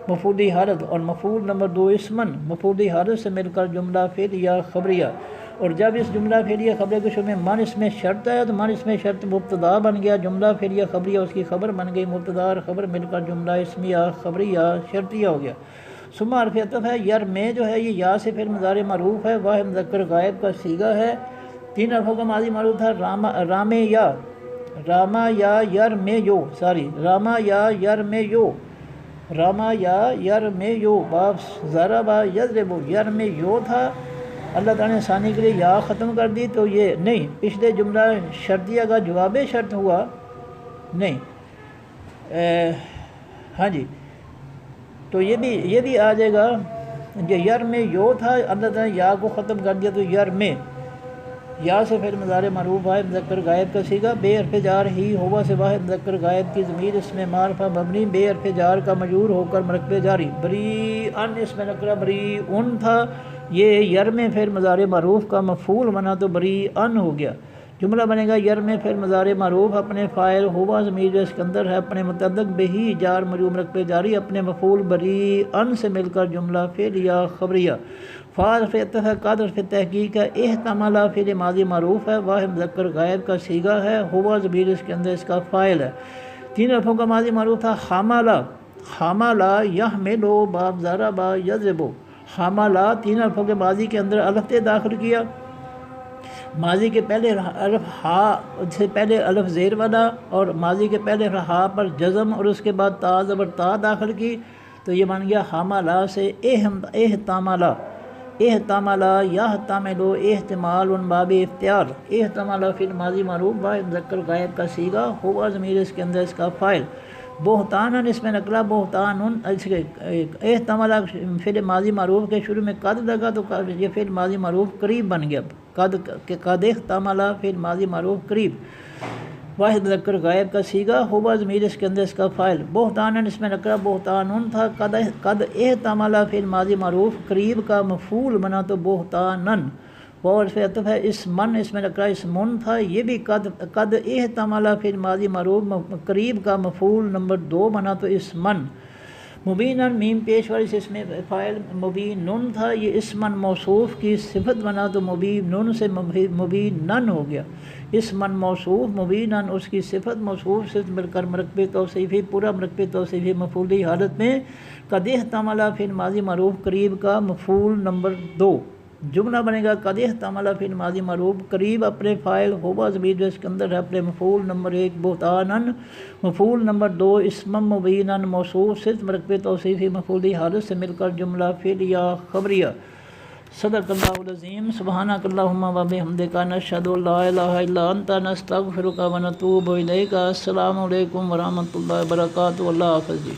مفعولی حالت، اور مفعول نمبر 2 اسمن مفعولی حالت سے مل کر جملہ فعل یا خبریہ۔ اور جب اس جملہ فعلیہ خبریہ کے شروع میں من اس میں شرط آیا تو من اس میں شرط مبتدا بن گیا، جملہ فعلیہ خبریہ اس کی خبر بن گئی، مبتدا اور خبر مل کر جملہ اسمیہ خبریہ شرطیہ ہو گیا۔ ثم حرف عطف ہے، یر میں جو ہے یہ یا سے فعل مضارع معروف ہے، واحد مذکر غائب کا صیغہ ہے، 3 حرفوں کا ماضی معروف تھا، راما یا، راما یا یر میں یو، راما یا یر میں یو، راما یا یر میں یو، باب ضربا یضربو، یر میں یو تھا، اللہ تعالیٰ نے ثانی کے لیے یا ختم کر دی، تو یہ نہیں، پچھلے جملہ شرطیہ کا جواب شرط ہوا نہیں، ہاں جی، تو یہ بھی آ جائے گا، جو یر میں یو تھا اللہ تعالیٰ نے یا کو ختم کر دیا، تو یر میں یا سے فعل مضارع معروف واحد مذکر غائب کا صیغہ، بے حرف جار ہی ہوا سے واحد مذکر غائب کی ضمیر اس میں معرفہ مبنی، بے حرف جار کا مجرور ہو کر مرکب جاری، بری ان اس میں نکرہ بری ان تھا، یہ یر میں فعل مضارع معروف کا مفعول بنا تو بری ان ہو گیا۔ جملہ بنے گا یر میں فعل مضارع معروف اپنے فاعل ہوا ضمیر جو اس کے اندر ہے اپنے متعلق بہی جار مجرور مرکب جاری، اپنے مفعول بری ان سے مل کر جملہ فعل یا خبریہ۔ فاعل حرف عطف ہے، قد حرف تحقیق ہے، احتمل فعل ماضی معروف ہے، واحد مذکر غائب کا صیغہ ہے، ہوا ضمیر اس کے اندر اس کا فاعل ہے، 3 حرفوں کا ماضی معروف تھا، حملا، حملا یحملو، باب ضربا یضربو، حملا 3 حرفوں کے ماضی کے اندر الف تے داخل کیا، ماضی کے پہلے الف ہا سے پہلے الف زیر والا، اور ماضی کے پہلے ہا پر جزم، اور اس کے بعد تا زبر تا داخل کی، تو یہ بن گیا حملا سے احتملا، احتملا یحتملو احتمال باب اختیار، احتملا فعل ماضی معروف واحد مذکر غائب کا صیغہ، ہوا ضمیر اس کے اندر اس کا فاعل، بہتانن اس میں نکلا بہتانن، احتملا فعل ماضی معروف کے شروع میں قد لگا تو یہ فعل ماضی معروف قریب بن گیا، قد احتملا فعل ماضی معروف قریب، واحد مذکر غائب کا صیغہ، ہوا ضمیر اس کے اندر اس کا فاعل، بہتانن اس میں نکرہ بہتانن تھا، قد احتملا فعل ماضی معروف قریب کا مفعول بنا تو بہتانن، اور پھر عطف ہے اسمن اس میں نکرہ اسمن تھا، یہ بھی قد احتملا فعل ماضی معروف قریب کا مفعول نمبر 2 بنا تو اسمن، مبینن میم پیش والی سے اس میں فاعل مبینن تھا، یہ اسمن موصوف کی صفت بنا تو مبینن سے مبینن ہو گیا، اسمن موصوف مبینن اس کی صفت موصوف سے مل کر مرکب توصیفی پورا مرکب توصیفی مفعولی حالت میں قد احتملا فعل ماضی معروف قریب کا مفعول نمبر 2، جملہ بنے گا قد احتملا فعل ماضی معروف قریب اپنے فاعل ہوا ضمیر جو اس کے اندر ہے اپنے مفعول نمبر 1 بہتانن، مفعول نمبر 2 اسم مبینن موصوف صرف مرکب توصیفی مفعولی حالت سے مل کر جملہ فعل یا خبریہ۔ صدق اللہ العظیم، سبحانک اللہم و بحمدک، نشہد ان لا الہ الا انت، نستغفرک و نتوب الیک۔ السلام علیکم ورحمۃ اللہ وبرکاتہ، اللہ حافظ جی۔